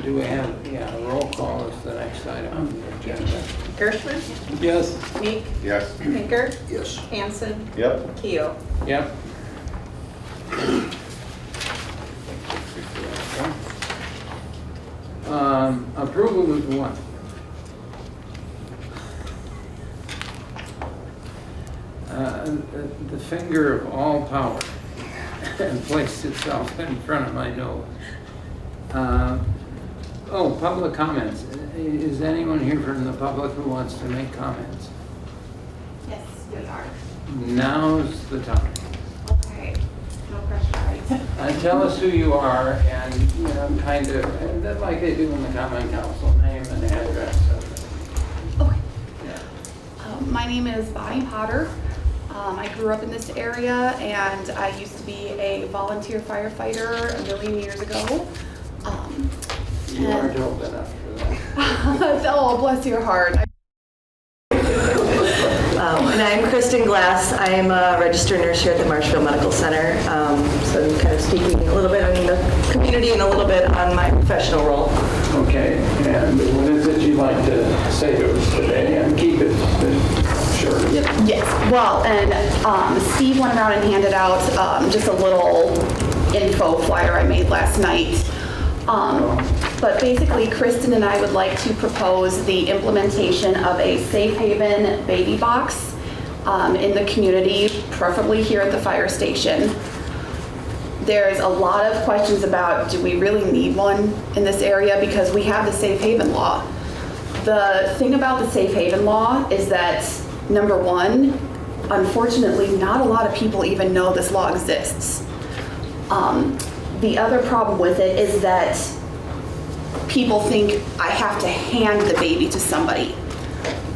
Do we have, a roll call is the next item on the agenda. Gershman? Yes. Meek? Yes. Pinker? Yes. Hanson? Yep. Keo? Yep. Approval is one. The finger of all power placed itself in front of my nose. Public comments. Is anyone here from the public who wants to make comments? Yes, we are. Now's the time. Okay, no pressure, right? Tell us who you are and, kind of, like they do in the common council, name and address. Okay. Yeah. My name is Bonnie Potter. I grew up in this area and I used to be a volunteer firefighter a million years ago. You aren't old enough for that. Oh, bless your heart. And I'm Kristen Glass. I'm a registered nurse here at the Marshfield Medical Center. So I'm kind of speaking a little bit on the community and a little bit on my professional role. Okay, and what is it you'd like to say to us today? And keep it short. Yes, well, and Steve went around and handed out just a little info flyer I made last night. But basically, Kristen and I would like to propose the implementation of a safe haven baby box in the community, preferably here at the fire station. There's a lot of questions about, do we really need one in this area? Because we have the safe haven law. The thing about the safe haven law is that, number one, unfortunately, not a lot of people even know this law exists. The other problem with it is that people think I have to hand the baby to somebody.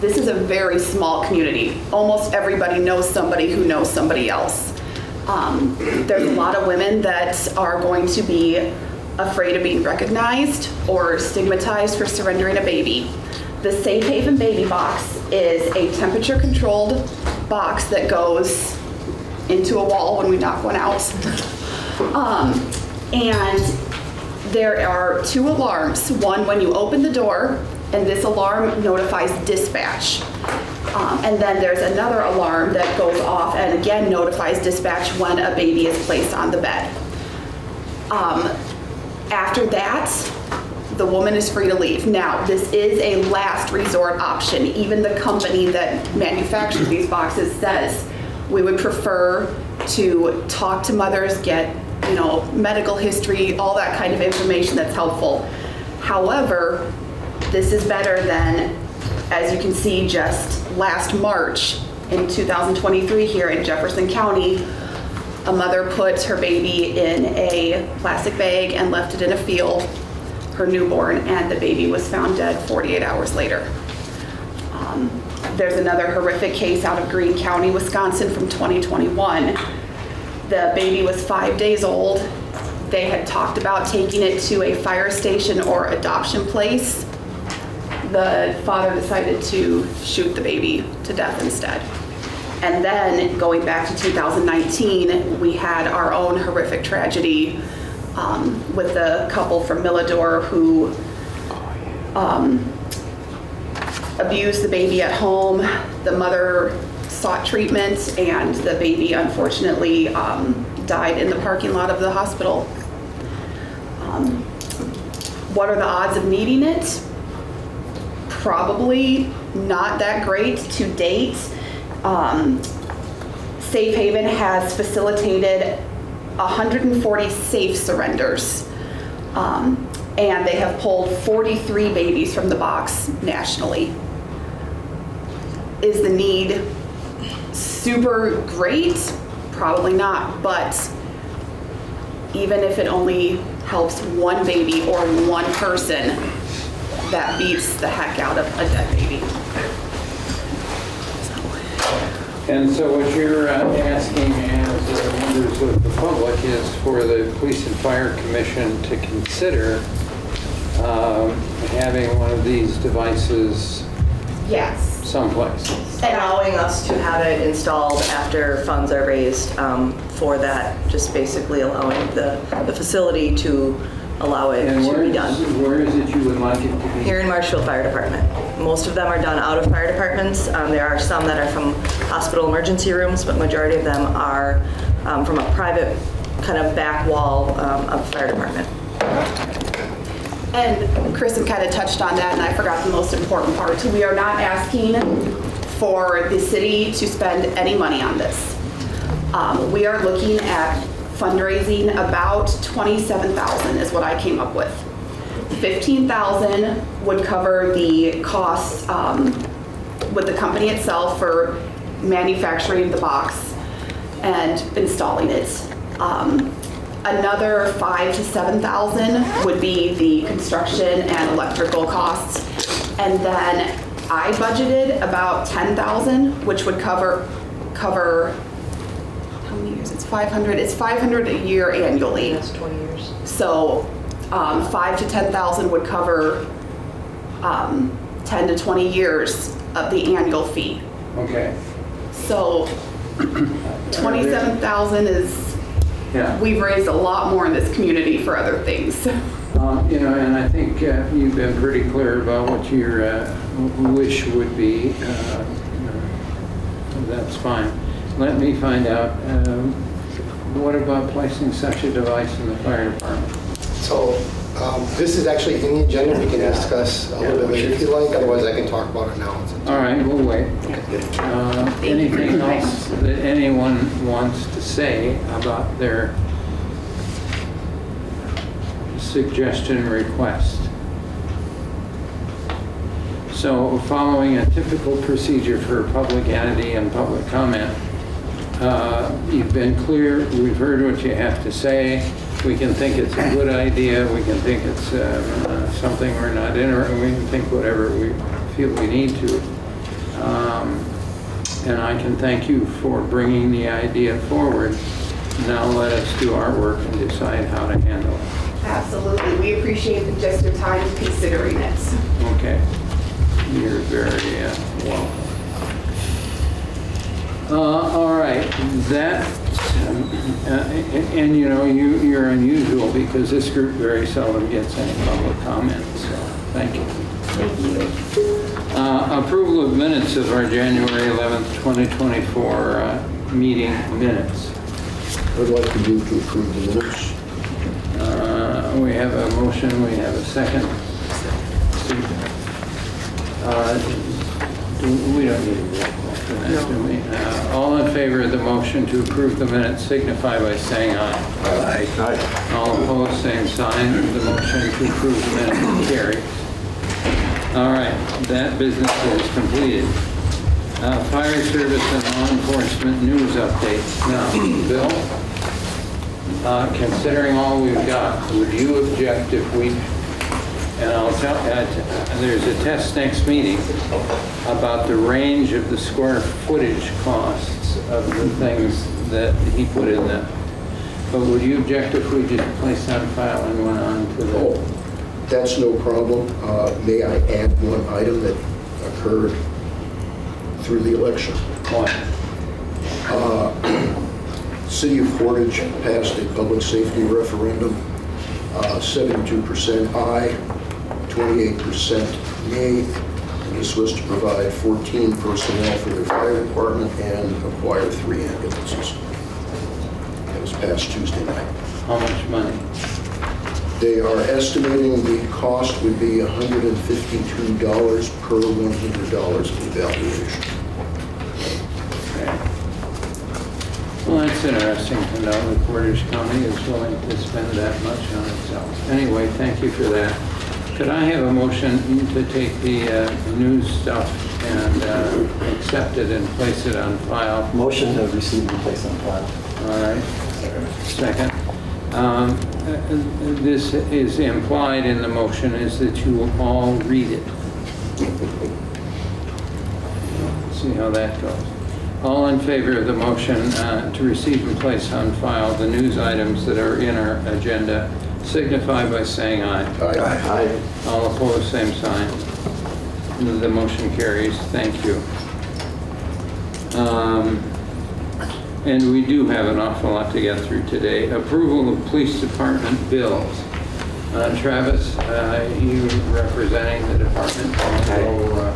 This is a very small community. Almost everybody knows somebody who knows somebody else. There's a lot of women that are going to be afraid of being recognized or stigmatized for surrendering a baby. The Safe Haven Baby Box is a temperature-controlled box that goes into a wall when we knock one out. And there are 2 alarms. One when you open the door, and this alarm notifies dispatch. And then there's another alarm that goes off and again notifies dispatch when a baby is placed on the bed. After that, the woman is free to leave. Now, this is a last resort option. Even the company that manufactures these boxes says we would prefer to talk to mothers, get medical history, all that kind of information that's helpful. However, this is better than, as you can see, just last March in 2023 here in Jefferson County, a mother put her baby in a plastic bag and left it in a field, her newborn, and the baby was found dead 48 hours later. There's another horrific case out of Greene County, Wisconsin from 2021. The baby was 5 days old. They had talked about taking it to a fire station or adoption place. The father decided to shoot the baby to death instead. And then going back to 2019, we had our own horrific tragedy with the couple from Millador who abused the baby at home. The mother sought treatment and the baby unfortunately died in the parking lot of the hospital. What are the odds of needing it? Probably not that great to date. Safe Haven has facilitated 140 safe surrenders, and they have pulled 43 babies from the box nationally. Is the need super great? Probably not, but even if it only helps one baby or one person, that beats the heck out of a dead baby. And so what you're asking as members of the public is for the Police and Fire Commission to consider having one of these devices Yes. someplace. Allowing us to have it installed after funds are raised for that, just basically allowing the facility to allow it And to be done. where is it you would like it to be? Here in Marshfield Fire Department. Most of them are done out of fire departments. There are some that are from hospital emergency rooms, but majority of them are from a private kind of back wall of the fire department. And Kristen kind of touched on that, and I forgot the most important part. We are not asking for the city to spend any money on this. We are looking at fundraising about $27,000 is what I came up with. $15,000 would cover the costs with the company itself for manufacturing the box and installing it. Another $5,000 to $7,000 would be the construction and electrical costs. And then I budgeted about $10,000, which would cover, how many years? It's 500. It's 500 a year annually. That's 20 years. So 5,000 to 10,000 would cover 10 to 20 years of the annual fee. Okay. So 27,000 is, Yeah. we've raised a lot more in this community for other things. And I think you've been pretty clear about what your wish would be. That's fine. Let me find out, what about placing such a device in the fire department? So this is actually in the agenda. We can discuss a little bit later if you like. Otherwise, I can talk about it now. All right, we'll wait. Anything else that anyone wants to say about their suggestion request? So following a typical procedure for public entity and public comment, you've been clear, we've heard what you have to say. We can think it's a good idea, we can think it's something we're not interested in, we can think whatever we feel we need to. And I can thank you for bringing the idea forward. Now let us do our work and decide how to handle it. Absolutely. We appreciate just your time considering it. Okay. You're very welcome. All right, that, and you're unusual because this group very seldom gets any public comments, so thank you. Thank you. Approval of minutes of our January 11th, 2024 meeting minutes. I'd like to move to approve the minutes. We have a motion, we have a second. We don't need a roll call for that, do we? All in favor of the motion to approve the minutes signify by saying aye. Aye. All opposed, same sign. The motion to approve the minutes carries. All right, that business is completed. Fire service and law enforcement news updates. Now, Bill, considering all we've got, would you object if we, and I'll tell, there's a test next meeting about the range of the square footage costs of the things that he put in there. But would you object if we just placed on file and went on to the... Oh, that's no problem. May I add one item that occurred through the election? What? City of Portage passed a public safety referendum, 72% aye, 28% nay. And this was to provide 14 personnel for their fire department and acquire 3 ambulances. That was passed Tuesday night. How much money? They are estimating the cost would be $152 per $100 of evaluation. Okay. Well, that's interesting to know that Portage County is willing to spend that much on itself. Anyway, thank you for that. Could I have a motion to take the news stuff and accept it and place it on file? Motion to receive and place on file. All right. Second. This is implied in the motion is that you will all read it. See how that goes. All in favor of the motion to receive and place on file the news items that are in our agenda signify by saying aye. Aye. Aye. All opposed, same sign. The motion carries. Thank you. And we do have an awful lot to get through today. Approval of police department bills. Travis, you representing the department, also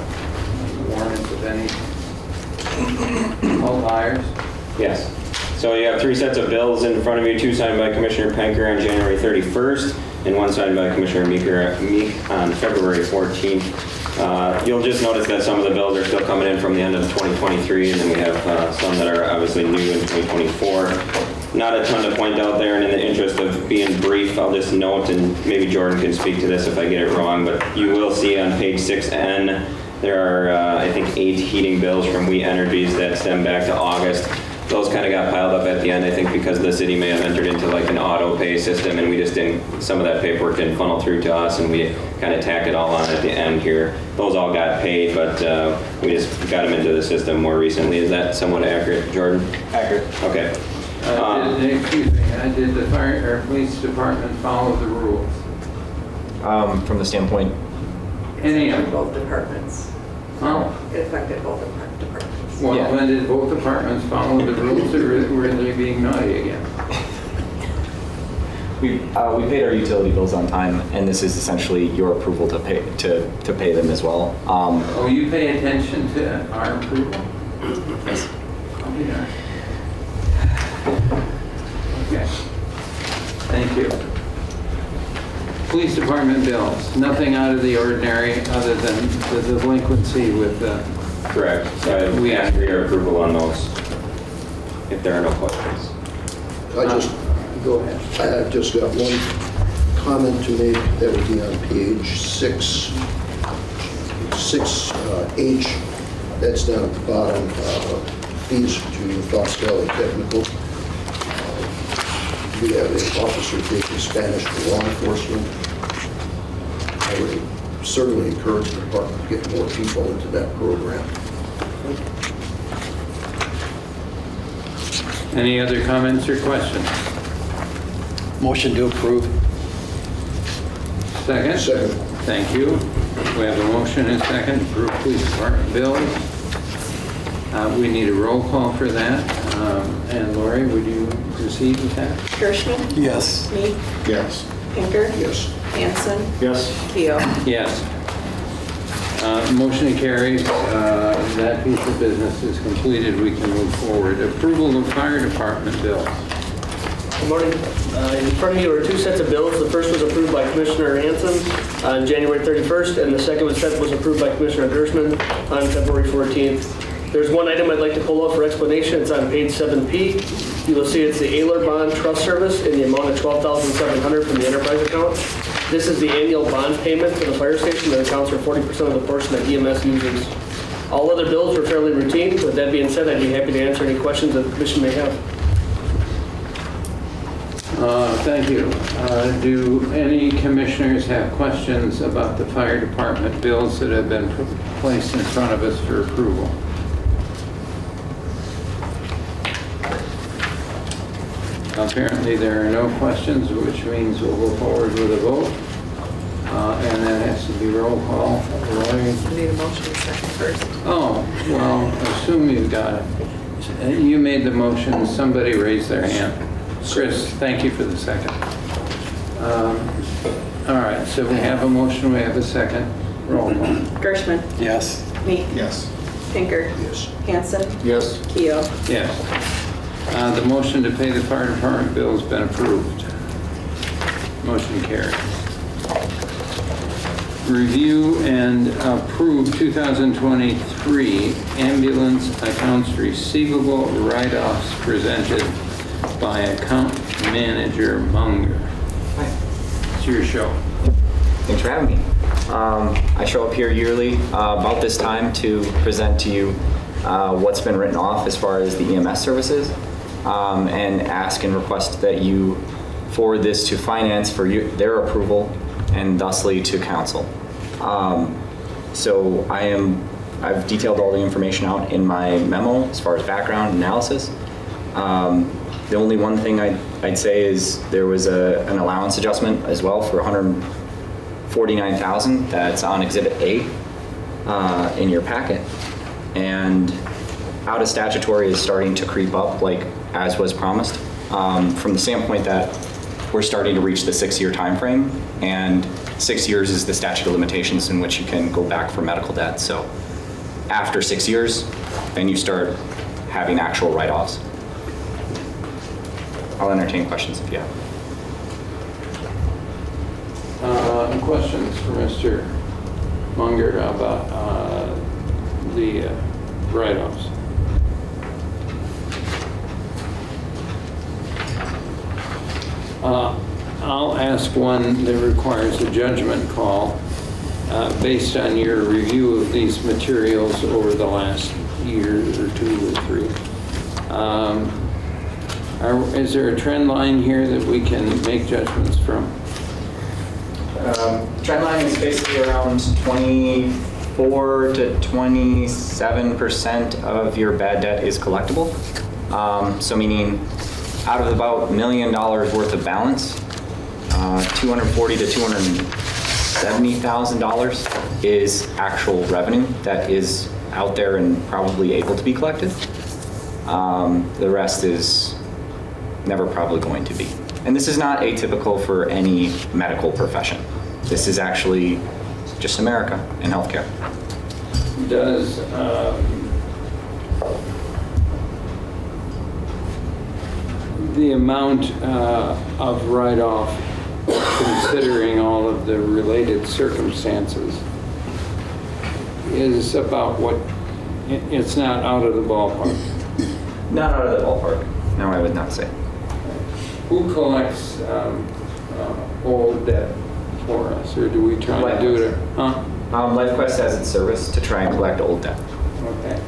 warrants of any outliers? Yes. So you have 3 sets of bills in front of you, 2 signed by Commissioner Penker on January 31st, and 1 signed by Commissioner Meek on February 14th. You'll just notice that some of the bills are still coming in from the end of 2023, and then we have some that are obviously new in 2024. Not a ton to point out there, and in the interest of being brief, I'll just note, and maybe Jordan can speak to this if I get it wrong, but you will see on page 6N, there are, I think, 8 heating bills from We Energies that stem back to August. Those kind of got piled up at the end, I think, because the city may have entered into like an auto pay system, and we just didn't, some of that paperwork didn't funnel through to us, and we kind of tacked it all on at the end here. Those all got paid, but we just got them into the system more recently. Is that somewhat accurate, Jordan? Accurate. Okay. Excuse me, did the fire or police department follow the rules? From the standpoint, Any of them? Both departments. Oh, It affected both departments. well, Yeah. then did both departments follow the rules, or were they being naughty again? we paid our utility bills on time, and this is essentially your approval to pay them as well. Oh, you pay attention to our approval? Yes. I'll be darned. Okay. Thank you. Police department bills, nothing out of the ordinary other than the delinquency with the, Correct. We ask for your approval on those, if there are no questions. go ahead. I've just got one comment to make. That would be on page 6H. That's down at the bottom. Fees to Fox Valley Technical. We have an officer taking Spanish for law enforcement. I would certainly encourage the department to get more people into that program. Any other comments or questions? Motion to approve. Second? Second. Thank you. We have a motion and a second to approve police department bills. We need a roll call for that. And Lori, would you proceed with that? Gershman? Yes. Meek? Yes. Pinker? Yes. Hanson? Yes. Keo? Yes. Motion carries. That piece of business is completed. We can move forward. Approval of fire department bills. Good morning. In front of you are 2 sets of bills. The first was approved by Commissioner Hanson on January 31st, and the second was approved by Commissioner Gershman on February 14th. There's one item I'd like to pull out for explanation. It's on page 7P. You will see it's the Ayler Bond Trust Service in the amount of $12,700 from the enterprise account. This is the annual bond payment for the fire station that accounts for 40% of the portion that EMS uses. All other bills were fairly routine. With that being said, I'd be happy to answer any questions that the commission may have. Thank you. Do any commissioners have questions about the fire department bills that have been placed in front of us for approval? Apparently there are no questions, which means we'll go forward with a vote. And that has to be roll call. Roy? Need a motion and second first. Oh, well, assume you've got it. You made the motion. Somebody raised their hand. Chris, thank you for the second. All right, so we have a motion, we have a second. Roll call. Gershman? Yes. Meek? Yes. Pinker? Yes. Hanson? Yes. Keo? Yes. The motion to pay the fire department bill has been approved. Motion carries. Review and approve 2023 ambulance accounts receivable write-offs presented by account manager Munger. It's your show. Thanks for having me. I show up here yearly about this time to present to you what's been written off as far as the EMS services and ask and request that you forward this to finance for their approval and thusly to council. So I've detailed all the information out in my memo as far as background analysis. The only one thing I'd say is there was an allowance adjustment as well for $149,000 that's on Exhibit A. in your packet. And out of statutory is starting to creep up, like as was promised, from the standpoint that we're starting to reach the 6-year time frame, and 6 years is the statute of limitations in which you can go back for medical debt. So after 6 years, then you start having actual write-offs. I'll entertain questions if you have. Questions for Mr. Munger about the write-offs? I'll ask one that requires a judgment call based on your review of these materials over the last year or 2 or 3. Is there a trend line here that we can make judgments from? Trend line is basically around 24 to 27% of your bad debt is collectible. So meaning out of about $1 million worth of balance, $240,000 to $270,000 is actual revenue that is out there and probably able to be collected. The rest is never probably going to be. And this is not atypical for any medical profession. This is actually just America in healthcare. Does the amount of write-off, considering all of the related circumstances, is about what, it's not out of the ballpark? Not out of the ballpark. No, I would not say. Who collects old debt for us, or do we try to do it? Huh? LifeQuest has its service to try and collect old debt. Okay.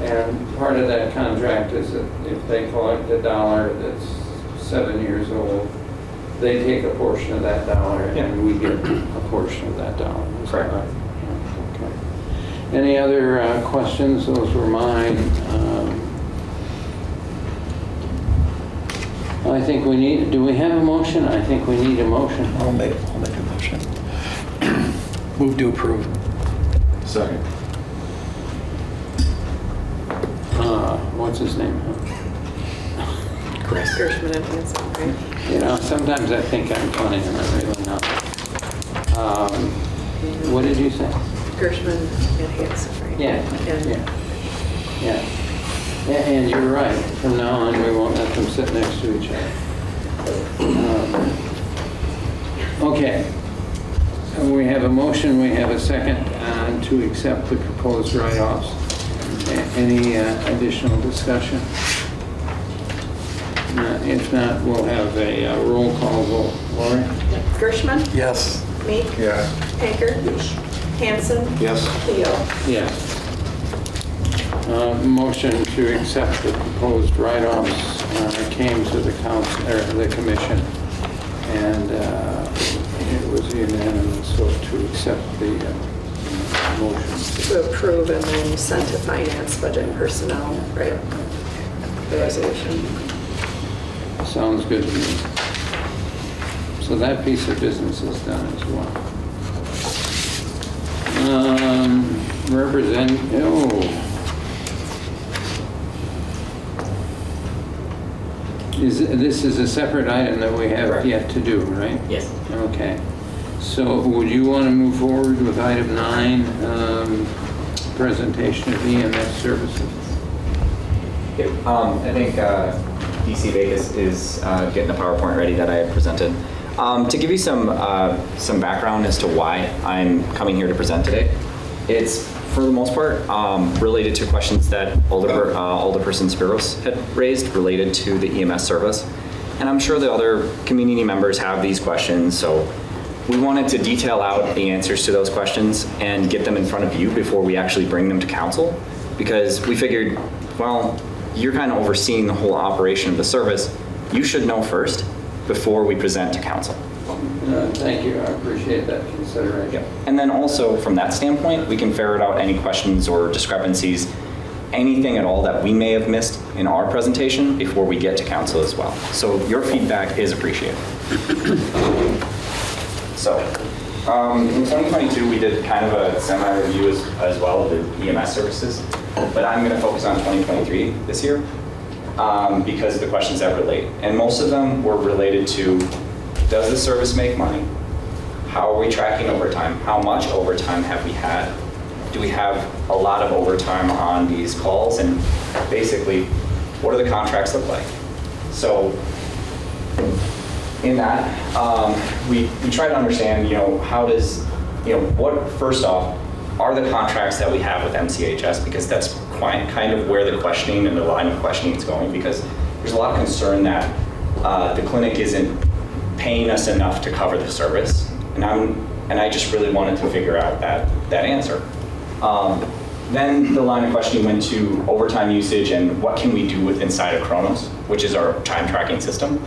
And part of that contract is that if they collect a dollar that's 7 years old, they take a portion of that dollar and we get a portion of that dollar. Is that Correct. right? Okay. Any other questions? Those were mine. I think we need, do we have a motion? I think we need a motion. I'll make a motion. Move to approve. Second. What's his name? Chris. Gershman and Hanson, right? You know, sometimes I think I'm funny and I'm really not. What did you say? Gershman and Hanson, right? Yeah, And yeah. And you're right. From now on, we won't let them sit next to each other. Okay. We have a motion, we have a second to accept the proposed write-offs. Any additional discussion? If not, we'll have a roll call vote. Lori? Gershman, Yes. Meek, Yes. Hanker, Yes. Hanson, Yes. Leo. Yes. Motion to accept the proposed write-offs came to the council, or the commission, and it was unanimous, so to accept the motion. To approve and then send to finance, budget, and personnel, right? The resolution. Sounds good to me. So that piece of business is done as well. This is a separate item that we have Correct. yet to do, right? Yes. Okay. So would you want to move forward with item 9, presentation of EMS services? Yep. I think DC Vegas is getting the PowerPoint ready that I had presented. To give you some background as to why I'm coming here to present today, it's for the most part related to questions that Alderperson Spiros had raised related to the EMS service. And I'm sure the other community members have these questions, so we wanted to detail out the answers to those questions and get them in front of you before we actually bring them to council, because we figured, well, you're kind of overseeing the whole operation of the service. You should know first before we present to council. Thank you. I appreciate that consideration. And then also from that standpoint, we can ferret out any questions or discrepancies, anything at all that we may have missed in our presentation before we get to council as well. So your feedback is appreciated. So In 2022, we did kind of a semi-review as well of the EMS services, but I'm going to focus on 2023 this year because of the questions that relate. And most of them were related to, does the service make money? How are we tracking overtime? How much overtime have we had? Do we have a lot of overtime on these calls? And basically, what do the contracts look like? So in that, we try to understand, how does, first off, are the contracts that we have with MCHS, because that's kind of where the questioning and the line of questioning is going, because there's a lot of concern that the clinic isn't paying us enough to cover the service. And I just really wanted to figure out that answer. Then the line of questioning went to overtime usage and what can we do with inside of Kronos, which is our time tracking system.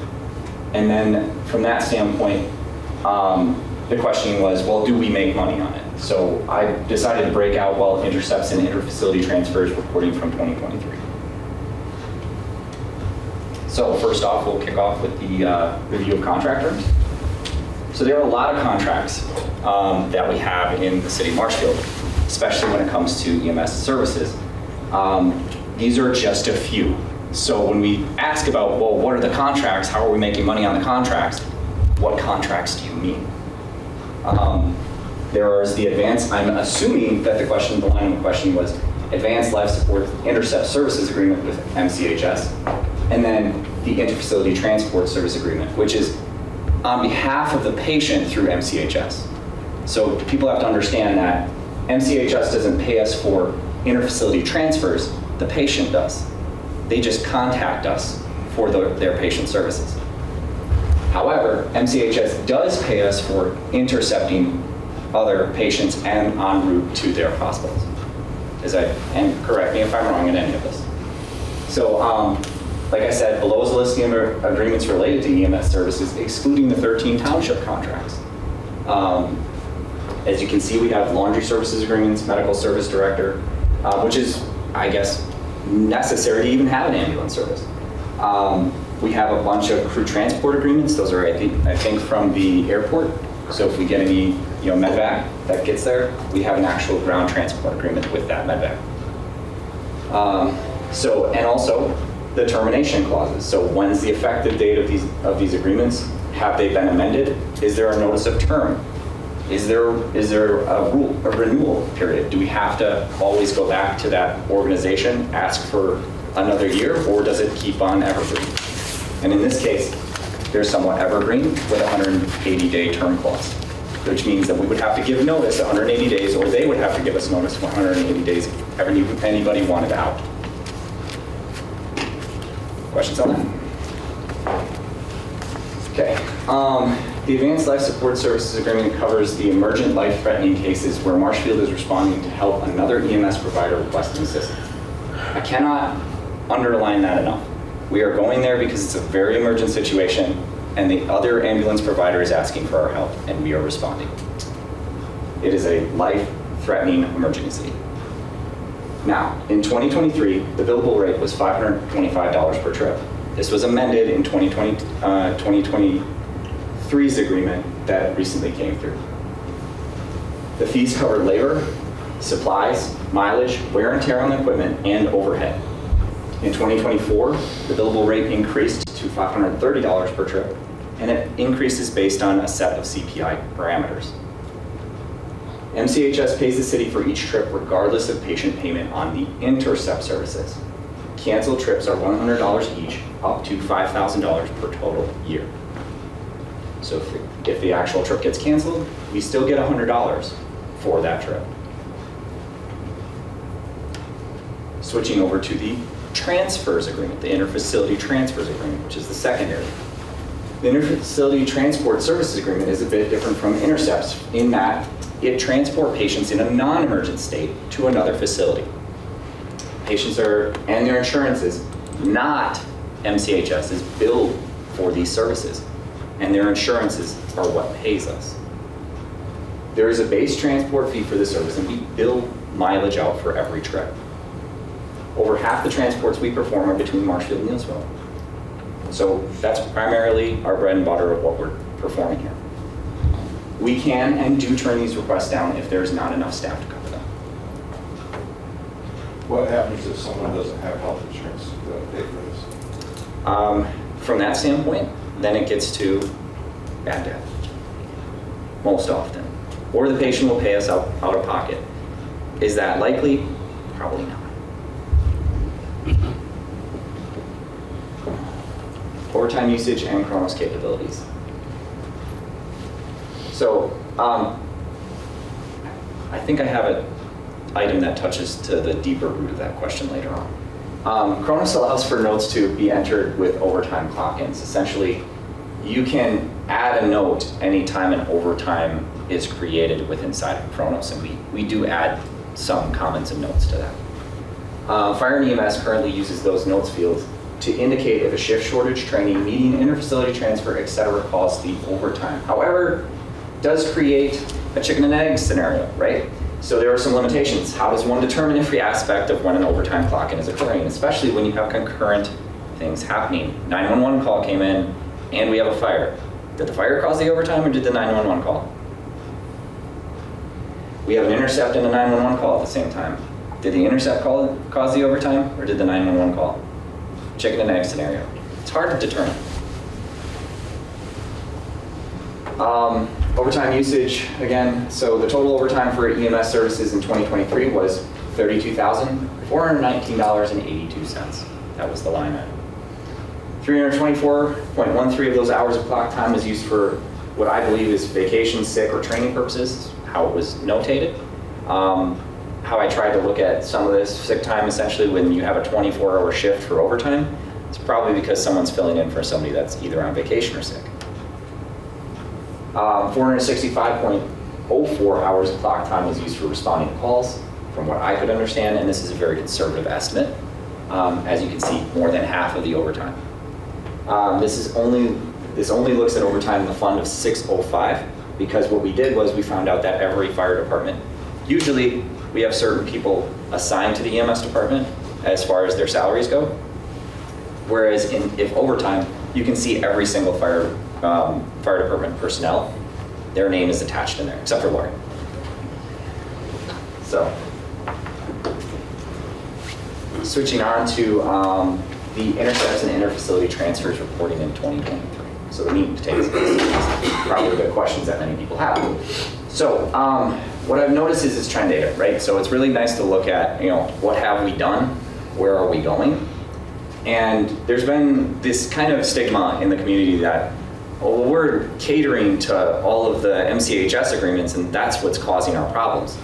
And then from that standpoint, the questioning was, well, do we make money on it? So I decided to break out well intercepts and interfacility transfers reporting from 2023. So first off, we'll kick off with the review of contract terms. So there are a lot of contracts that we have in the city of Marshfield, especially when it comes to EMS services. These are just a few. So when we ask about, well, what are the contracts? How are we making money on the contracts? What contracts do you mean? There is the advanced, I'm assuming that the line of question was Advanced Life Support Intercept Services Agreement with MCHS, and then the Interfacility Transport Service Agreement, which is on behalf of the patient through MCHS. So people have to understand that MCHS doesn't pay us for interfacility transfers, the patient does. They just contact us for their patient services. However, MCHS does pay us for intercepting other patients and en route to their hospitals. And correct me if I'm wrong in any of this. So, like I said, below is a listing of agreements related to EMS services, excluding the 13 township contracts. As you can see, we have laundry services agreements, medical service director, which is, I guess, necessary to even have an ambulance service. We have a bunch of crew transport agreements. Those are, I think, from the airport. So if we get any, medvac that gets there, we have an actual ground transport agreement with that medvac. And also the termination clauses. So when's the effective date of these agreements? Have they been amended? Is there a notice of term? Is there a renewal period? Do we have to always go back to that organization, ask for another year, or does it keep on evergreen? And in this case, they're somewhat evergreen with a 180-day term clause, which means that we would have to give notice 180 days, or they would have to give us notice 180 days if anybody wanted out. Questions on that? Okay. The Advanced Life Support Services Agreement covers the emergent life-threatening cases where Marshfield is responding to help another EMS provider requesting assistance. I cannot underline that enough. We are going there because it's a very emergent situation and the other ambulance provider is asking for our help and we are responding. It is a life-threatening emergency. Now, in 2023, the billable rate was $525 per trip. This was amended in 2023's agreement that recently came through. The fees cover labor, supplies, mileage, wear and tear on the equipment, and overhead. In 2024, the billable rate increased to $530 per trip, and it increases based on a set of CPI parameters. MCHS pays the city for each trip regardless of patient payment on the intercept services. Canceled trips are $100 each, up to $5,000 per total year. So if the actual trip gets canceled, we still get $100 for that trip. Switching over to the transfers agreement, the interfacility transfers agreement, which is the secondary. The interfacility transport services agreement is a bit different from intercepts in that it transports patients in a non-emergent state to another facility. Patients and their insurances, not MCHS, is billed for these services, and their insurances are what pays us. There is a base transport fee for the service, and we bill mileage out for every trip. Over half the transports we perform are between Marshfield and Neillsville. So that's primarily our bread and butter of what we're performing here. We can and do turn these requests down if there's not enough staff to cover them. What happens if someone doesn't have health insurance to pay for this? From that standpoint, then it gets to bad debt, most often. Or the patient will pay us out of pocket. Is that likely? Probably not. Overtime usage and Kronos capabilities. So, I think I have an item that touches to the deeper root of that question later on. Kronos allows for notes to be entered with overtime clock-ins. Essentially, you can add a note anytime an overtime is created with inside of Kronos, and we do add some comments and notes to that. Fire and EMS currently uses those notes fields to indicate if a shift shortage, training, meeting, interfacility transfer, etc. calls the overtime. However, does create a chicken and egg scenario, right? So there are some limitations. How does one determine every aspect of when an overtime clock-in is occurring, especially when you have concurrent things happening? 911 call came in, and we have a fire. Did the fire cause the overtime, or did the 911 call? We have an intercept and a 911 call at the same time. Did the intercept call cause the overtime, or did the 911 call? Chicken and egg scenario. It's hard to determine. Overtime usage, again, so the total overtime for EMS services in 2023 was $32,419.82. That was the line item. 324.13 of those hours of clock time is used for what I believe is vacation, sick, or training purposes, how it was notated. How I tried to look at some of this sick time, essentially when you have a 24-hour shift for overtime, it's probably because someone's filling in for somebody that's either on vacation or sick. 465.04 hours of clock time was used for responding to calls, from what I could understand, and this is a very conservative estimate. As you can see, more than half of the overtime. This only looks at overtime in the fund of 605, because what we did was we found out that every fire department, usually we have certain people assigned to the EMS department as far as their salaries go. Whereas if overtime, you can see every single fire department personnel, their name is attached in there, except for Lori. So, switching on to the intercepts and interfacility transfers reporting in 2023. So the meat and potatoes of this is probably the questions that many people have. So what I've noticed is this trend data, right? So it's really nice to look at, what have we done? Where are we going? And there's been this kind of stigma in the community that, well, we're catering to all of the MCHS agreements and that's what's causing our problems.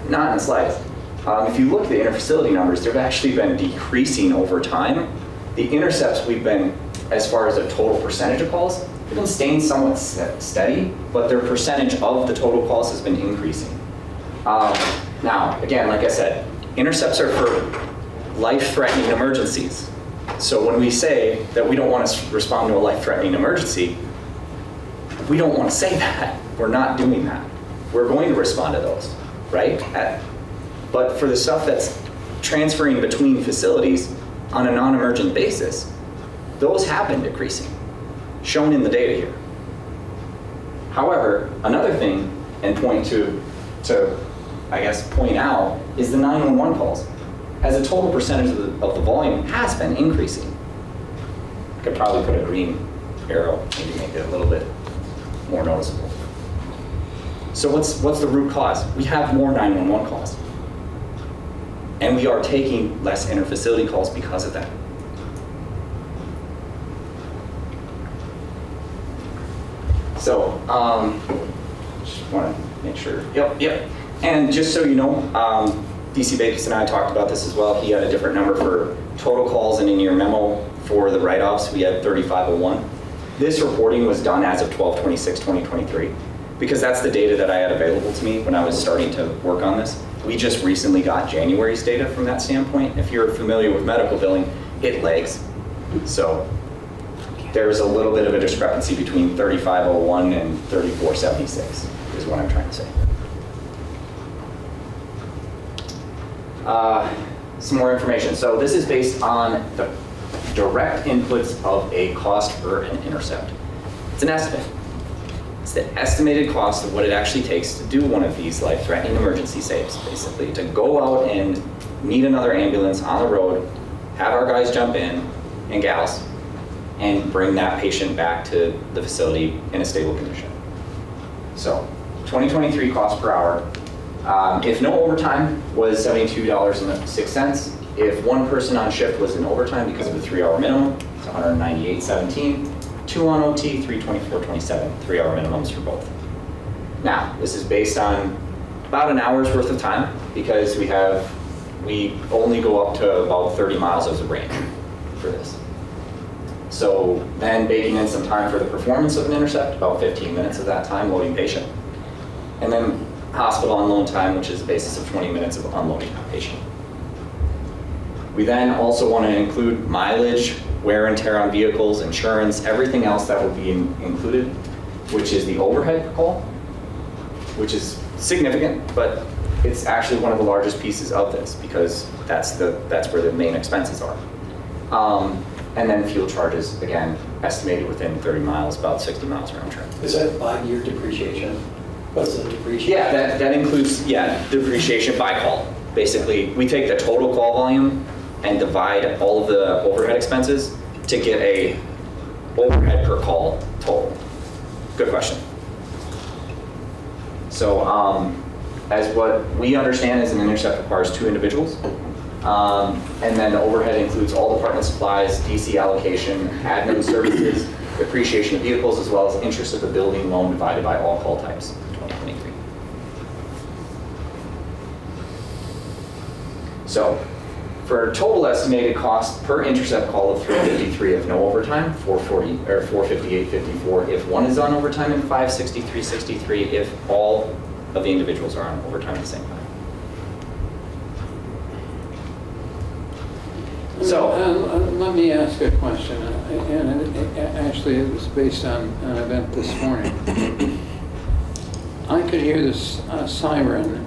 Not in the slightest. If you look at the interfacility numbers, they've actually been decreasing over time. The intercepts we've been, as far as a total percentage of calls, they've been staying somewhat steady, but their percentage of the total calls has been increasing. Now, again, like I said, intercepts are for life-threatening emergencies. So when we say that we don't want to respond to a life-threatening emergency, we don't want to say that. We're not doing that. We're going to respond to those, right? But for the stuff that's transferring between facilities on a non-emergent basis, those have been decreasing, shown in the data here. However, another thing, and point out, is the 911 calls. As a total percentage of the volume has been increasing. I could probably put a green arrow, maybe make it a little bit more noticeable. So what's the root cause? We have more 911 calls. And we are taking less interfacility calls because of that. So, just want to make sure. Yep. And just so you know, DC Bakis and I talked about this as well. He had a different number for total calls, and in your memo for the write-offs, we had 3501. This reporting was done as of 12/26/2023, because that's the data that I had available to me when I was starting to work on this. We just recently got January's data from that standpoint. If you're familiar with medical billing, it lags. So there's a little bit of a discrepancy between 3501 and 3476 is what I'm trying to say. Some more information. So this is based on the direct inputs of a cost per an intercept. It's an estimate. It's the estimated cost of what it actually takes to do one of these life-threatening emergency saves, basically, to go out and meet another ambulance on the road, have our guys jump in, and gals, and bring that patient back to the facility in a stable condition. So, 2023 cost per hour. If no overtime was $72.06. If one person on shift was in overtime because of the 3-hour minimum, it's $198.17. 2 on OT, $324.27, 3-hour minimums for both. Now, this is based on about an hour's worth of time because we only go up to about 30 miles as a range for this. So then baking in some time for the performance of an intercept, about 15 minutes of that time loading patient. And then hospital unload time, which is the basis of 20 minutes of unloading patient. We then also want to include mileage, wear and tear on vehicles, insurance, everything else that would be included, which is the overhead per call, which is significant, but it's actually one of the largest pieces of this because that's where the main expenses are. And then fuel charges, again, estimated within 30 miles, about 60 miles round trip. Is that 5-year depreciation? What's the depreciation? Yeah, that includes, depreciation by call. Basically, we take the total call volume and divide all of the overhead expenses to get a overhead per call total. Good question. So, as what we understand is an intercept requires 2 individuals. And then the overhead includes all department supplies, DC allocation, admin services, depreciation of vehicles, as well as interest of the building loan divided by all call types, 2023. So, for a total estimated cost per intercept call of $353 if no overtime, $440 or $458.54 if one is on overtime, and $563.63 if all of the individuals are on overtime at the same time. So, let me ask a question, and actually it was based on an event this morning. I could hear this siren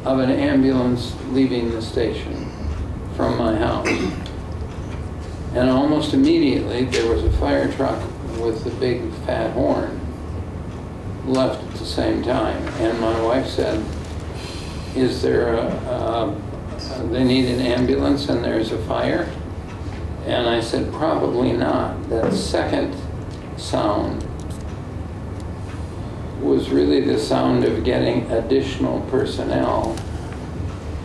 of an ambulance leaving the station from my house. And almost immediately there was a fire truck with the big fat horn left at the same time. And my wife said, is there they need an ambulance and there's a fire? And I said, probably not. That second sound was really the sound of getting additional personnel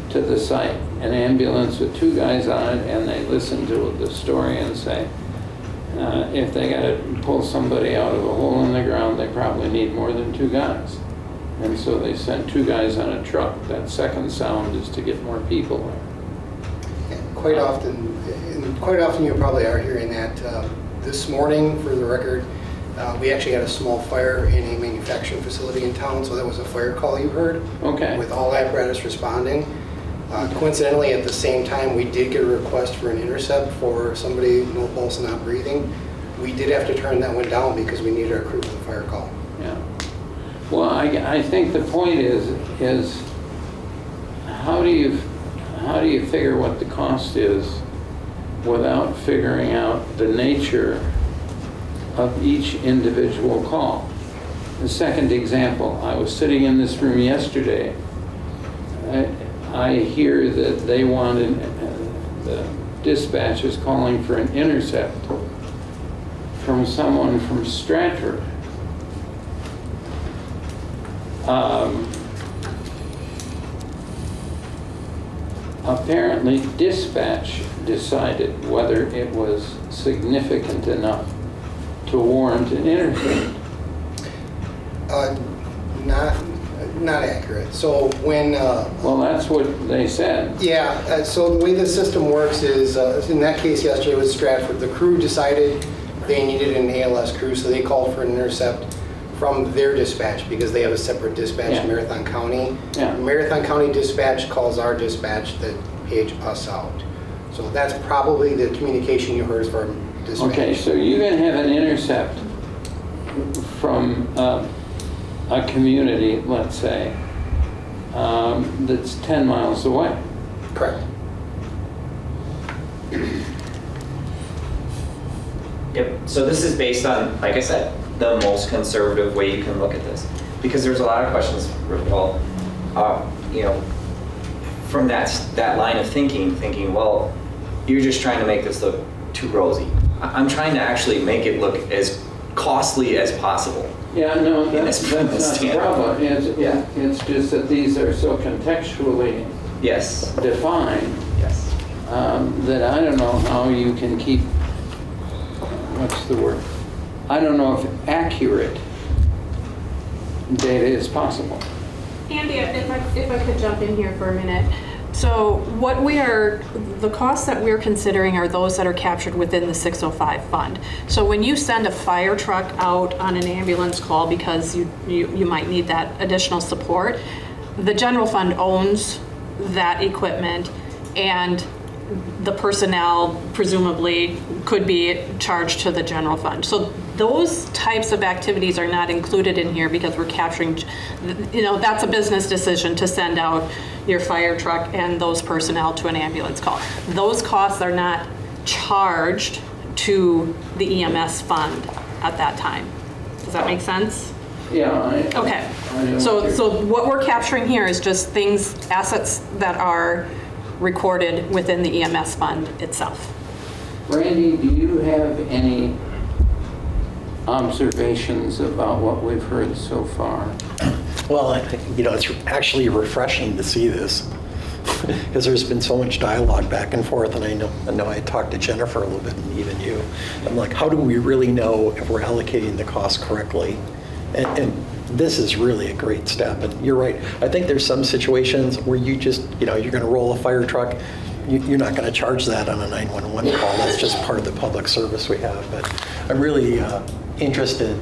to the site. An ambulance with 2 guys on it, and they listen to the story and say, if they got to pull somebody out of a hole in the ground, they probably need more than 2 guys. And so they sent 2 guys on a truck. That second sound is to get more people there. Quite often you probably are hearing that. This morning, for the record, we actually had a small fire in a manufacturing facility in town, so that was a fire call you heard. Okay. With all apparatus responding. Coincidentally, at the same time, we did get a request for an intercept for somebody no pulse and not breathing. We did have to turn that one down because we needed our crew for the fire call. Yeah. Well, I think the point is how do you figure what the cost is without figuring out the nature of each individual call? The second example, I was sitting in this room yesterday. I hear that they wanted, the dispatch is calling for an intercept from someone from Stratford. Apparently, dispatch decided whether it was significant enough to warrant an intercept. Not accurate. So when... well, that's what they said. Yeah, so the way the system works is, in that case yesterday with Stratford, the crew decided they needed an ALS crew, so they called for an intercept from their dispatch because they have a separate dispatch in Marathon County. Yeah. Marathon County dispatch calls our dispatch that page us out. So that's probably the communication you heard from dispatch. Okay, so you can have an intercept from a community, let's say, that's 10 miles away. Correct. Yep. So this is based on, like I said, the most conservative way you can look at this. Because there's a lot of questions, well, you know, from that line of thinking, well, you're just trying to make this look too rosy. I'm trying to actually make it look as costly as possible. Yeah, no, that's not the standard. problem. It's just that these are so contextually Yes. defined Yes. that I don't know how you can keep, what's the word? I don't know if accurate data is possible. Andy, if I could jump in here for a minute. So the costs that we're considering are those that are captured within the 605 fund. So when you send a fire truck out on an ambulance call because you might need that additional support, the general fund owns that equipment, and the personnel presumably could be charged to the general fund. So those types of activities are not included in here because we're capturing, you know, that's a business decision to send out your fire truck and those personnel to an ambulance call. Those costs are not charged to the EMS fund at that time. Does that make sense? Yeah. Okay. So what we're capturing here is just assets that are recorded within the EMS fund itself. Randy, do you have any observations about what we've heard so far? Well, you know, it's actually refreshing to see this because there's been so much dialogue back and forth, and I know I talked to Jennifer a little bit, and even you. I'm like, how do we really know if we're allocating the cost correctly? And this is really a great step. And you're right. I think there's some situations where you just, you know, you're going to roll a fire truck. You're not going to charge that on a 911 call. That's just part of the public service we have. But I'm really interested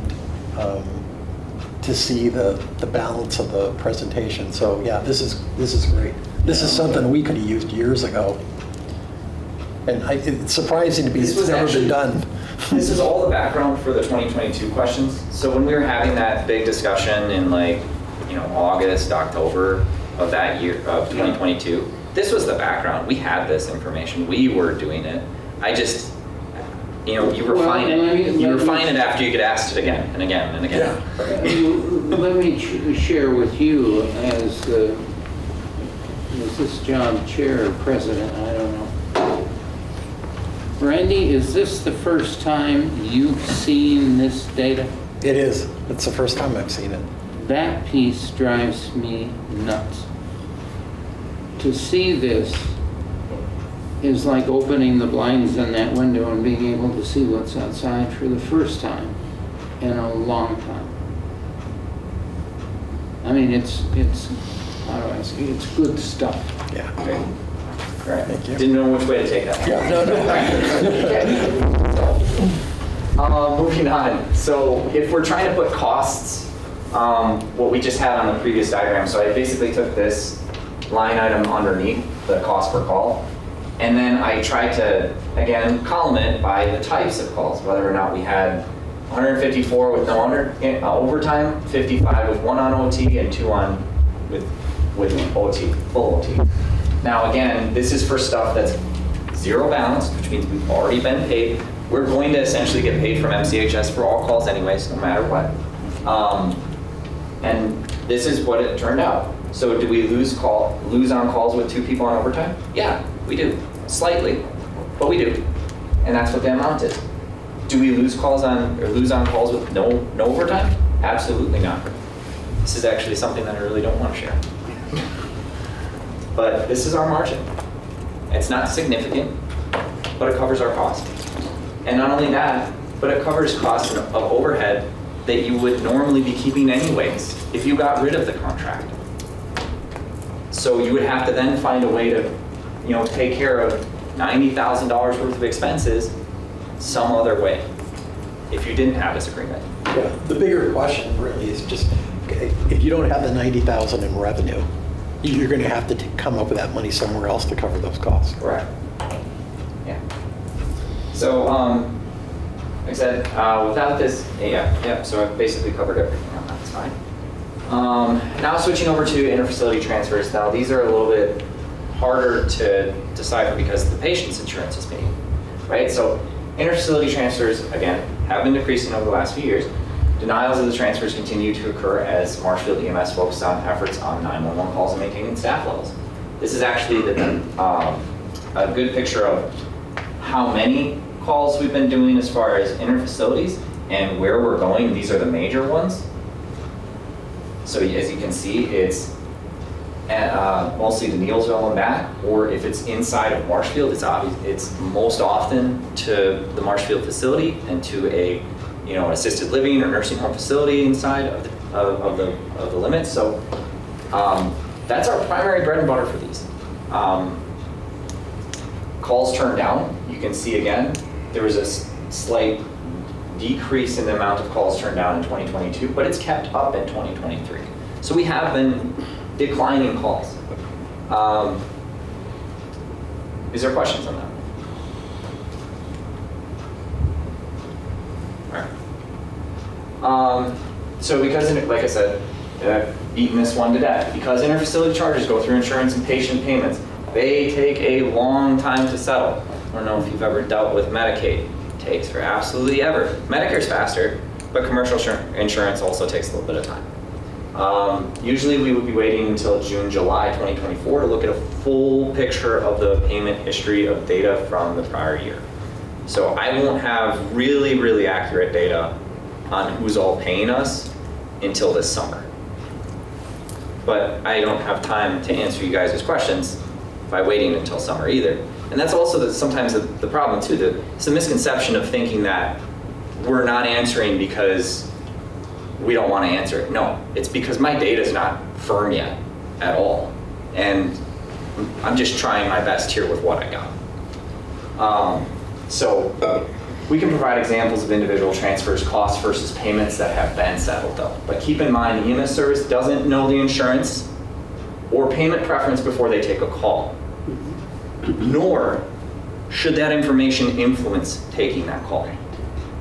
to see the balance of the presentation. So yeah, this is great. This is something we could have used years ago. And it's surprising to be it's never been done. This is all the background for the 2022 questions. So when we were having that big discussion in August, October of that year of 2022, this was the background. We had this information. We were doing it. I just, you refine it. You refine it after you get asked it again and again and again. Yeah. Let me share with you as this job chair or president, I don't know. Randy, is this the first time you've seen this data? It is. It's the first time I've seen it. That piece drives me nuts. To see this is like opening the blinds in that window and being able to see what's outside for the first time in a long time. I mean, it's how do I say, it's good stuff. Yeah. Okay. All right. Thank you. Didn't know which way to take that. Yeah. No. Moving on. So if we're trying to put costs, what we just had on the previous diagram, so I basically took this line item underneath the cost per call, and then I tried to, again, column it by the types of calls, whether or not we had 154 with no overtime, 55 with 1 on OT, and 2 on with OT, full OT. Now again, this is for stuff that's zero balance, which means we've already been paid. We're going to essentially get paid from MCHS for all calls anyways, no matter what. And this is what it turned out. So do we lose on calls with 2 people on overtime? Yeah, we do, slightly, but we do. And that's what the amount is. Do we lose on calls with no overtime? Absolutely not. This is actually something that I really don't want to share. But this is our margin. It's not significant, but it covers our cost. And not only that, but it covers costs of overhead that you would normally be keeping anyways if you got rid of the contract. So you would have to then find a way to, take care of $90,000 worth of expenses some other way if you didn't have this agreement. Yeah. The bigger question really is just, okay, if you don't have the $90,000 in revenue, you're going to have to come up with that money somewhere else to cover those costs. Correct. Yeah. So, like I said, without this, so I've basically covered everything on that side. Now switching over to interfacility transfers. Now these are a little bit harder to decipher because the patient's insurance is paid, right? So interfacility transfers, again, have been decreasing over the last few years. Denials of the transfers continue to occur as Marshfield EMS focuses on efforts on 911 calls and maintaining staff levels. This is actually a good picture of how many calls we've been doing as far as inter-facilities and where we're going. These are the major ones. So as you can see, it's mostly to Neilsville and back, or if it's inside of Marshfield, it's most often to the Marshfield facility and to a assisted living or nursing home facility inside of the limits. So that's our primary bread and butter for these. Calls turned down, you can see again, there was a slight decrease in the amount of calls turned down in 2022, but it's kept up in 2023. So we have been declining calls. Is there questions on that? All right. So because, like I said, I've beaten this one to death, because interfacility charges go through insurance and patient payments, they take a long time to settle. I don't know if you've ever dealt with Medicaid. It takes for absolutely ever. Medicare's faster, but commercial insurance also takes a little bit of time. Usually we would be waiting until June, July 2024 to look at a full picture of the payment history of data from the prior year. So I won't have really, really accurate data on who's all paying us until this summer. But I don't have time to answer you guys' questions by waiting until summer either. And that's also sometimes the problem too. It's a misconception of thinking that we're not answering because we don't want to answer it. No, it's because my data is not firm yet at all. And I'm just trying my best here with what I got. So we can provide examples of individual transfers, costs versus payments that have been settled though. But keep in mind, the EMS service doesn't know the insurance or payment preference before they take a call. Nor should that information influence taking that call.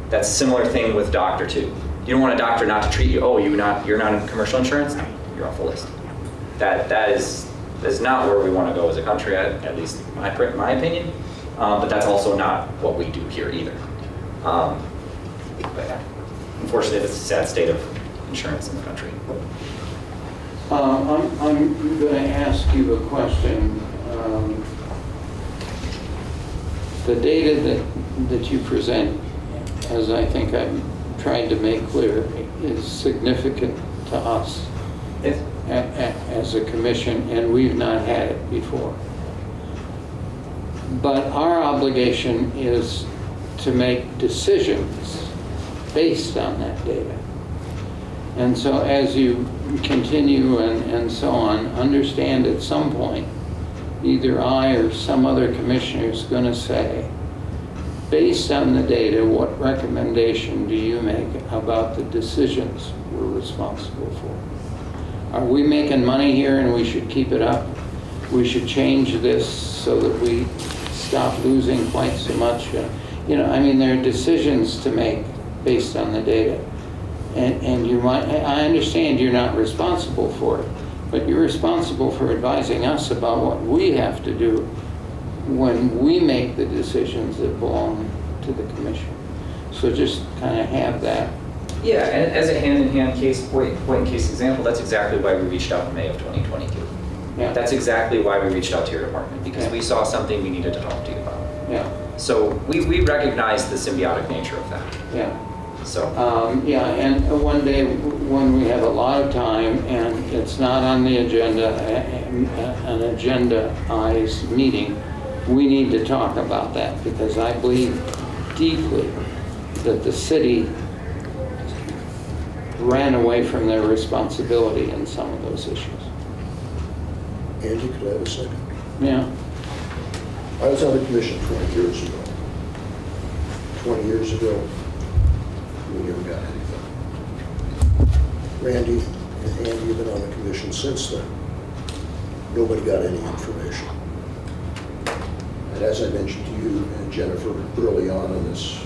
That's a similar thing with doctor too. You don't want a doctor not to treat you. Oh, you're not in commercial insurance? You're off the list. That is not where we want to go as a country, at least my opinion. But that's also not what we do here either. But yeah, unfortunately, it's a sad state of insurance in the country. I'm going to ask you a question. The data that you present, as I think I've tried to make clear, is significant to us as a commission, and we've not had it before. But our obligation is to make decisions based on that data. And so as you continue and so on, understand at some point, either I or some other commissioner is going to say, based on the data, what recommendation do you make about the decisions we're responsible for? Are we making money here and we should keep it up? We should change this so that we stop losing quite so much. There are decisions to make based on the data. And you might, I understand you're not responsible for it, but you're responsible for advising us about what we have to do when we make the decisions that belong to the commission. So just kind of have that. Yeah, and as a hand-in-hand point in case example, that's exactly why we reached out in May of 2022. Yeah. That's exactly why we reached out to your department, because we saw something we needed to talk to you about. Yeah. So we recognize the symbiotic nature of that. Yeah. So. And one day when we have a lot of time and it's not on the agenda, an agendized meeting, we need to talk about that, because I believe deeply that the city ran away from their responsibility in some of those issues. Andy, could I have a second? Yeah. I was on the commission 20 years ago. 20 years ago, we never got anything. Randy and Andy have been on the commission since then. Nobody got any information. And as I mentioned to you and Jennifer early on in this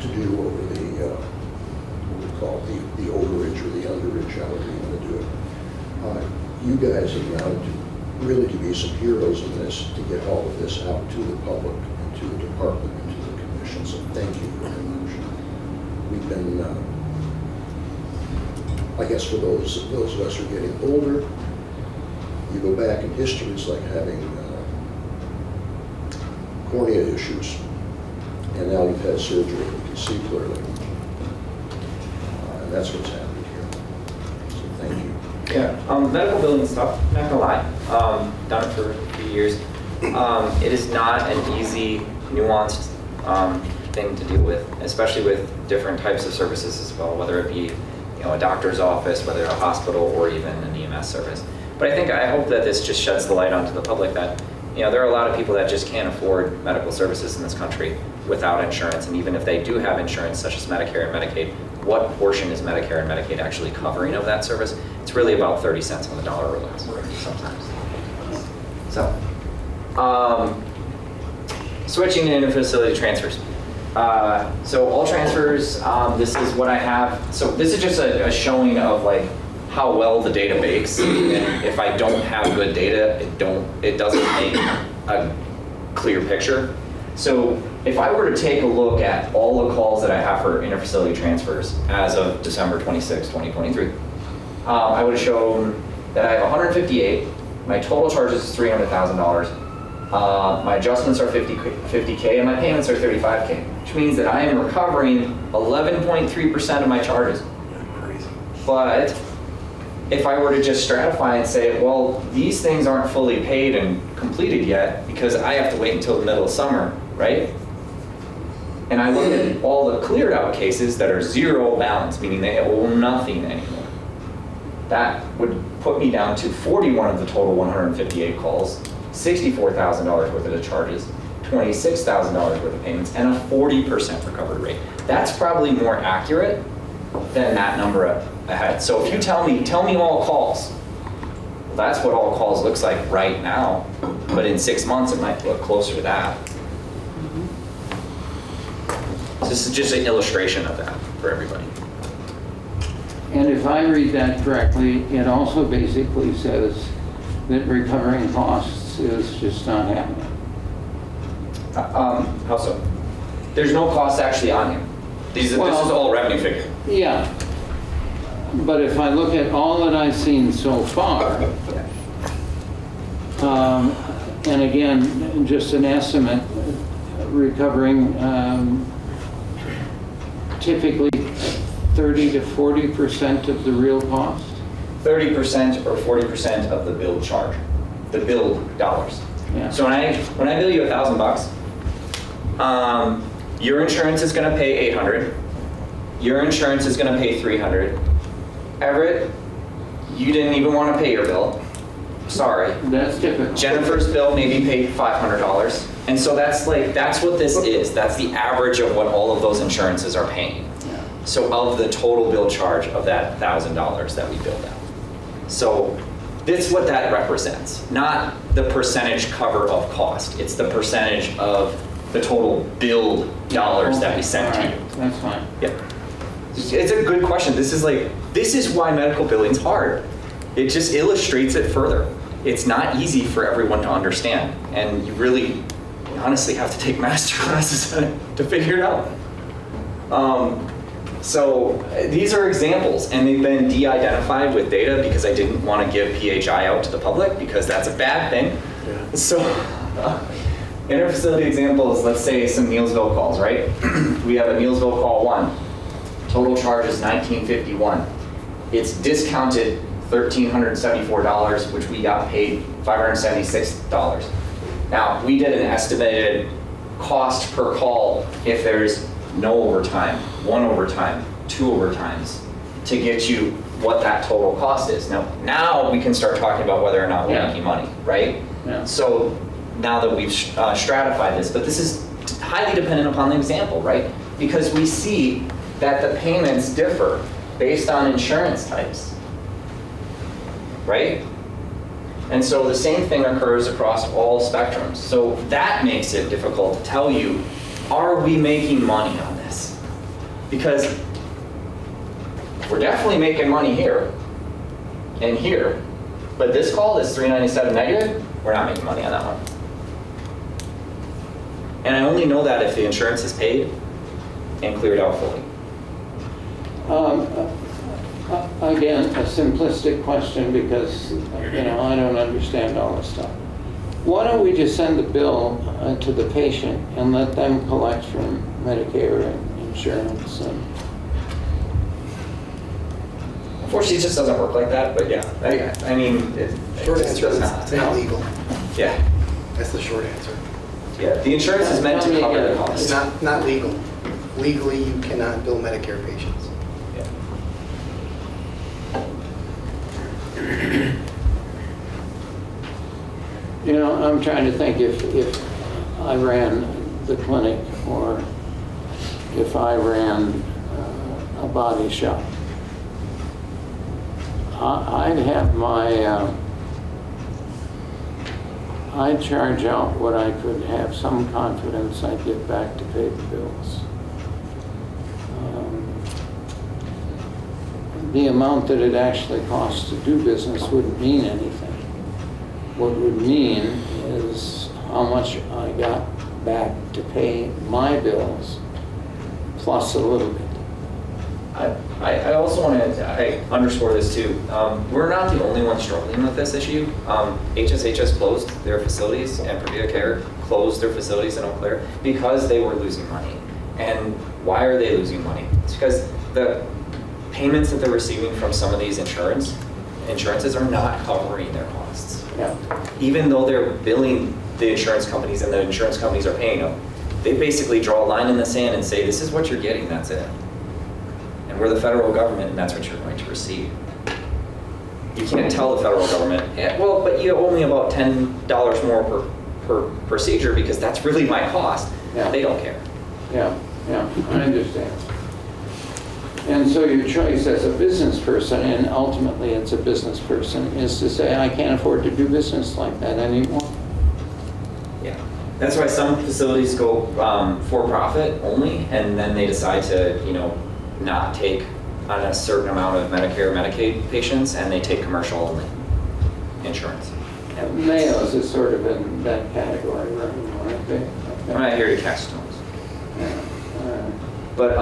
to-do over the, what we call it, the overage or the underage, however you want to do it, you guys have amounted to really to be some heroes in this, to get all of this out to the public and to the department and to the commission. So thank you very much. We've been I guess for those of us who are getting older, you go back in history, it's like having cornea issues. And now you've had surgery, you can see clearly. And that's what's happening here. So thank you. Yeah, medical billing stuff, not gonna lie, done it for a few years. It is not an easy, nuanced thing to deal with, especially with different types of services as well, whether it be a doctor's office, whether a hospital, or even an EMS service. But I hope that this just sheds the light onto the public that there are a lot of people that just can't afford medical services in this country without insurance, and even if they do have insurance, such as Medicare and Medicaid, what portion is Medicare and Medicaid actually covering of that service? It's really about 30 cents on the dollar or less sometimes. So, switching to interfacility transfers. So all transfers, this is what I have. So this is just a showing of like how well the data bakes. And if I don't have good data, it doesn't make a clear picture. So if I were to take a look at all the calls that I have for interfacility transfers as of December 26, 2023, I would have shown that I have 158. My total charges is $300,000. My adjustments are 50K and my payments are 35K, which means that I am recovering 11.3% of my charges. But if I were to just stratify and say, well, these things aren't fully paid and completed yet because I have to wait until the middle of summer, right? And I look at all the cleared out cases that are zero balance, meaning they owe nothing anymore. That would put me down to 41 of the total 158 calls, $64,000 worth of the charges, $26,000 worth of payments, and a 40% recovery rate. That's probably more accurate than that number ahead. So if you tell me all calls, well, that's what all calls looks like right now, but in 6 months it might look closer to that. So this is just an illustration of that for everybody. And if I read that correctly, it also basically says that recovering costs is just not happening. How so? There's no cost actually on here. This is all revenue figure. Yeah. But if I look at all that I've seen so far, and again, just an estimate, recovering typically 30 to 40% of the real cost? 30% or 40% of the billed charge, the billed dollars. Yeah. So when I bill you $1,000, your insurance is going to pay $800. Your insurance is going to pay $300. Everett, you didn't even want to pay your bill. Sorry. That's typical. Jennifer's bill maybe paid $500. And so that's what this is. That's the average of what all of those insurances are paying. Yeah. So of the total bill charge of that $1,000 that we billed out. So that's what that represents, not the percentage cover of cost. It's the percentage of the total billed dollars that we sent to you. That's fine. Yep. It's a good question. This is why medical billing's hard. It just illustrates it further. It's not easy for everyone to understand, and you really honestly have to take master classes to figure it out. So these are examples, and they've been de-identified with data because I didn't want to give PHI out to the public because that's a bad thing. Yeah. So interfacility examples, let's say some Neilsville calls, right? We have a Neilsville call 1. Total charge is $1,951. It's discounted $1,374, which we got paid $576. Now, we did an estimated cost per call if there's no overtime, 1 overtime, 2 overtimes, to get you what that total cost is. Now we can start talking about whether or not we're making money, right? Yeah. So now that we've stratified this, but this is highly dependent upon the example, right? Because we see that the payments differ based on insurance types, right? And so the same thing occurs across all spectrums. So that makes it difficult to tell you, are we making money on this? Because we're definitely making money here and here, but this call, this 397 negative, we're not making money on that one. And I only know that if the insurance is paid and cleared out fully. Again, a simplistic question because, I don't understand all this stuff. Why don't we just send the bill to the patient and let them collect from Medicare and insurance? Unfortunately, it just doesn't work like that, but yeah, I mean, it Short just answer does is not. it's not legal. Yeah, That's the short answer. yeah, the insurance is meant to cover the cost. It's not legal. Legally, you cannot bill Medicare patients. Yeah. I'm trying to think if I ran the clinic or if I ran a body shop. I'd have I'd charge out what I could have some confidence I'd get back to pay the bills. The amount that it actually costs to do business wouldn't mean anything. What would mean is how much I got back to pay my bills, plus a little bit. I also want to underscore this too. We're not the only ones struggling with this issue. HSHS closed their facilities and Previa Care closed their facilities in Eau Claire because they were losing money. And why are they losing money? It's because the payments that they're receiving from some of these insurances are not covering their costs. Yeah. Even though they're billing the insurance companies and the insurance companies are paying them, they basically draw a line in the sand and say, this is what you're getting, that's it. And we're the federal government and that's what you're going to receive. You can't tell the federal government, well, but you owe me about $10 more per procedure because that's really my cost. Yeah. They don't care. Yeah, I understand. And so your choice as a business person, and ultimately it's a business person, is to say, I can't afford to do business like that anymore. Yeah. That's why some facilities go for profit only, and then they decide to, not take on a certain amount of Medicare, Medicaid patients, and they take commercial only insurance. And Mayo's is sort of in that category, right? Aren't they? I'm not here to cast stones. But,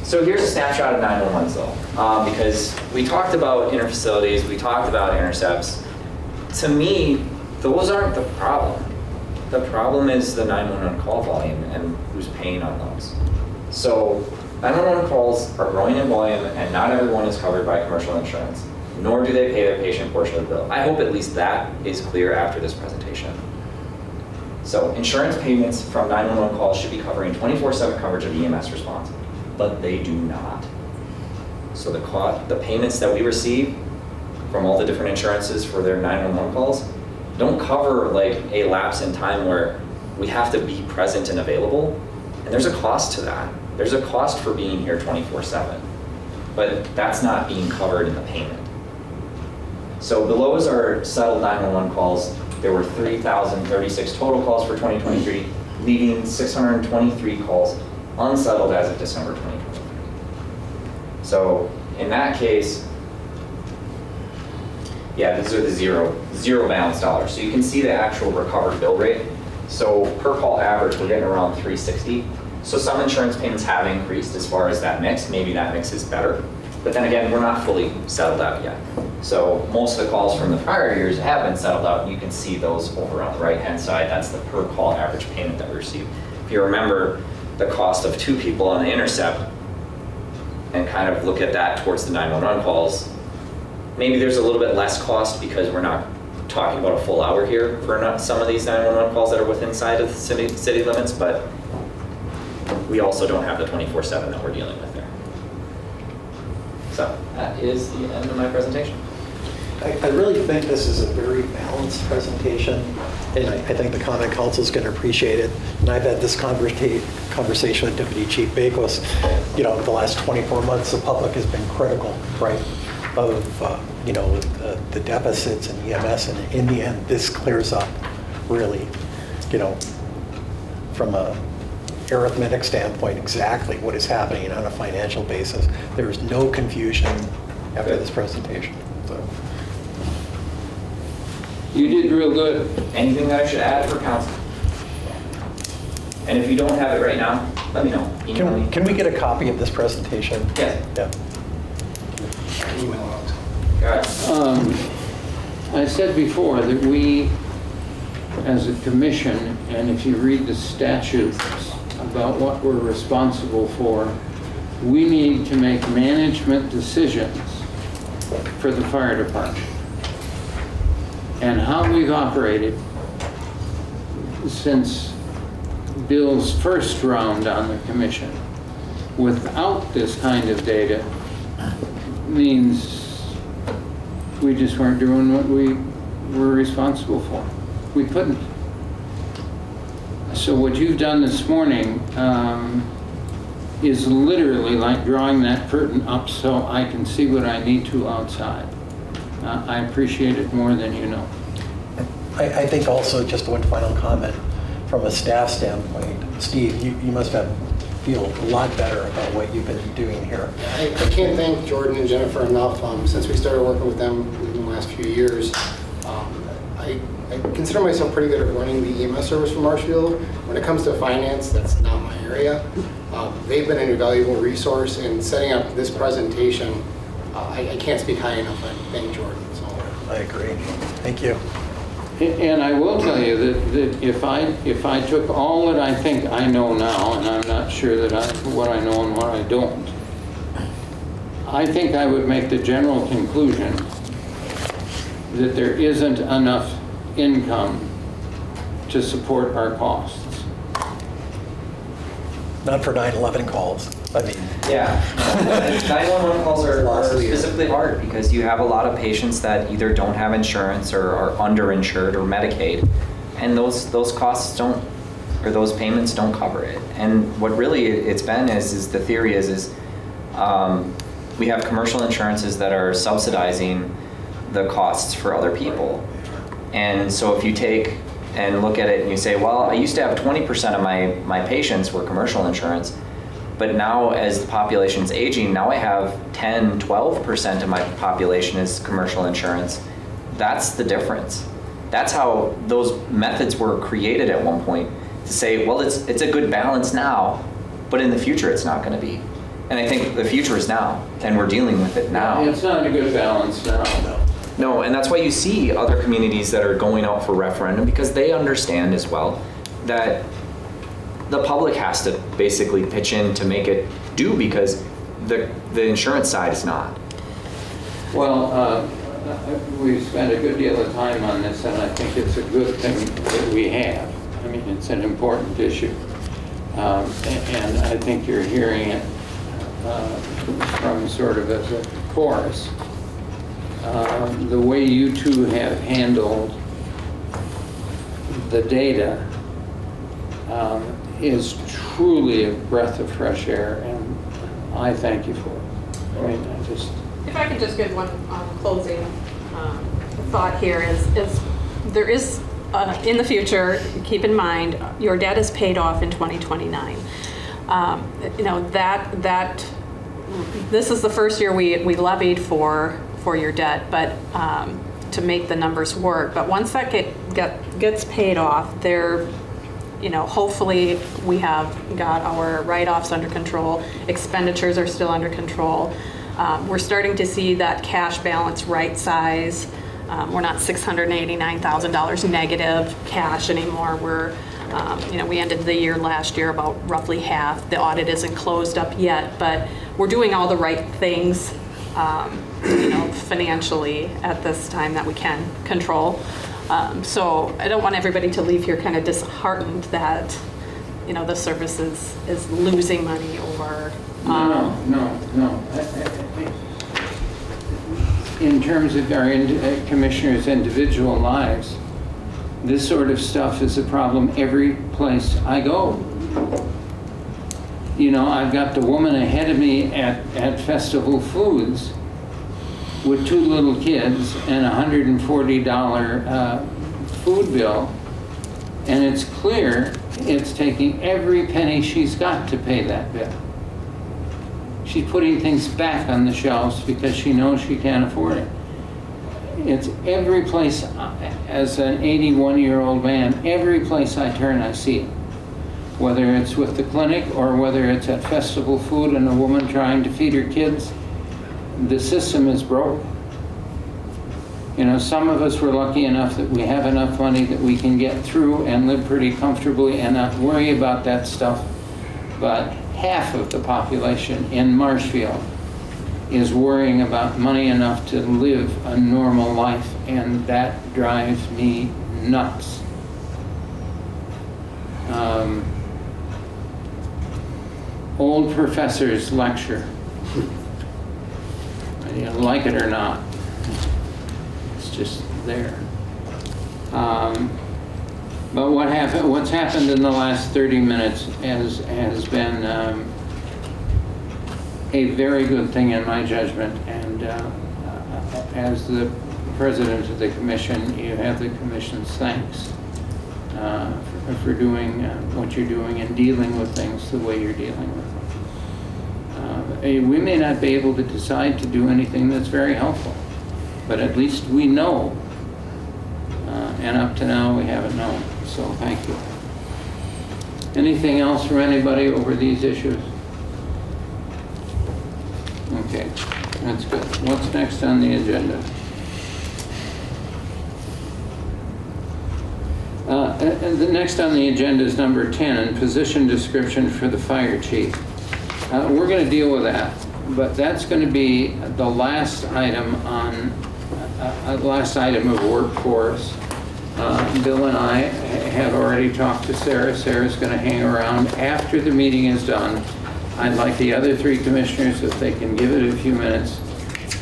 so here's a snapshot of 911s though, because we talked about interfacilities, we talked about intercepts. To me, those aren't the problem. The problem is the 911 call volume and who's paying on those. So 911 calls are growing in volume and not everyone is covered by commercial insurance, nor do they pay their patient portion of the bill. I hope at least that is clear after this presentation. So insurance payments from 911 calls should be covering 24/7 coverage of EMS response, but they do not. So the payments that we receive from all the different insurances for their 911 calls don't cover like a lapse in time where we have to be present and available. And there's a cost to that. There's a cost for being here 24/7, but that's not being covered in the payment. So below is our settled 911 calls. There were 3,036 total calls for 2023, leaving 623 calls unsettled as of December 2023. So in that case, yeah, these are the zero balance dollars. So you can see the actual recovered bill rate. So per call average, we're getting around 360. So some insurance payments have increased as far as that mix. Maybe that mix is better. But then again, we're not fully settled out yet. So most of the calls from the prior years have been settled out, and you can see those over on the right-hand side. That's the per call average payment that we receive. If you remember the cost of 2 people on the intercept and kind of look at that towards the 911 calls, maybe there's a little bit less cost because we're not talking about a full hour here for some of these 911 calls that are within inside of the city limits, but we also don't have the 24/7 that we're dealing with there. So that is the end of my presentation. I really think this is a very balanced presentation, and I think the Common Council is going to appreciate it. And I've had this conversation with Deputy Chief Bakos. The last 24 months, the public has been critical, right, of the deficits in EMS, and in the end, this clears up really, from a arithmetic standpoint, exactly what is happening on a financial basis. There is no confusion after this presentation. So. You did real good. Anything that I should add for council? And if you don't have it right now, let me know. Email me. Can we get a copy of this presentation? Yes. Yeah. email out. I said before that we, as a commission, and if you read the statutes about what we're responsible for, we need to make management decisions for the fire department. And how we've operated since Bill's first round on the commission without this kind of data means we just weren't doing what we were responsible for. We couldn't. So what you've done this morning is literally like drawing that curtain up so I can see what I need to outside. I appreciate it more than you know. I think also, just one final comment, from a staff standpoint, Steve, you must feel a lot better about what you've been doing here. I can't thank Jordan and Jennifer enough. Since we started working with them in the last few years, I consider myself pretty good at running the EMS service for Marshfield. When it comes to finance, that's not my area. They've been an invaluable resource in setting up this presentation. I can't speak high enough. I thank Jordan. So. I agree. Thank you. And I will tell you that if I took all that I think I know now, and I'm not sure that what I know and what I don't, I think I would make the general conclusion that there isn't enough income to support our costs. Not for 9/11 calls. I mean, Yeah. 911 calls are specifically hard because you have a lot of patients that either don't have insurance or are underinsured or Medicaid, and those costs don't, or those payments don't cover it. And what really it's been is the theory is we have commercial insurances that are subsidizing the costs for other people. And so if you take and look at it and you say, well, I used to have 20% of my patients were commercial insurance, but now as the population's aging, now I have 10, 12% of my population is commercial insurance. That's the difference. That's how those methods were created at one point, to say, well, it's a good balance now, but in the future it's not going to be. And I think the future is now, and we're dealing with it now. It's not a good balance now. No, and that's why you see other communities that are going out for referendum, because they understand as well that the public has to basically pitch in to make it do, because the insurance side is not. Well, we've spent a good deal of time on this, and I think it's a good thing that we have. I mean, it's an important issue. And I think you're hearing it from sort of as a chorus. The way you two have handled the data is truly a breath of fresh air, and I thank you for it. I mean, If I could just give one closing thought here is there is, in the future, keep in mind, your debt is paid off in 2029. You know, this is the first year we levied for your debt, but to make the numbers work. But once that gets paid off, there, you know, hopefully we have got our write-offs under control, expenditures are still under control. We're starting to see that cash balance right size. We're not $689,000 negative cash anymore. We're, you know, we ended the year last year about roughly half. The audit isn't closed up yet, but we're doing all the right things, you know, financially at this time that we can control. So I don't want everybody to leave here kind of disheartened that, you know, the service is losing money or. No. In terms of our commissioners' individual lives, this sort of stuff is a problem every place I go. You know, I've got the woman ahead of me at Festival Foods with 2 little kids and a $140 food bill, and it's clear it's taking every penny she's got to pay that bill. She's putting things back on the shelves because she knows she can't afford it. It's every place, as an 81-year-old man, every place I turn I see it. Whether it's with the clinic or whether it's at Festival Food and a woman trying to feed her kids, the system is broken. You know, some of us were lucky enough that we have enough money that we can get through and live pretty comfortably and not worry about that stuff. But half of the population in Marshfield is worrying about money enough to live a normal life, and that drives me nuts. Old professors lecture. You like it or not. It's just there. But what's happened in the last 30 minutes has been a very good thing in my judgment. And as the president of the commission, you have the commission's thanks for doing what you're doing and dealing with things the way you're dealing with them. We may not be able to decide to do anything that's very helpful, but at least we know. And up to now, we haven't known. So thank you. Anything else from anybody over these issues? Okay, that's good. What's next on the agenda? The next on the agenda is number 10, position description for the fire chief. We're going to deal with that, but that's going to be the last item on last item of work for us. Bill and I have already talked to Sarah. Sarah's going to hang around after the meeting is done. I'd like the other three commissioners, if they can give it a few minutes,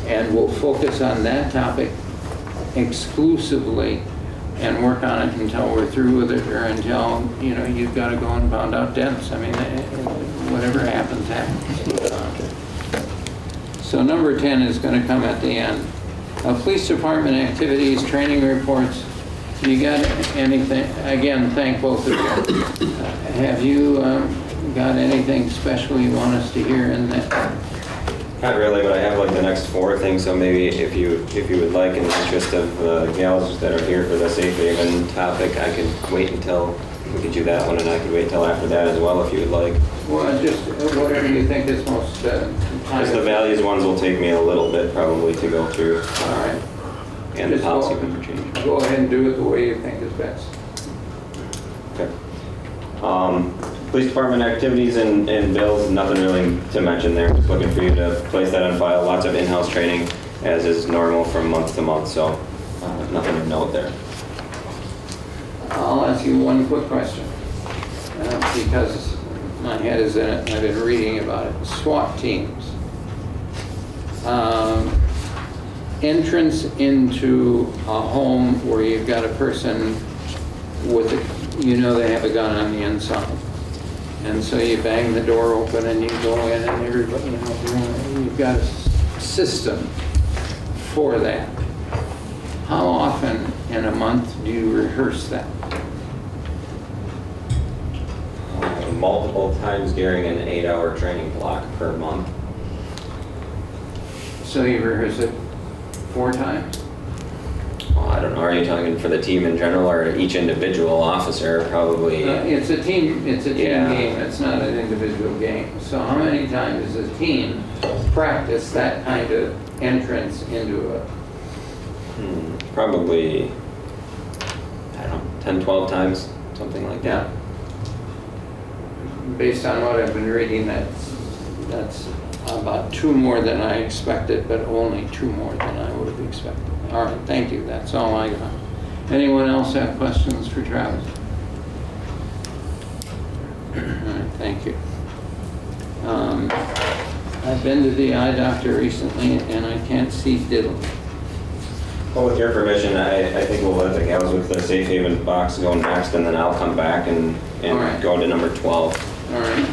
and we'll focus on that topic exclusively and work on it until we're through with it, or until, you know, you've got to go and pound out dents. I mean, whatever happens, happens. So number 10 is going to come at the end. Police department activities, training reports. You got anything? Again, thank both of you. Have you got anything special you want us to hear in that? Not really, but I have like the next 4 things, so maybe if you would like, in the interest of the gals that are here for the Safe Haven topic, I could wait until we could do that one, and I could wait till after that as well if you would like. Well, just whatever you think is most Because the values ones will take me a little bit probably to go through. All right. And Just the policy change. Go ahead and do it the way you think is best. Okay. Police department activities and bills, nothing really to mention there. Just looking for you to place that on file. Lots of in-house training, as is normal from month to month, so nothing to note there. I'll ask you one quick question, because my head is in it and I've been reading about it. SWAT teams. Entrance into a home where you've got a person with, you know, they have a gun on the inside. And so you bang the door open and you go in, and everybody, you know, you've got a system for that. How often in a month do you rehearse that? Multiple times during an 8-hour training block per month. So you rehearse it 4 times? Well, I don't know, are you talking for the team in general or each individual officer? Probably. It's a team Yeah. game, it's not an individual game. So how many times does a team practice that kind of entrance into a... Probably, I don't know, 10, 12 times, something like that. Based on what I've been reading, that's about 2 more than I expected, but only 2 more than I would have expected. All right, thank you. That's all I got. Anyone else have questions for Travis? All right, thank you. I've been to the eye doctor recently, and I can't see diddle. Well, with your permission, I think we'll let the gals with the Safe Haven box go next, and then I'll come back and right. go to number 12. All right.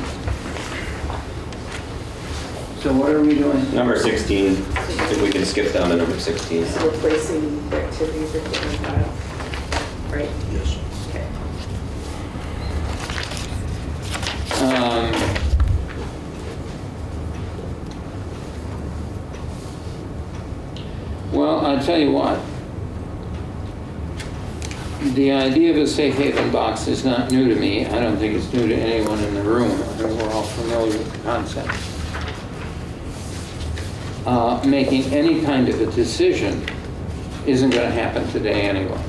So what are we doing? Number 16, if we can skip down to number 16. So replacing the activities report in file, right? Yes. Okay. Well, I'll tell you what. The idea of a safe haven box is not new to me. I don't think it's new to anyone in the room. I think we're all familiar with the concept. making any kind of a decision isn't going to happen today anyway.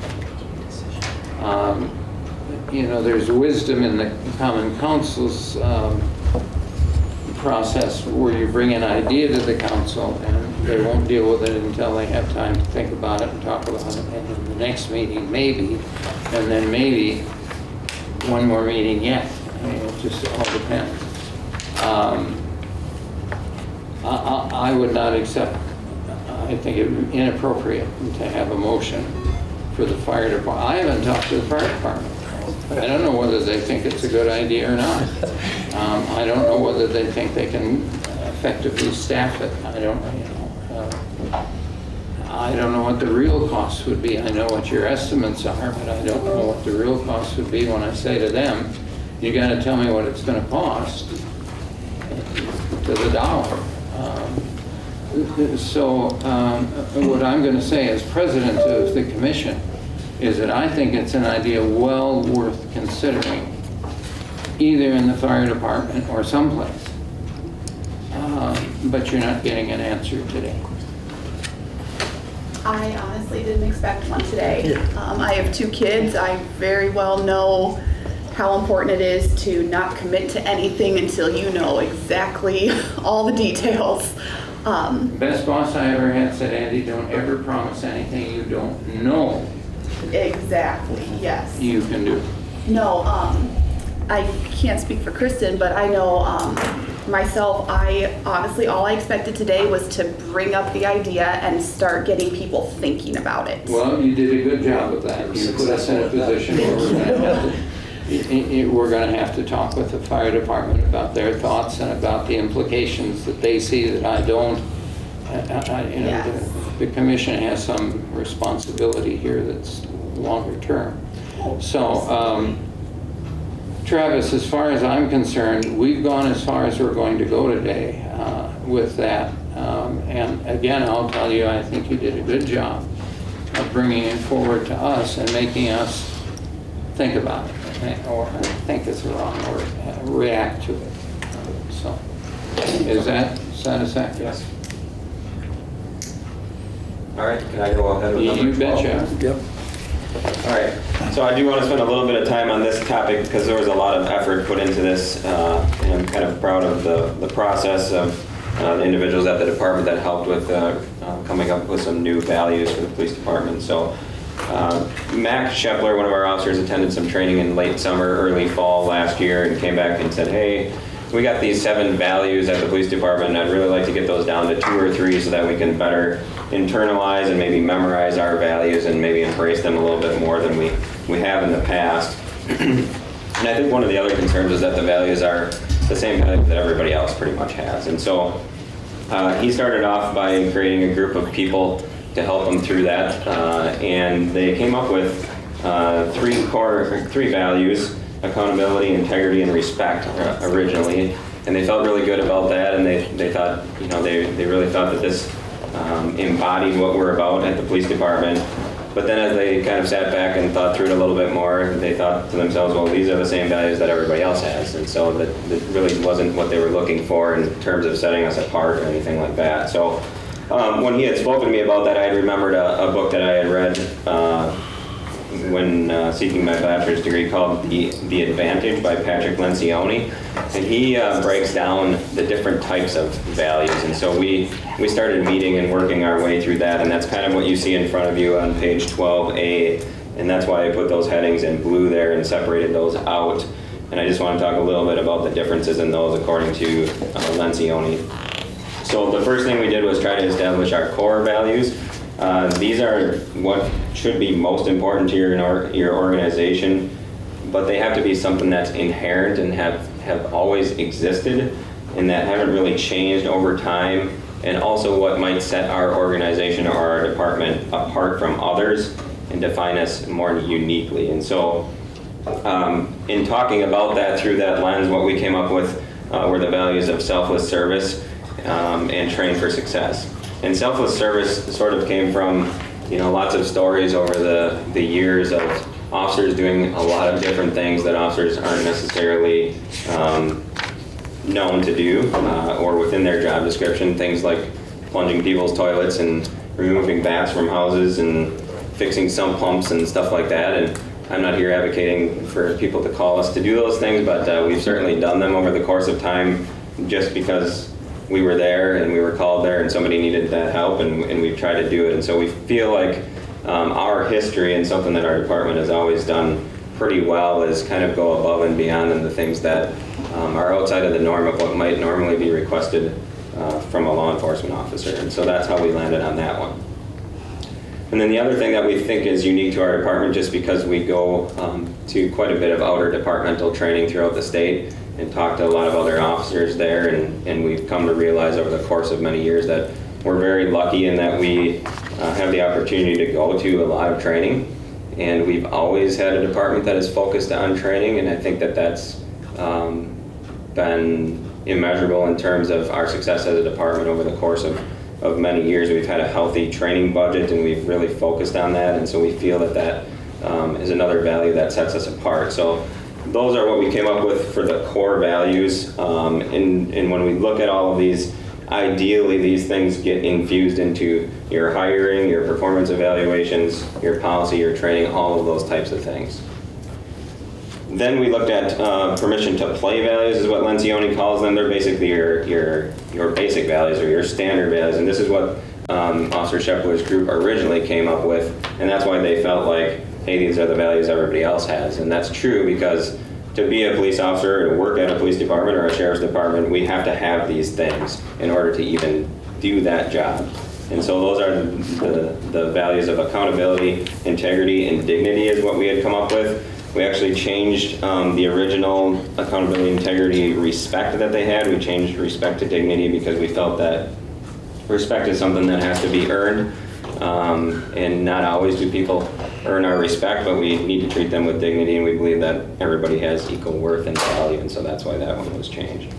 You know, there's wisdom in the Common Council's process where you bring an idea to the council and they won't deal with it until they have time to think about it and talk about it. And in the next meeting, maybe, and then maybe one more meeting yet. I mean, it just all depends. I would not accept, I think it would be inappropriate to have a motion for the fire department. I haven't talked to the fire department. I don't know whether they think it's a good idea or not. I don't know whether they think they can effectively staff it. I don't know what the real costs would be. I know what your estimates are, but I don't know what the real costs would be when I say to them, you got to tell me what it's going to cost to the dollar. What I'm going to say as president of the commission is that I think it's an idea well worth considering, either in the fire department or someplace. But you're not getting an answer today. I honestly didn't expect one today. I have 2 kids. I very well know how important it is to not commit to anything until you know exactly all the details. Best boss I ever had said, Andy, don't ever promise anything you don't know Exactly, yes. you can do. No, I can't speak for Kristen, but I know myself, I honestly, all I expected today was to bring up the idea and start getting people thinking about it. Well, you did a good job with that. You put us in a position where we're going to have to talk with the fire department about their thoughts and about the implications that they see that I don't. The commission has some responsibility here that's longer term. So, Travis, as far as I'm concerned, we've gone as far as we're going to go today with that. And again, I'll tell you, I think you did a good job of bringing it forward to us and making us think about it, or I think it's the wrong word, react to it. So, is that satisfactory? Yes. All right, can I go ahead with number 12? You betcha. Yep. All right, so I do want to spend a little bit of time on this topic because there was a lot of effort put into this, and I'm kind of proud of the process of the individuals at the department that helped with coming up with some new values for the police department. So Mac Shepler, one of our officers, attended some training in late summer, early fall last year and came back and said, hey, we got these 7 values at the police department, and I'd really like to get those down to 2 or 3 so that we can better internalize and maybe memorize our values and maybe embrace them a little bit more than we have in the past. And I think one of the other concerns is that the values are the same values that everybody else pretty much has. And so he started off by creating a group of people to help him through that, and they came up with 3 values: accountability, integrity, and respect originally. And they felt really good about that, and they thought, you know, they really thought that this embodied what we're about at the police department. But then as they kind of sat back and thought through it a little bit more, they thought to themselves, well, these are the same values that everybody else has. And so that really wasn't what they were looking for in terms of setting us apart or anything like that. So when he had spoken to me about that, I had remembered a book that I had read when seeking my bachelor's degree called The Advantage by Patrick Lencioni. And he breaks down the different types of values. And so we started meeting and working our way through that. And that's kind of what you see in front of you on page 12A. And that's why I put those headings in blue there and separated those out. And I just want to talk a little bit about the differences in those according to Lencioni. So the first thing we did was try to establish our core values. These are what should be most important to your organization, but they have to be something that's inherent and have always existed and that haven't really changed over time, and also what might set our organization or our department apart from others and define us more uniquely. And so in talking about that through that lens, what we came up with were the values of selfless service and train for success. And selfless service sort of came from, you know, lots of stories over the years of officers doing a lot of different things that officers aren't necessarily known to do or within their job description. Things like plunging people's toilets and removing bats from houses and fixing sump pumps and stuff like that. And I'm not here advocating for people to call us to do those things, but we've certainly done them over the course of time just because we were there and we were called there and somebody needed that help, and we've tried to do it. And so we feel like our history and something that our department has always done pretty well is kind of go above and beyond in the things that are outside of the norm of what might normally be requested from a law enforcement officer. And so that's how we landed on that one. And then the other thing that we think is unique to our department, just because we go to quite a bit of outer departmental training throughout the state and talk to a lot of other officers there, and we've come to realize over the course of many years that we're very lucky in that we have the opportunity to go to a lot of training. And we've always had a department that is focused on training, and I think that that's been immeasurable in terms of our success as a department over the course of many years. We've had a healthy training budget, and we've really focused on that, and so we feel that that is another value that sets us apart. So those are what we came up with for the core values, and when we look at all of these, ideally these things get infused into your hiring, your performance evaluations, your policy, your training, all of those types of things. Then we looked at permission to play values, is what Lencioni calls them. They're basically your basic values or your standard values, and this is what Officer Shepler's group originally came up with, and that's why they felt like, hey, these are the values everybody else has. And that's true, because to be a police officer, to work at a police department or a sheriff's department, we have to have these things in order to even do that job. And so those are the values of accountability, integrity, and dignity is what we had come up with. We actually changed the original accountability, integrity, respect that they had. We changed respect to dignity because we felt that respect is something that has to be earned. And not always do people earn our respect, but we need to treat them with dignity, and we believe that everybody has equal worth and value, and so that's why that one was changed.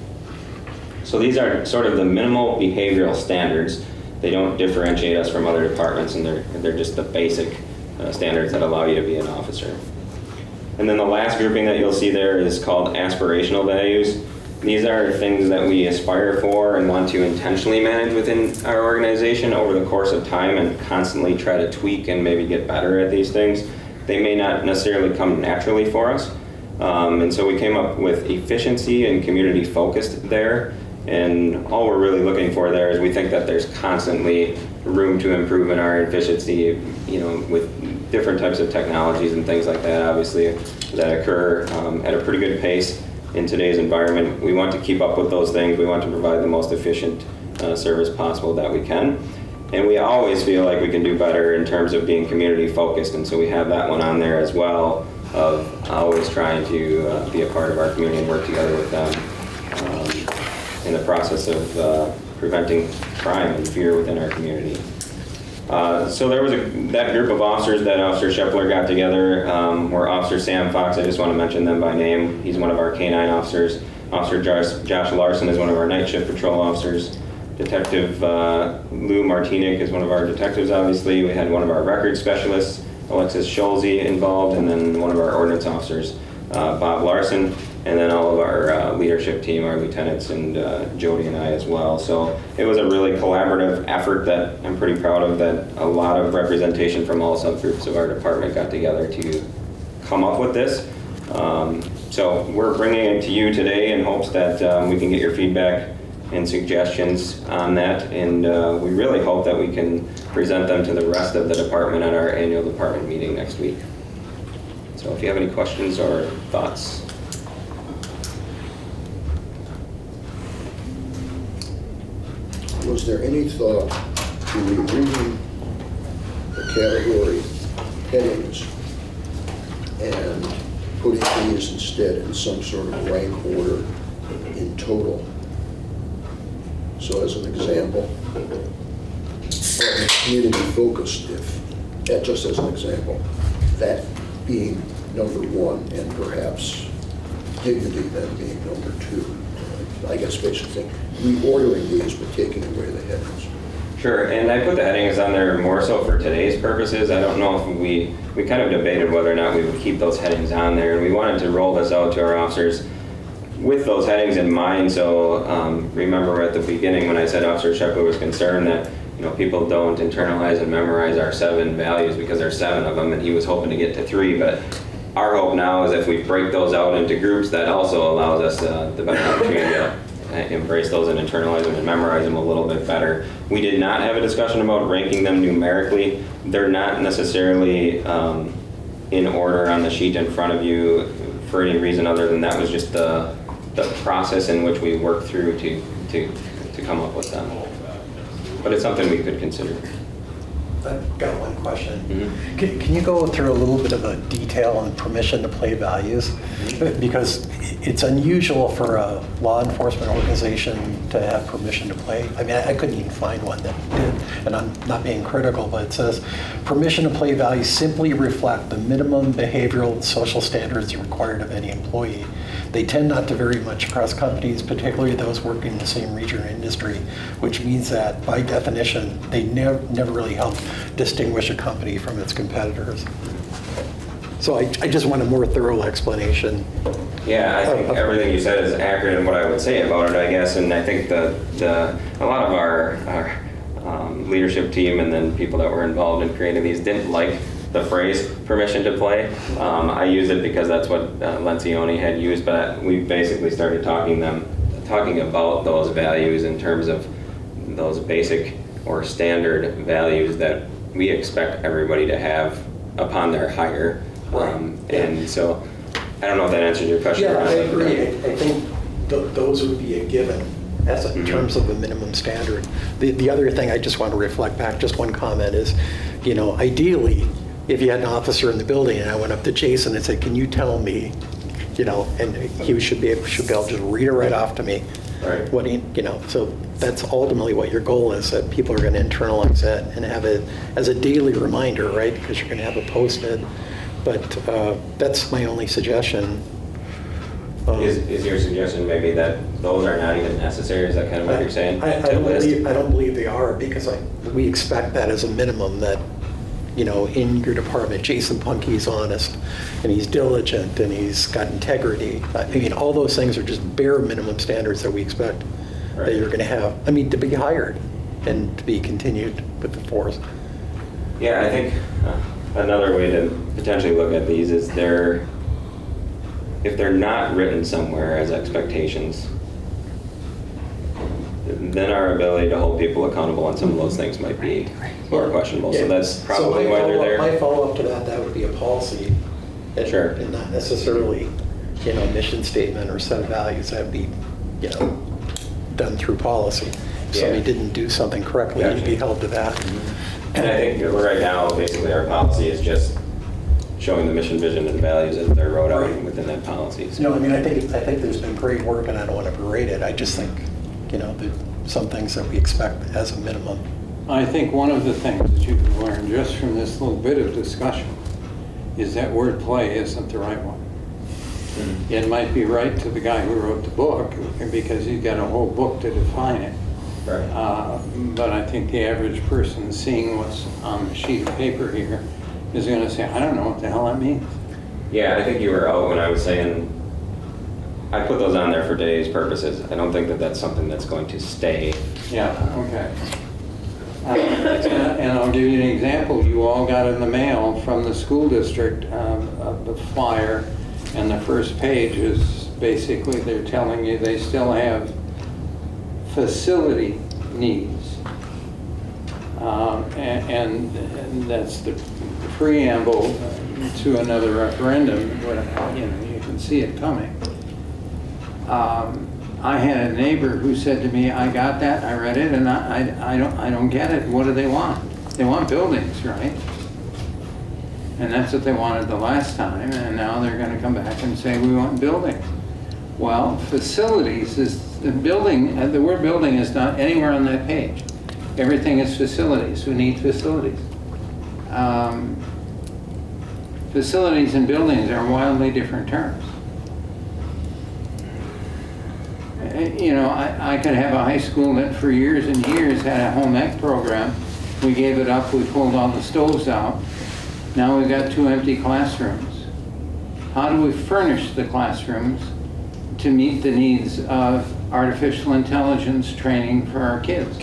So these are sort of the minimal behavioral standards. They don't differentiate us from other departments, and they're just the basic standards that allow you to be an officer. And then the last grouping that you'll see there is called aspirational values. These are things that we aspire for and want to intentionally manage within our organization over the course of time and constantly try to tweak and maybe get better at these things. They may not necessarily come naturally for us. And so we came up with efficiency and community focused there. And all we're really looking for there is we think that there's constantly room to improve in our efficiency, with different types of technologies and things like that, obviously, that occur at a pretty good pace in today's environment. We want to keep up with those things. We want to provide the most efficient service possible that we can. And we always feel like we can do better in terms of being community focused. And so we have that one on there as well, of always trying to be a part of our community and work together with them in the process of preventing crime and fear within our community. So there was that group of officers that Officer Shepler got together were Officer Sam Fox. I just want to mention them by name. He's one of our K-9 officers. Officer Josh Larson is one of our night shift patrol officers. Detective Lou Martinic is one of our detectives, obviously. We had one of our records specialists, Alexis Scholze, involved, and then one of our ordnance officers, Bob Larson, and then all of our leadership team, our lieutenants, and Jody and I as well. So it was a really collaborative effort that I'm pretty proud of, that a lot of representation from all subgroups of our department got together to come up with this. So we're bringing it to you today in hopes that we can get your feedback and suggestions on that, and we really hope that we can present them to the rest of the department at our annual department meeting next week. So if you have any questions or thoughts. Was there any thought to rereading the category headings and putting these instead in some sort of rank order in total? So as an example, community focused, just as an example, that being number one and perhaps dignity then being number two. I guess basically reordering these but taking away the headings. Sure, and I put the headings on there more so for today's purposes. I don't know if we kind of debated whether or not we would keep those headings on there, and we wanted to roll this out to our officers with those headings in mind, so remember at the beginning when I said Officer Shepley was concerned that people don't internalize and memorize our 7 values because there's 7 of them, and he was hoping to get to 3. But our hope now is if we break those out into groups, that also allows us the better opportunity to embrace those and internalize them and memorize them a little bit better. We did not have a discussion about ranking them numerically. They're not necessarily in order on the sheet in front of you for any reason other than that was just the process in which we worked through to come up with them. But it's something we could consider. I've got one question. Mm-hmm. Can you go through a little bit of a detail on permission to play values? Because it's unusual for a law enforcement organization to have permission to play. I mean, I couldn't even find one that did, and I'm not being critical, but it says, permission to play values simply reflect the minimum behavioral and social standards required of any employee. They tend not to vary much across companies, particularly those working in the same region or industry, which means that, by definition, they never really help distinguish a company from its competitors. So I just want a more thorough explanation. Yeah, I think everything you said is accurate in what I would say about it, I guess, and I think a lot of our leadership team and then people that were involved in creating these didn't like the phrase permission to play. I use it because that's what Lencioni had used, but we basically started talking about those values in terms of those basic or standard values that we expect everybody to have upon their hire. And so I don't know if that answers your question. Yeah, I agree. I think those would be a given as in terms of a minimum standard. The other thing I just want to reflect back, just one comment is, ideally, if you had an officer in the building and I went up to Jason and said, can you tell me, and he should be able to just read it right off to me. Right. What so that's ultimately what your goal is, that people are going to internalize that and have it as a daily reminder, right? Because you're going to have it posted. But that's my only suggestion. Is your suggestion maybe that those are not even necessary? Is that kind of what you're saying? I don't believe they are, because we expect that as a minimum, that in your department, Jason Punky's honest, and he's diligent, and he's got integrity. I mean, all those things are just bare minimum standards that we expect that you're going to have. I mean, to be hired and to be continued with the force. Yeah, I think another way to potentially look at these is if they're not written somewhere as expectations, then our ability to hold people accountable on some of those things might be more questionable. So that's probably why they're there. My follow-up to that would be a policy. Sure. And not necessarily, mission statement or set of values. That would be, done through policy. If somebody didn't do something correctly, you'd be held to that. And I think right now, basically, our policy is just showing the mission, vision, and values as they're wrote out within that policy. No, I mean, I think there's been great work, and I don't want to berate it. I just think, there's some things that we expect as a minimum. I think one of the things that you can learn just from this little bit of discussion is that word play isn't the right one. Mm-hmm. It might be right to the guy who wrote the book because he's got a whole book to define it. Right. But I think the average person seeing what's on the sheet of paper here is going to say, I don't know what the hell that means. Yeah, I think you were out when I was saying I put those on there for today's purposes. I don't think that that's something that's going to stay. Yeah, okay. And I'll give you an example. You all got in the mail from the school district the flyer, and the first page is basically they're telling you they still have facility needs. And that's the preamble to another referendum. You can see it coming. I had a neighbor who said to me, I got that, I read it, and I don't get it. What do they want? They want buildings, right? And that's what they wanted the last time, and now they're going to come back and say, we want buildings. Well, facilities is the building, the word building is not anywhere on that page. Everything is facilities. Who needs facilities? Facilities and buildings are wildly different terms. I could have a high school that for years and years had a home ec program. We gave it up, we pulled all the stoves out. Now we've got 2 empty classrooms. How do we furnish the classrooms to meet the needs of artificial intelligence training for our kids.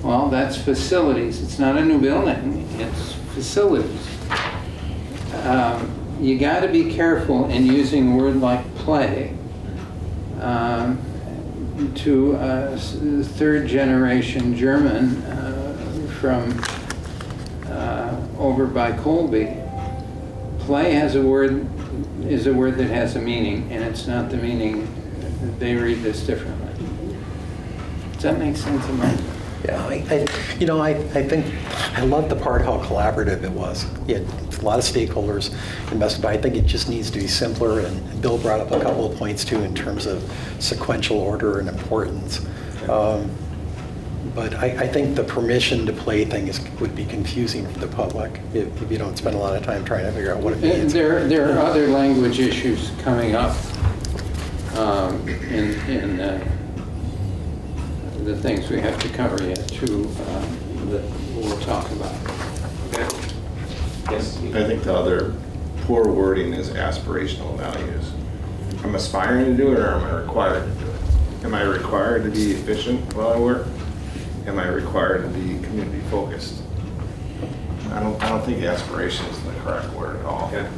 Well, that's facilities. It's not a new building, it's facilities. You got to be careful in using a word like play to a third generation German from over by Colby. Play is a word that has a meaning, and it's not the meaning. They read this differently. Does that make sense, Amanda? Yeah, I think, I love the part how collaborative it was. You had a lot of stakeholders invested, but I think it just needs to be simpler, and Bill brought up a couple of points too in terms of sequential order and importance. But I think the permission to play thing would be confusing for the public if you don't spend a lot of time trying to figure out what it means. There are other language issues coming up in the things we have to cover yet too, that we'll talk about. Yes. I think the other poor wording is aspirational values. I'm aspiring to do it, or am I required to do it? Am I required to be efficient while I work? Am I required to be community focused? I don't think aspiration is the correct word at all. Okay.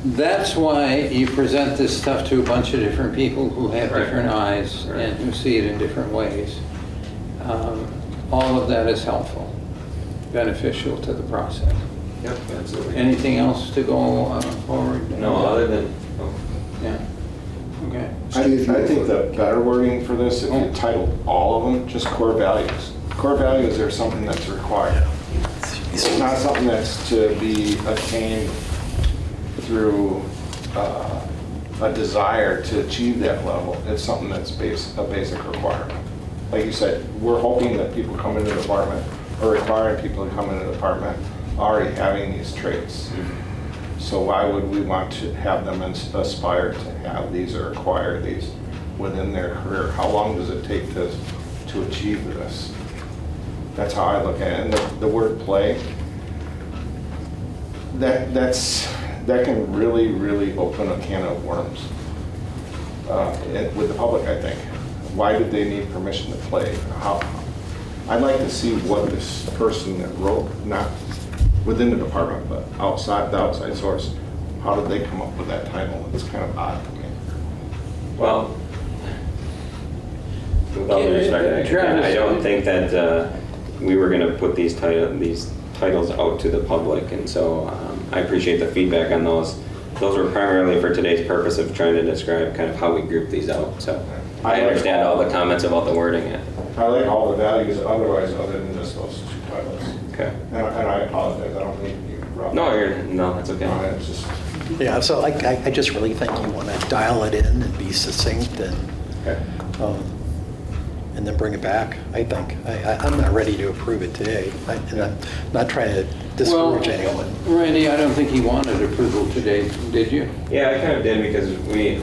That's why you present this stuff to a bunch of different people who have different eyes and who see it in different ways. All of that is helpful, beneficial to the process. Yep, absolutely. Anything else to go forward? No, other than, Yeah, okay. I think the better wording for this, if you title all of them, just core values. Core values are something that's required. It's not something that's to be attained through a desire to achieve that level. It's something that's a basic requirement. Like you said, we're hoping that people come into the department, or requiring people to come into the department already having these traits. So why would we want to have them aspire to have these or acquire these within their career? How long does it take to achieve this? That's how I look at it. And the word play, that can really, really open a can of worms with the public, I think. Why did they need permission to play? I'd like to see what this person that wrote, not within the department, but the outside source, how did they come up with that title? It's kind of odd to me. well, with all due respect, again, I don't think that we were going to put these titles out to the public, and so I appreciate the feedback on those. Those were primarily for today's purpose of trying to describe kind of how we group these out. So I understand all the comments about the wording. I like all the values otherwise, other than just those two titles. Okay. And I apologize, I don't mean to be rough. No, that's okay. It's just, Yeah, so I just really think you want to dial it in and be succinct and then bring it back, I think. I'm not ready to approve it today, and I'm not trying to discourage anyone. Randy, I don't think he wanted approval today, did you? Yeah, I kind of did, because we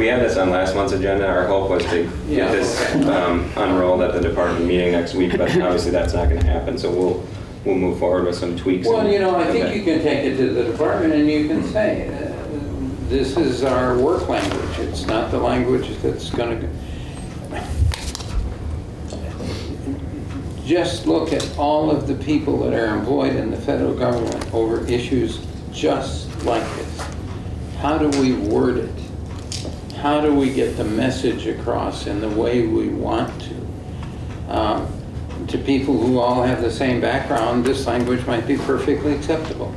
had this on last month's agenda. Our hope was to get this unrolled at the department meeting next week, but obviously that's not going to happen. So we'll move forward with some tweaks. Well, I think you can take it to the department and you can say, this is our work language. It's not the language that's going to... Just look at all of the people that are employed in the federal government over issues just like this. How do we word it? How do we get the message across in the way we want to? To people who all have the same background, this language might be perfectly acceptable.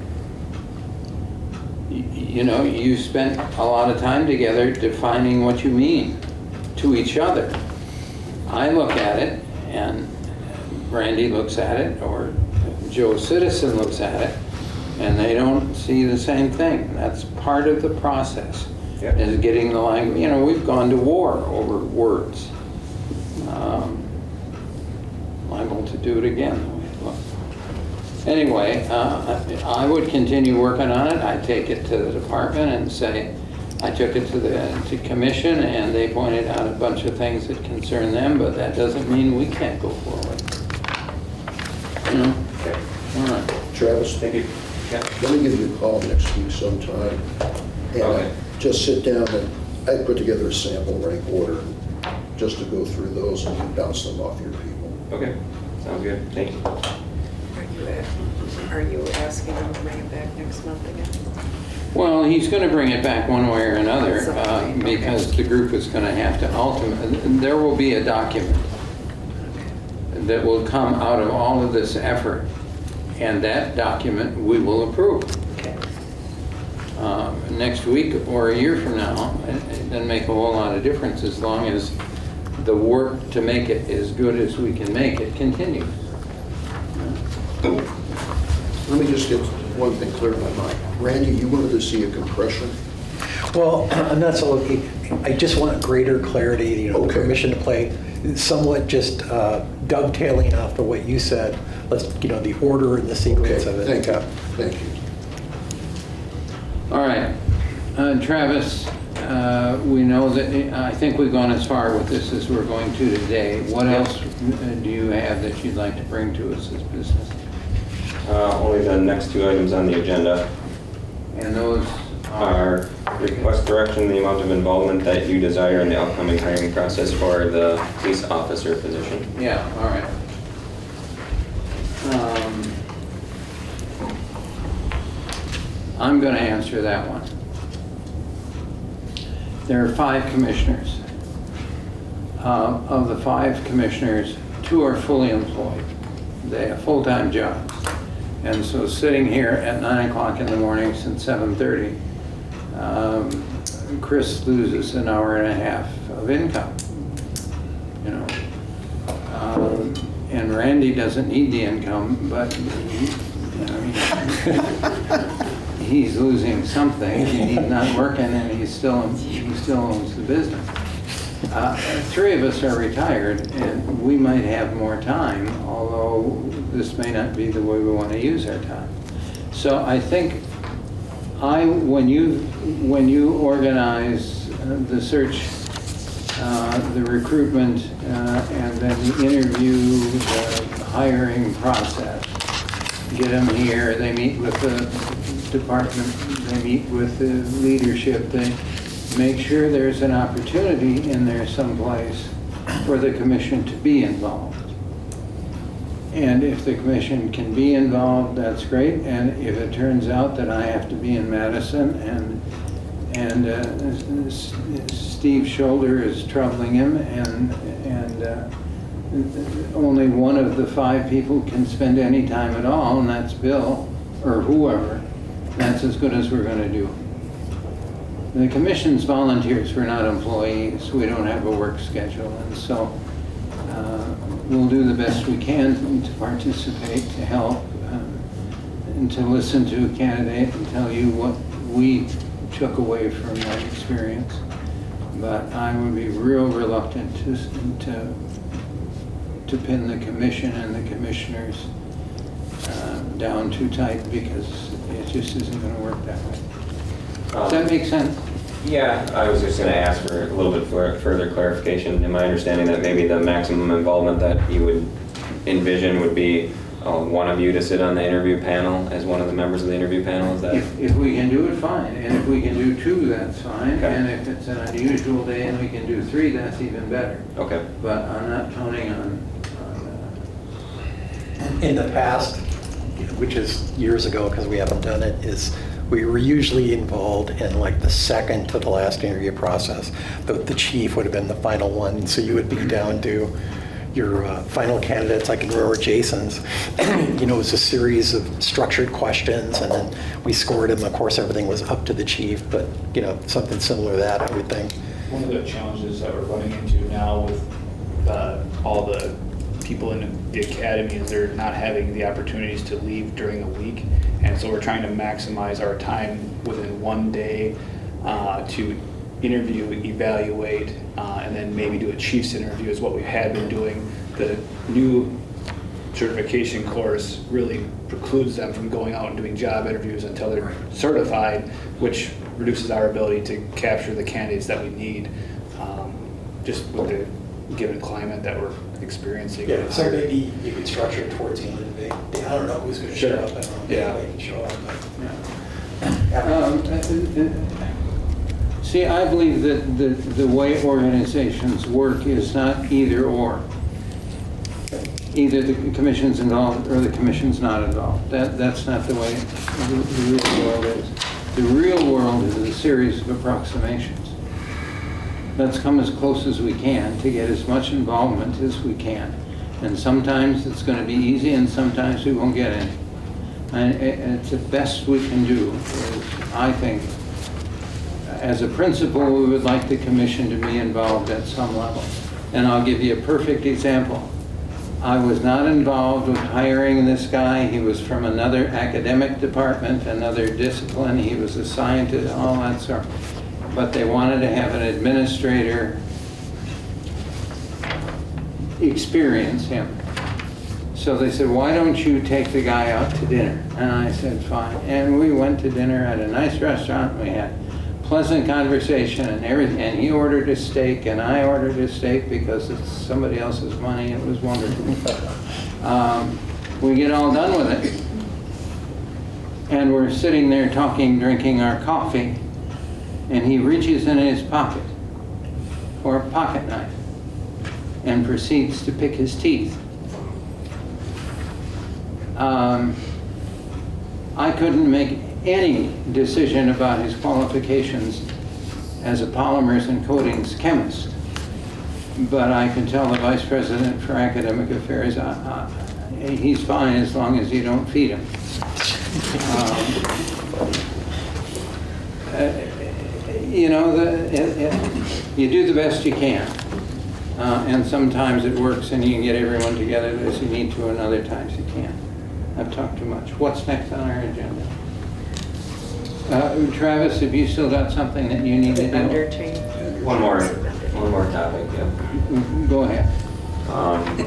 You spent a lot of time together defining what you mean to each other. I look at it, and Randy looks at it, or Joe Citizen looks at it, and they don't see the same thing. That's part of the process, is getting the language. We've gone to war over words. Liable to do it again. Anyway, I would continue working on it. I take it to the department and say, I took it to commission, and they pointed out a bunch of things that concern them, but that doesn't mean we can't go forward. Okay. All right. Travis, Thank you. let me give you a call next week sometime. And Okay. just sit down and I'd put together a sample rank order just to go through those and you bounce them off your people. Okay, sounds good, thank you. Are you asking him to bring it back next month again? Well, he's going to bring it back one way or another Okay. because the group is going to have to ultimately, there will be a document that will come out of all of this effort, and that document we will approve. Next week or a year from now, it doesn't make a whole lot of difference as long as the work to make it as good as we can make it continues. Let me just get one thing clear in my mind. Randy, you wanted to see a compression? Well, I'm not so, I just want greater clarity, you know, Okay. permission to play, somewhat just dovetailing off of what you said. Let's, you know, the order and the sequence of it. Thank you, thank you. All right, Travis, we know that, I think we've gone as far with this as we're going to today. What else do you have that you'd like to bring to us as business? Only the next two items on the agenda And those are request direction in the amount of involvement that you desire in the upcoming hiring process for the police officer position. Yeah, all right. I'm going to answer that one. There are 5 commissioners. Of the 5 commissioners, 2 are fully employed. They have full-time jobs. And so sitting here at 9 o'clock in the morning since 7:30, Chris loses an hour and a half of income, you know. And Randy doesn't need the income, but he's losing something. He's not working, and he still owns the business. 3 of us are retired, and we might have more time, although this may not be the way we want to use our time. So I think when you organize the search, the recruitment, and then the interview, the hiring process, get them here, they meet with the department, they meet with the leadership, they make sure there's an opportunity in there someplace for the commission to be involved. And if the commission can be involved, that's great. And if it turns out that I have to be in Madison and Steve's shoulder is troubling him and only one of the 5 people can spend any time at all, and that's Bill or whoever, that's as good as we're going to do. The commission's volunteers, we're not employees, we don't have a work schedule, and so we'll do the best we can to participate, to help, and to listen to a candidate and tell you what we took away from that experience. But I would be real reluctant to pin the commission and the commissioners down too tight, because it just isn't going to work that way. Does that make sense? Yeah, I was just going to ask for a little bit further clarification. Am I understanding that maybe the maximum involvement that you would envision would be one of you to sit on the interview panel as one of the members of the interview panel? Is that? If we can do it, fine. And if we can do 2, that's fine. Okay. And if it's an unusual day and we can do 3, that's even better. Okay. But I'm not counting on In the past, which is years ago because we haven't done it, is we were usually involved in like the second to the last interview process. The chief would have been the final one, so you would be down to your final candidates. I can remember Jason's, you know, it was a series of structured questions, and then we scored them. Of course, everything was up to the chief, but, you know, something similar to that, I would think. One of the challenges that we're running into now with all the people in the academy is they're not having the opportunities to leave during the week. And so we're trying to maximize our time within one day to interview, evaluate, and then maybe do a chief's interview is what we had been doing. The new certification course really precludes them from going out and doing job interviews until they're certified, which reduces our ability to capture the candidates that we need, just with the given climate that we're experiencing. Yeah, so maybe you could structure it towards the end of the day. I don't know who's going to show up. I don't know if anybody can show up. But, See, I believe that the way organizations work is not either or. Either the commission's involved or the commission's not involved. That's not the way the real world is. The real world is a series of approximations. Let's come as close as we can to get as much involvement as we can. And sometimes it's going to be easy and sometimes we won't get any. And it's the best we can do, is, I think. As a principle, we would like the commission to be involved at some level. And I'll give you a perfect example. I was not involved with hiring this guy. He was from another academic department, another discipline. He was a scientist, all that sort. But they wanted to have an administrator experience him. So they said, why don't you take the guy out to dinner? And I said, fine. And we went to dinner at a nice restaurant. We had pleasant conversation and everything. And he ordered a steak and I ordered a steak because it's somebody else's money. It was wonderful. We get all done with it. And we're sitting there talking, drinking our coffee. And he reaches in his pocket for a pocket knife and proceeds to pick his teeth. I couldn't make any decision about his qualifications as a polymers and coatings chemist, but I can tell the Vice President for Academic Affairs he's fine as long as you don't feed him. You know, you do the best you can, and sometimes it works and you can get everyone together as you need to, and other times you can't. I've talked too much. What's next on our agenda? Travis, have you still got something that you need to do? Vendor change. One more topic, yeah. Go ahead.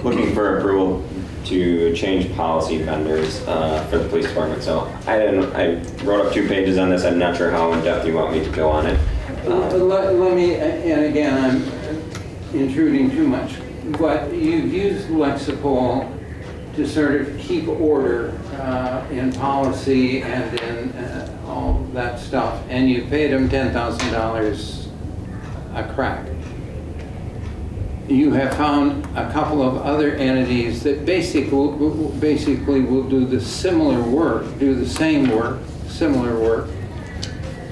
Looking for approval to change policy vendors for the police department. So I wrote up 2 pages on this. I'm not sure how in depth you want me to go on it. Let me, and again, I'm intruding too much, but you've used Lexipol to sort of keep order in policy and in all that stuff, and you paid them $10,000 a crack. You have found a couple of other entities that basically will do the similar work, do the same work, similar work,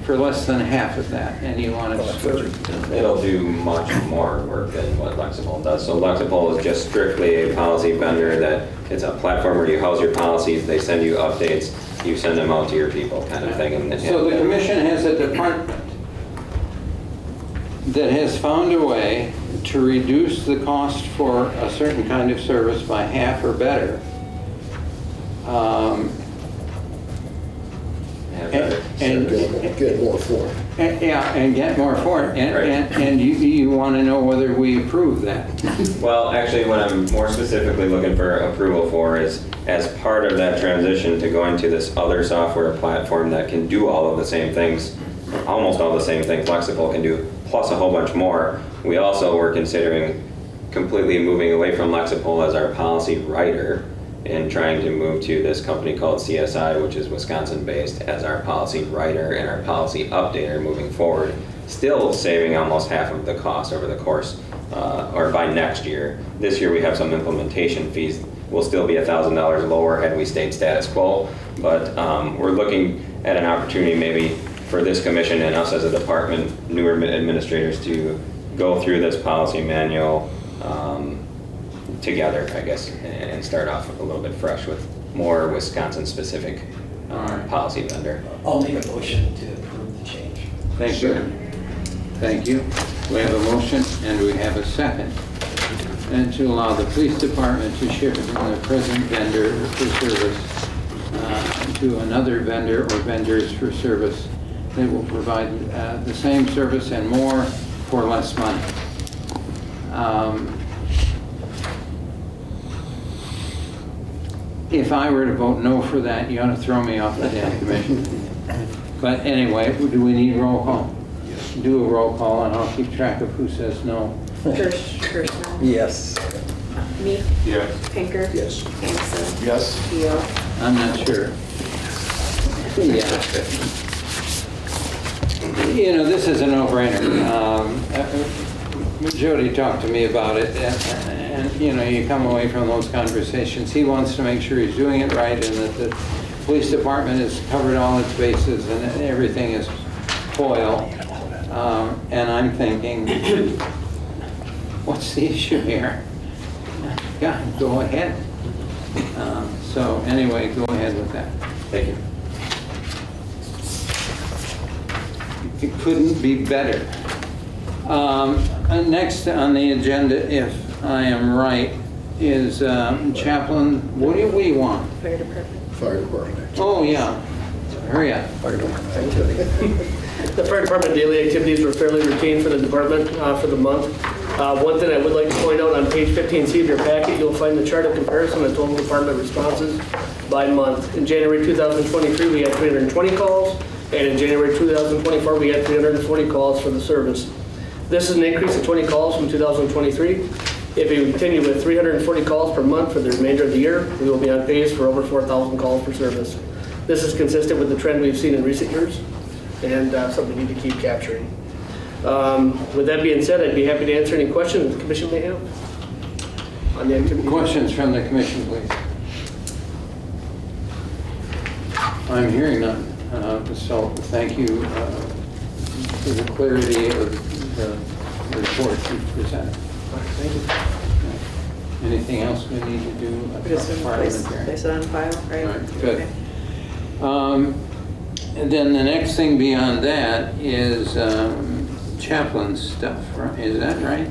for less than half of that, and you want to switch. It'll do much more work than what Lexipol does. So Lexipol is just strictly a policy vendor that it's a platform where you house your policies, they send you updates, you send them out to your people kind of thing. So the commission has a department that has found a way to reduce the cost for a certain kind of service by half or better. And get more for it. And get more for it. And you want to know whether we approve that. Well, actually, what I'm more specifically looking for approval for is, as part of that transition to going to this other software platform that can do all of the same things, almost all the same things Lexipol can do, plus a whole bunch more, we also were considering completely moving away from Lexipol as our policy writer and trying to move to this company called CSI, which is Wisconsin-based, as our policy writer and our policy updater moving forward, still saving almost half of the cost over the course, or by next year. This year we have some implementation fees. We'll still be $1,000 lower had we stayed status quo, but we're looking at an opportunity maybe for this commission and us as a department, newer administrators, to go through this policy manual together, I guess, and start off a little bit fresh with more Wisconsin-specific policy vendor. I'll make a motion to approve the change. Thank you. Thank you. We have a motion and we have a second. And to allow the police department to shift from the present vendor for service to another vendor or vendors for service that will provide the same service and more for less money. If I were to vote no for that, you ought to throw me off the damn commission. But anyway, do we need roll call? Do a roll call and I'll keep track of who says no. Gershman. Yes. Me. Yes. Pinker. Yes. Anderson. Yes. Keel. I'm not sure. Yeah. You know, this is a no-brainer. Jody talked to me about it, and, you know, you come away from those conversations. He wants to make sure he's doing it right and that the police department has covered all its bases and everything is foil. And I'm thinking, what's the issue here? Yeah, go ahead. So anyway, go ahead with that. Thank you. It couldn't be better. Next on the agenda, if I am right, is Chaplain, what do we want? Fire department. Fire department. Oh, yeah. Hurry up. Fire department activity. The fire department daily activities were fairly routine for the department for the month. One thing I would like to point out, on page 15C of your packet, you'll find the chart of comparison of total department responses by month. In January 2023, we had 320 calls, and in January 2024, we had 340 calls for the service. This is an increase of 20 calls from 2023. If we continue with 340 calls per month for the remainder of the year, we will be on pace for over 4,000 calls for service. This is consistent with the trend we've seen in recent years, and something we need to keep capturing. With that being said, I'd be happy to answer any questions the commission may have on the activity. Questions from the commission, please. I'm hearing none. So thank you for the clarity of the report you presented. Thank you. Anything else we need to do? Place it on file, right? All right, good. Okay. And then the next thing beyond that is chaplain stuff, right? Is that right?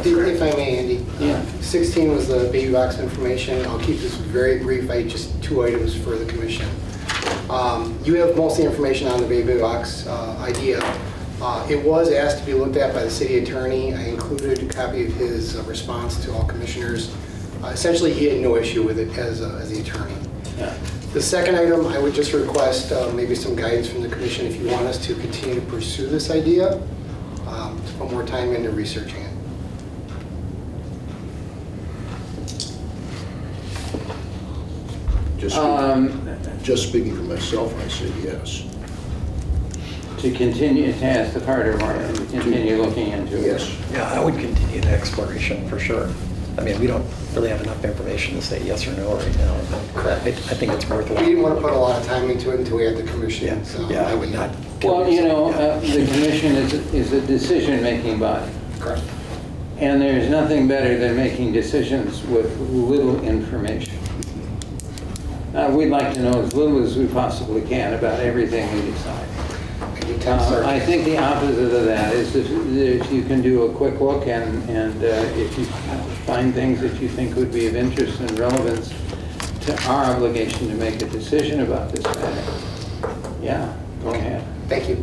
If I may, Andy. Yeah. 16 was the baby box information. I'll keep this very brief. I just 2 items for the commission. You have most of the information on the baby box idea. It was asked to be looked at by the city attorney. I included a copy of his response to all commissioners. Essentially, he had no issue with it as the attorney. Yeah. The second item, I would just request maybe some guidance from the commission if you want us to continue to pursue this idea, to put more time into researching it. Just speaking for myself, I say yes. To continue to ask the fire department to continue looking into it. Yes. Yeah, I would continue the exploration for sure. I mean, we don't really have enough information to say yes or no right now. But I think it's worthwhile. We didn't want to put a lot of time into it until we had the commission. Yeah, So yeah, I would not. Well, you know, the commission is a decision-making body. Correct. And there's nothing better than making decisions with little information. We'd like to know as little as we possibly can about everything we decide. I think the opposite of that is if you can do a quick look and if you find things that you think would be of interest and relevance to our obligation to make a decision about this matter. Yeah, go ahead. Thank you.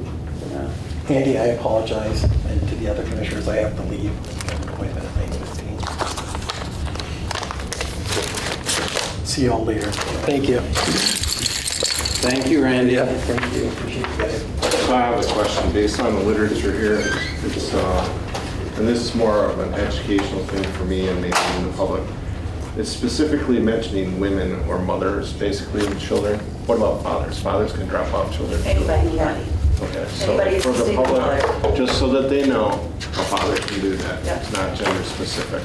Yeah. Andy, I apologize, and to the other commissioners, I have to leave. I have an appointment at 9:15. See you all later. Thank you. Thank you, Randy. Yeah, thank you. Appreciate you guys. So I have a question based on the literature here. It's, and this is more of an educational thing for me and maybe the public. It's specifically mentioning women or mothers, basically, with children. What about fathers? Fathers can drop off children. Anybody, Okay, so Anybody for the existing mother. public, just so that they know, a father can do that. Yep. It's not gender specific.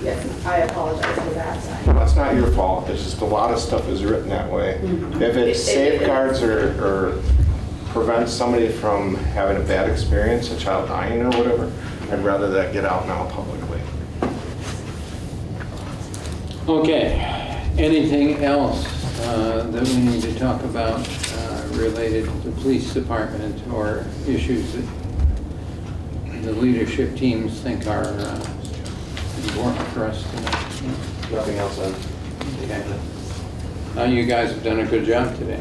Yes, I apologize for that. That's not your fault. It's just a lot of stuff is written that way. If it safeguards or prevents somebody from having a bad experience, a child dying or whatever, I'd rather that get out now publicly. Okay, anything else that we need to talk about related to the police department or issues that the leadership teams think are important for us to know? Nothing else on? Okay. Now you guys have done a good job today.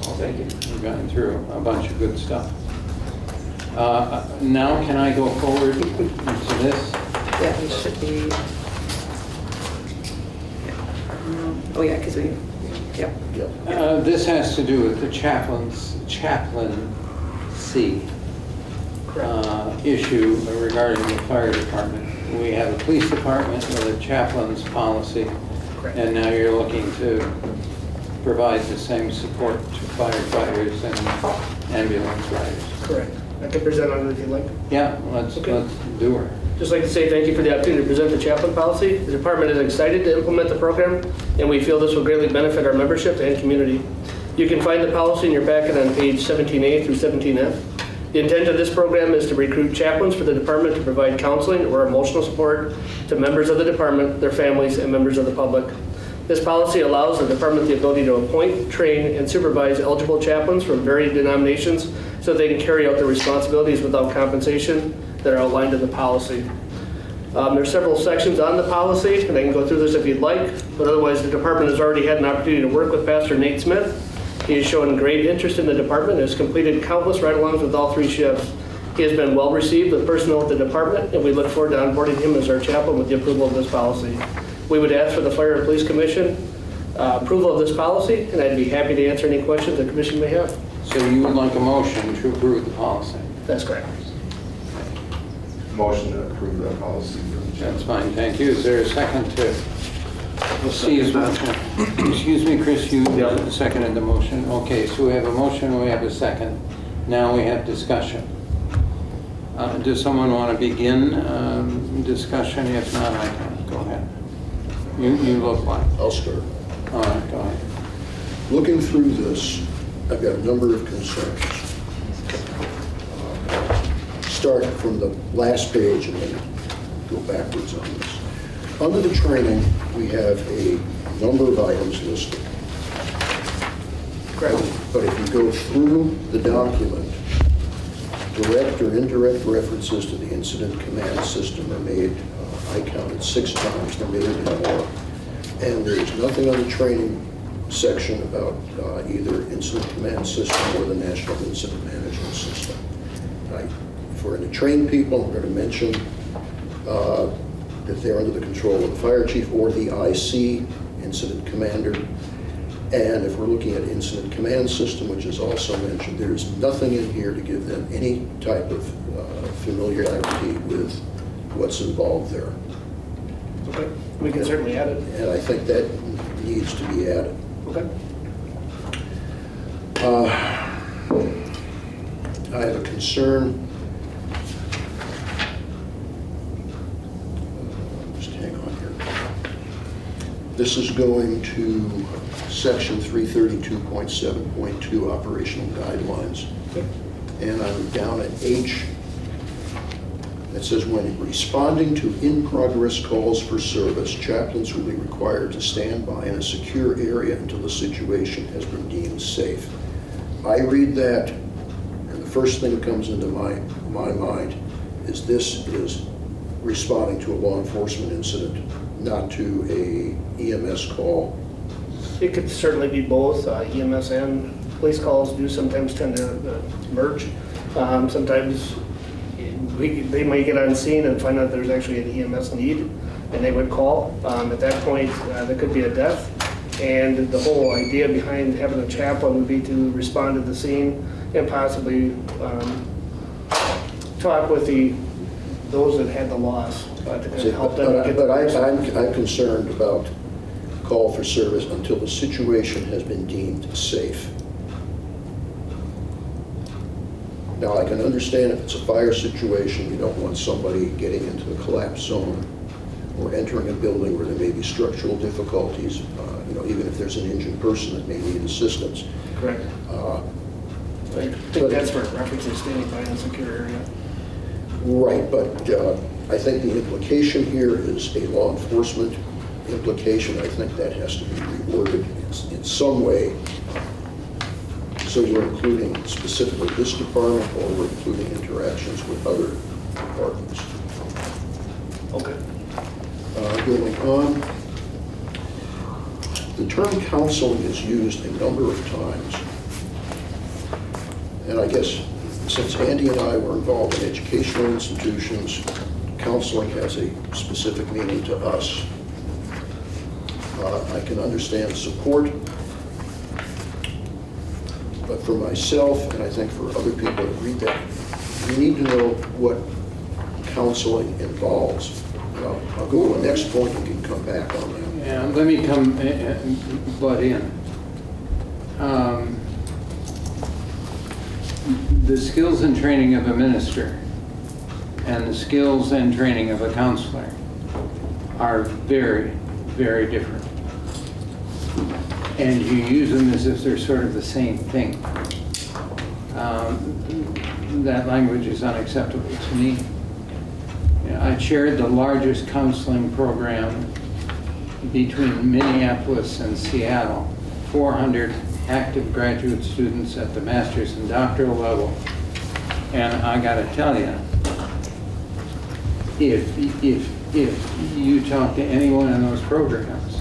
Well, thank you. We've gotten through a bunch of good stuff. Now can I go forward into this? Yeah, we should be. Oh, yeah, because we, yep. This has to do with the chaplaincy issue regarding the fire department. We have a police department with a chaplain's policy, and now you're looking to provide the same support to firefighters and ambulance riders. Correct. I can present on it if you'd like. Yeah, let's do her. Just like to say thank you for the opportunity to present the chaplain policy. The department is excited to implement the program, and we feel this will greatly benefit our membership and community. You can find the policy in your packet on page 17A through 17F. The intent of this program is to recruit chaplains for the department to provide counseling or emotional support to members of the department, their families, and members of the public. This policy allows the department the ability to appoint, train, and supervise eligible chaplains from varied denominations so they can carry out their responsibilities without compensation that are outlined in the policy. There are several sections on the policy, and I can go through this if you'd like, but otherwise the department has already had an opportunity to work with Pastor Nate Smith. He has shown great interest in the department and has completed countless ride-alongs with all 3 shifts. He has been well received with personnel at the department, and we look forward to onboarding him as our chaplain with the approval of this policy. We would ask for the Fire and Police Commission approval of this policy, and I'd be happy to answer any questions the commission may have. So you would like a motion to approve the policy? That's correct. Motion to approve that policy. That's fine, thank you. Is there a second to Steve's motion? Excuse me, Chris, you seconded the motion. Okay, so we have a motion, we have a second. Now we have discussion. Does someone want to begin discussion? If not, I can. Go ahead. You look like. I'll start. All right, go ahead. Looking through this, I've got a number of concerns. Start from the last page and then go backwards on this. Under the training, we have a number of items listed. Correct. But if you go through the document, direct or indirect references to the incident command system are made. I counted 6 times, there may have been more. And there's nothing on the training section about either incident command system or the National Incident Management System. If we're going to train people, we're going to mention that they're under the control of the fire chief or the IC, incident commander. And if we're looking at incident command system, which is also mentioned, there's nothing in here to give them any type of familiarity with what's involved there. Okay, we can certainly add it. And I think that needs to be added. Okay. I have a concern. Just hang on here. This is going to section 332.7.2 operational guidelines. And I'm down at H. It says, when responding to in-progress calls for service, chaplains will be required to stand by in a secure area until the situation has been deemed safe. I read that, and the first thing that comes into my mind is this is responding to a law enforcement incident, not to a EMS call. It could certainly be both. EMS and police calls do sometimes tend to merge. Sometimes they might get on scene and find out there's actually an EMS need, and they would call. At that point, there could be a death. And the whole idea behind having a chaplain would be to respond to the scene and possibly talk with those that had the loss to kind of help them get. But I'm concerned about call for service until the situation has been deemed safe. Now, I can understand if it's a fire situation, you don't want somebody getting into the collapse zone or entering a building where there may be structural difficulties, even if there's an injured person that may need assistance. Correct. I think that's where it references standing by in a secure area. Right, but I think the implication here is a law enforcement implication. I think that has to be reworded in some way. So we're including specifically this department, or we're including interactions with other departments. Okay. Going on, the term counseling is used a number of times. And I guess since Andy and I were involved in educational institutions, counseling has a specific meaning to us. I can understand support, but for myself, and I think for other people that read that, you need to know what counseling involves. I'll go to the next point and can come back on that. Yeah, let me butt in. the skills and training of a minister and the skills and training of a counselor are very, very different. And you use them as if they're sort of the same thing. That language is unacceptable to me. You know, I chaired the largest counseling program between Minneapolis and Seattle, 400 active graduate students at the master's and doctoral level. And I gotta tell you, if you talk to anyone in those programs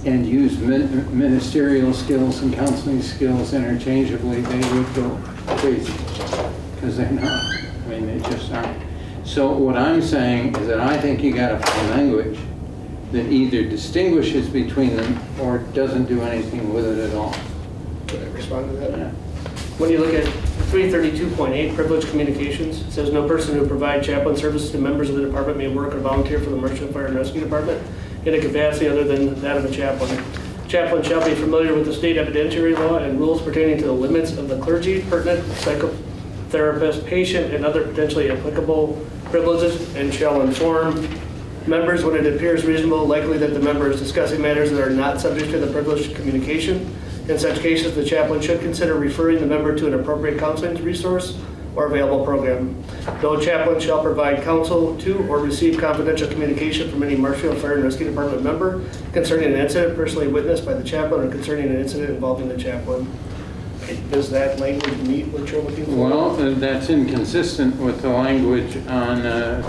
and use ministerial skills and counseling skills interchangeably, they would go crazy, because they're not. I mean, they just aren't. So what I'm saying is that I think you gotta find language that either distinguishes between them or doesn't do anything with it at all. Can I respond to that? Yeah. When you look at 332.8, privileged communications, it says no person who provides chaplain services to members of the department may work or volunteer for the Marshfield Fire and Rescue Department in a capacity other than that of a chaplain. Chaplain shall be familiar with the state evidentiary law and rules pertaining to the limits of the clergy, pertinent psychotherapist, patient, and other potentially applicable privileges, and shall inform members when it appears reasonable, likely that the member is discussing matters that are not subject to the privileged communication. In such cases, the chaplain should consider referring the member to an appropriate counseling resource or available program. No chaplain shall provide counsel to or receive confidential communication from any Marshfield Fire and Rescue Department member concerning an incident personally witnessed by the chaplain or concerning an incident involving the chaplain. Does that language meet what you're looking for? Well, that's inconsistent with the language on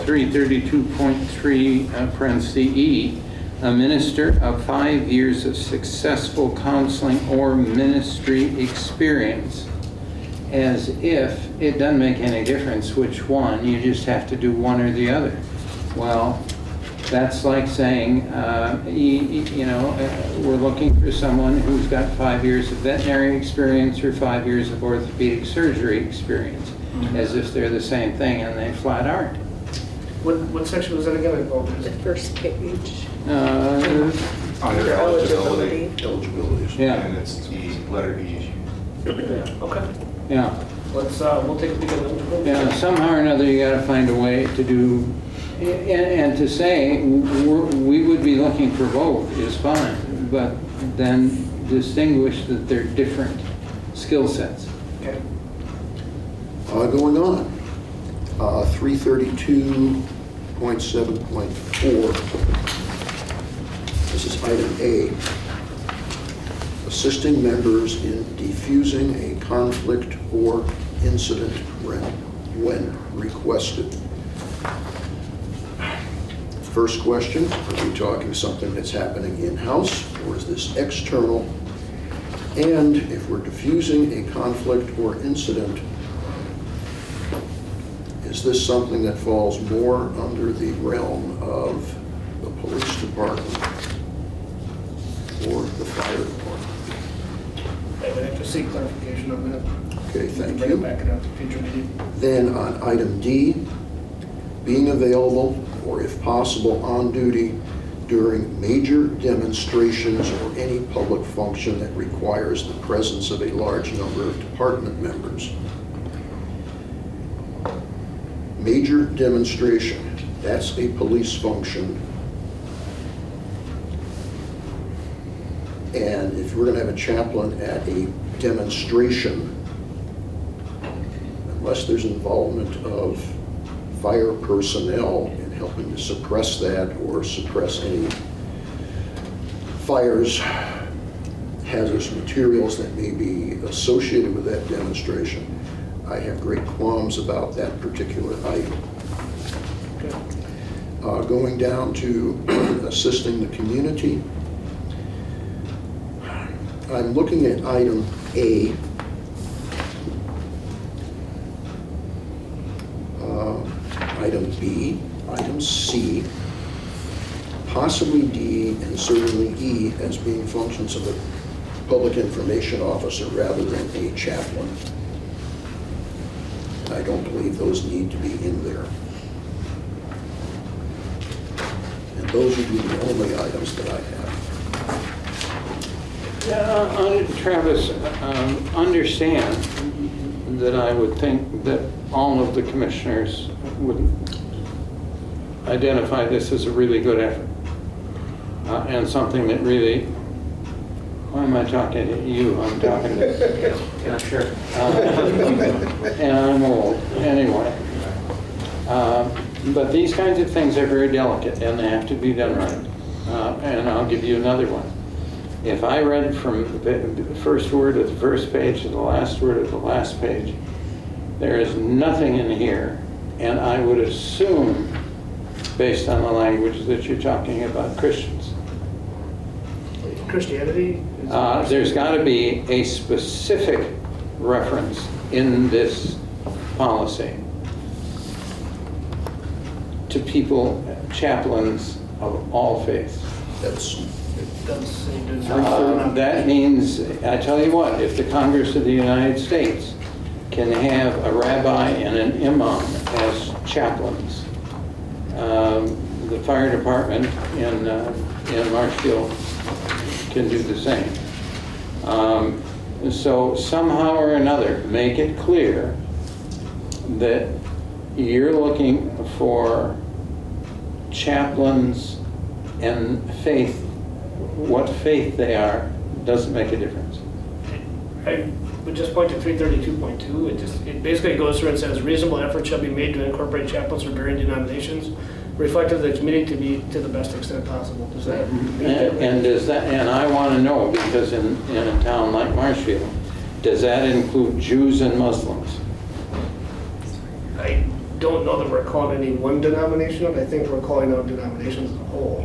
332.3 parentheses E, a minister of 5 years of successful counseling or ministry experience, as if it doesn't make any difference which one, you just have to do one or the other. Well, that's like saying, we're looking for someone who's got 5 years of veterinary experience or 5 years of orthopedic surgery experience, as if they're the same thing, and they flat aren't. What section was that again? The first page. Under eligibility. Eligibilities. Yeah. And it's E, letter E. Okay. Yeah. We'll take a peek at eligibility. Yeah, somehow or another, you gotta find a way to do, and to say, we would be looking for both is fine, but then distinguish that they're different skill sets. Okay. Going on, 332.7.4. This is item A. Assisting members in defusing a conflict or incident when requested. First question, are we talking something that's happening in-house, or is this external? And if we're diffusing a conflict or incident, is this something that falls more under the realm of the police department or the fire department? I would have to seek clarification on that. Okay, thank Bring you. it back at a future meeting. Then on item D, being available or if possible on duty during major demonstrations or any public function that requires the presence of a large number of department members. Major demonstration, that's a police function. And if we're going to have a chaplain at a demonstration, unless there's involvement of fire personnel in helping to suppress that or suppress any fires, hazardous materials that may be associated with that demonstration, I have great qualms about that particular item. Going down to assisting the community, I'm looking at item A. Item B, item C, possibly D, and certainly E as being functions of a public information officer rather than a chaplain. I don't believe those need to be in there. And those would be the only items that I have. Yeah, Travis, understand that I would think that all of the commissioners would identify this as a really good effort. And something that really, why am I talking to you? I'm talking to, Yeah, sure. and I'm old, anyway. But these kinds of things are very delicate and they have to be done right. And I'll give you another one. If I read from the first word of the first page to the last word of the last page, there is nothing in here, and I would assume, based on the language, that you're talking about Christians. Christianity? There's got to be a specific reference in this policy to people, chaplains of all faiths. That means, I tell you what, if the Congress of the United States can have a rabbi and an imam as chaplains, the fire department in Marshfield can do the same. So somehow or another, make it clear that you're looking for chaplains and faith. What faith they are doesn't make a difference. I would just point to 332.2. It basically goes through and says reasonable effort shall be made to incorporate chaplains from varying denominations, reflective of the community to be to the best extent possible. Does that? And I want to know, because in a town like Marshfield, does that include Jews and Muslims? I don't know that we're calling any one denomination out. I think we're calling out denominations as a whole.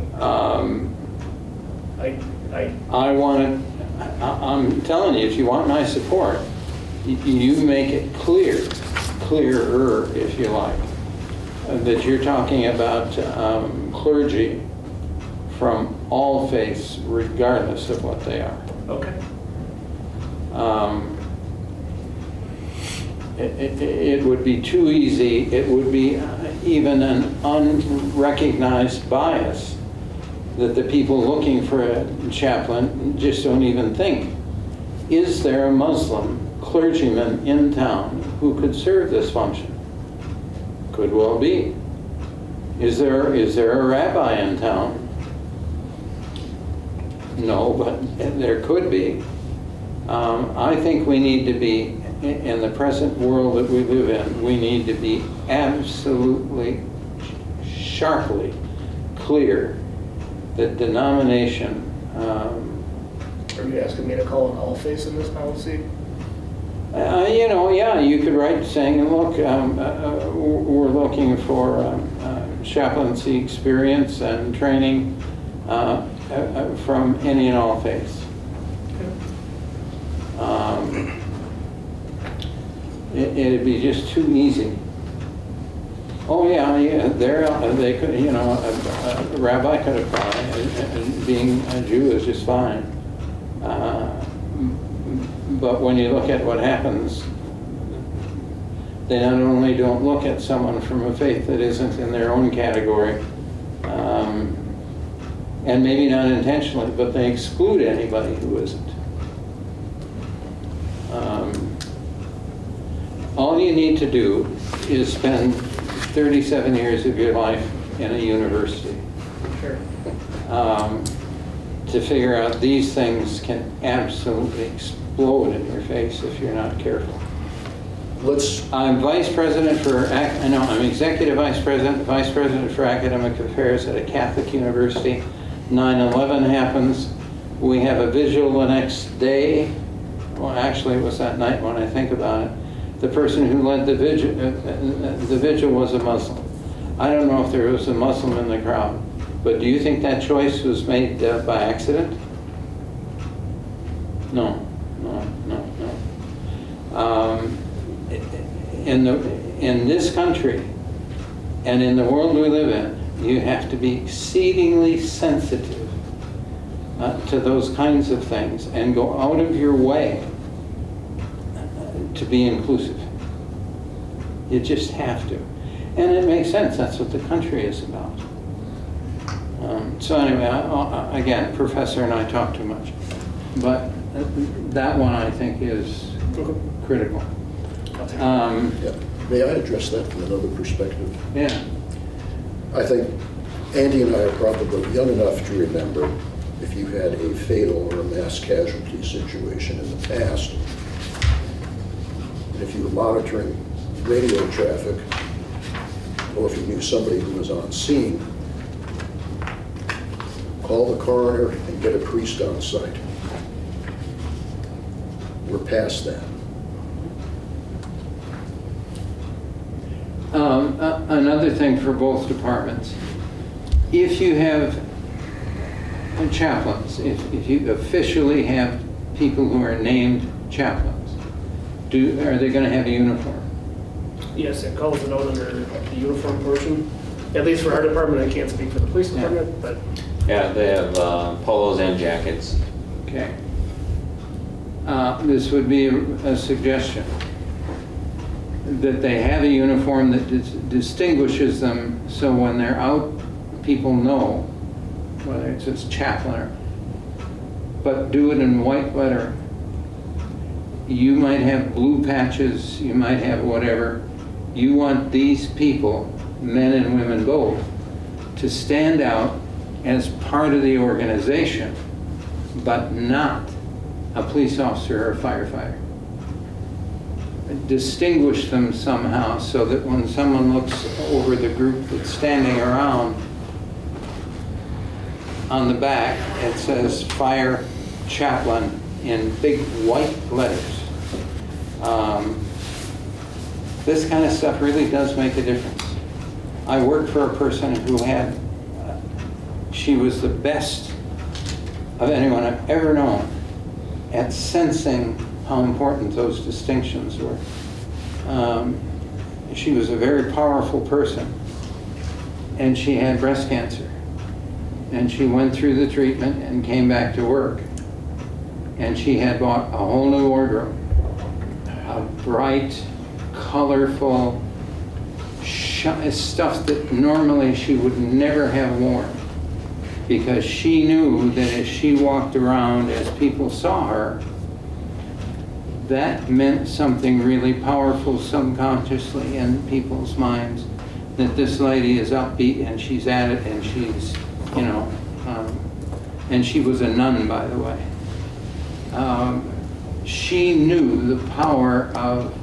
I'm telling you, if you want my support, you make it clearer, if you like, that you're talking about clergy from all faiths, regardless of what they are. Okay. It would be too easy. It would be even an unrecognized bias that the people looking for a chaplain just don't even think, is there a Muslim clergyman in town who could serve this function? Could well be. Is there a rabbi in town? No, but there could be. I think we need to be, in the present world that we live in, we need to be absolutely, sharply clear that denomination. Are you asking me to call an all faiths in this policy? Yeah, you could write saying, look, we're looking for chaplaincy experience and training from any and all faiths. It'd be just too easy. Oh yeah, they could, a rabbi could apply, and being a Jew is just fine. But when you look at what happens, they not only don't look at someone from a faith that isn't in their own category, and maybe not intentionally, but they exclude anybody who isn't. All you need to do is spend 37 years of your life in a university. Sure. To figure out these things can absolutely explode in your face if you're not careful. I'm vice president for, I'm executive vice president for academic affairs at a Catholic university. 9/11 happens. We have a vigil the next day. Well, actually, it was that night when I think about it. The person who led the vigil was a Muslim. I don't know if there was a Muslim in the crowd, but do you think that choice was made by accident? No. In this country and in the world we live in, you have to be exceedingly sensitive to those kinds of things and go out of your way to be inclusive. You just have to. And it makes sense. That's what the country is about. So anyway, again, Professor and I talk too much. But that one I think is critical. Yeah. May I address that from another perspective? Yeah. I think Andy and I are probably young enough to remember if you had a fatal or a mass casualty situation in the past, and if you were monitoring radio traffic, or if you knew somebody who was on scene, call the coroner and get a priest on site. We're past that. Another thing for both departments, if you have chaplains, if you officially have people who are named chaplains, are they going to have a uniform? Yes, it calls it out under the uniform portion. At least for our department, I can't speak for the police department, but. Yeah, they have polos and jackets. Okay. This would be a suggestion, that they have a uniform that distinguishes them, so when they're out, people know whether it's a chaplain or, but do it in white lettering. You might have blue patches, you might have whatever. You want these people, men and women both, to stand out as part of the organization, but not a police officer or a firefighter. Distinguish them somehow so that when someone looks over the group that's standing around, on the back it says fire chaplain in big white letters. This kind of stuff really does make a difference. I worked for a person who had, she was the best of anyone I've ever known at sensing how important those distinctions were. She was a very powerful person, and she had breast cancer. And she went through the treatment and came back to work. And she had bought a whole new wardrobe, a bright, colorful stuff that normally she would never have worn, because she knew that as she walked around, as people saw her, that meant something really powerful subconsciously in people's minds, that this lady is upbeat and she's at it and she's, you know, and she was a nun, by the way. She knew the power of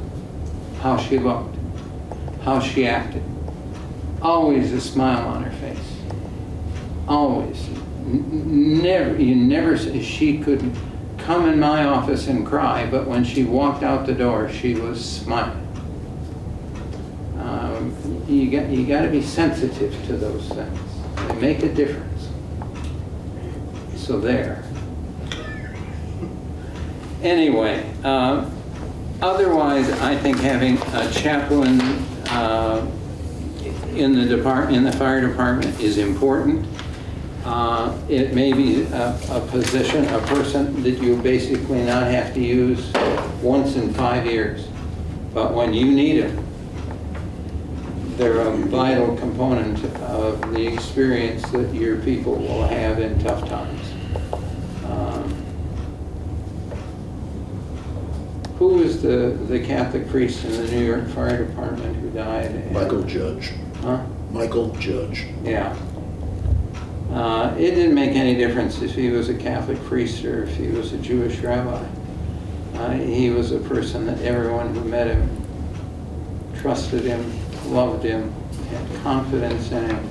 how she looked, how she acted. Always a smile on her face. Always. She could come in my office and cry, but when she walked out the door, she was smiling. You got to be sensitive to those things. They make a difference. So there. Anyway, otherwise, I think having a chaplain in the fire department is important. It may be a person that you basically not have to use once in 5 years. But when you need them, they're a vital component of the experience that your people will have in tough times. Who was the Catholic priest in the New York Fire Department who died? Michael Judge. Huh? Michael Judge. Yeah. It didn't make any difference if he was a Catholic priest or if he was a Jewish rabbi. He was a person that everyone who met him trusted him, loved him, had confidence in him,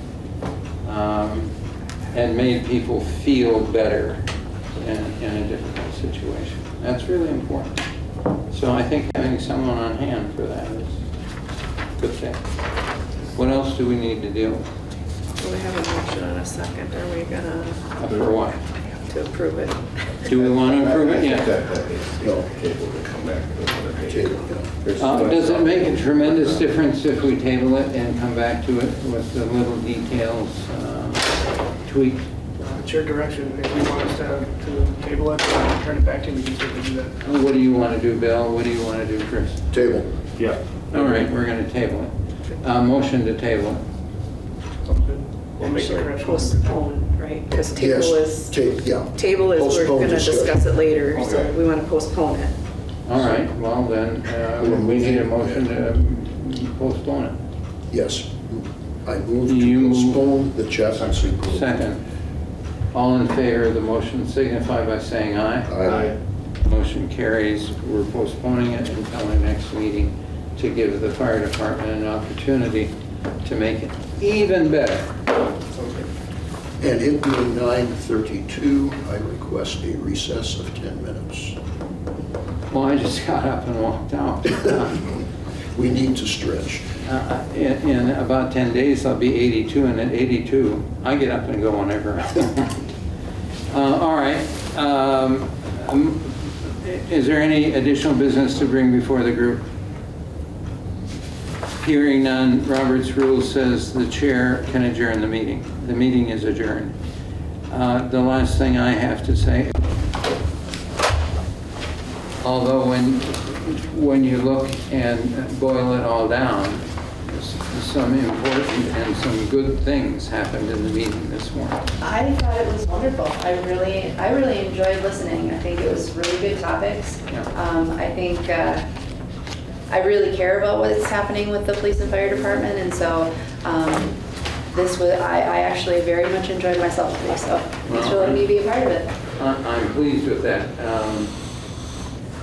and made people feel better in a difficult situation. That's really important. So I think having someone on hand for that is a good thing. What else do we need to deal with? We have a motion and a second. Are we gonna? For what? To approve it. Do we want to approve it? Yeah. Does it make a tremendous difference if we table it and come back to it with the little details tweaked? It's your direction. If you want us to table it and turn it back to you, we can certainly do that. What do you want to do, Bill? What do you want to do, Chris? Table. Yeah. All right, we're going to table it. Motion to table it. Sounds good. We'll make the correction. Postpone, right? Because Yes, table is, yeah. table is, we're Postpone gonna discussion. discuss it later, so Okay. we want to postpone it. All right, well then, we need a motion to postpone it. Yes. I move You- to postpone the chaplaincy program. Second. All in favor of the motion signify by saying aye. Aye. Motion carries. We're postponing it until our next meeting to give the fire department an opportunity to make it even better. And it being 9:32, I request a recess of 10 minutes. Well, I just got up and walked out. We need to stretch. In about 10 days, I'll be 82, and at 82, I get up and go whenever I want. All right. Is there any additional business to bring before the group? Hearing none, Robert's rule says the chair can adjourn the meeting. The meeting is adjourned. The last thing I have to say, although when you look and boil it all down, some important and some good things happened in the meeting this morning. I thought it was wonderful. I really enjoyed listening. I think it was really good topics. Yeah. I think I really care about what's happening with the police and fire department, and so this was I actually very much enjoyed myself today. So thanks for letting me be a part of it. I'm pleased with that.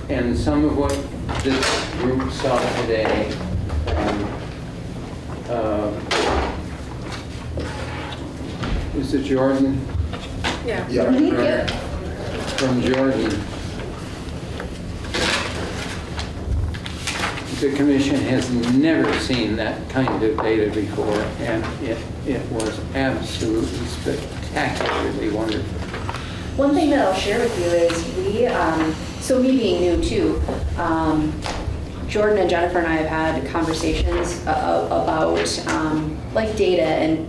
And some of what this group saw today, is it Jordan? Yeah. Yeah. From Jordan. The commission has never seen that kind of data before, and it was absolutely spectacularly wonderful. One thing that I'll share with you is so me being new too, Jordan and Jennifer and I have had conversations about like data and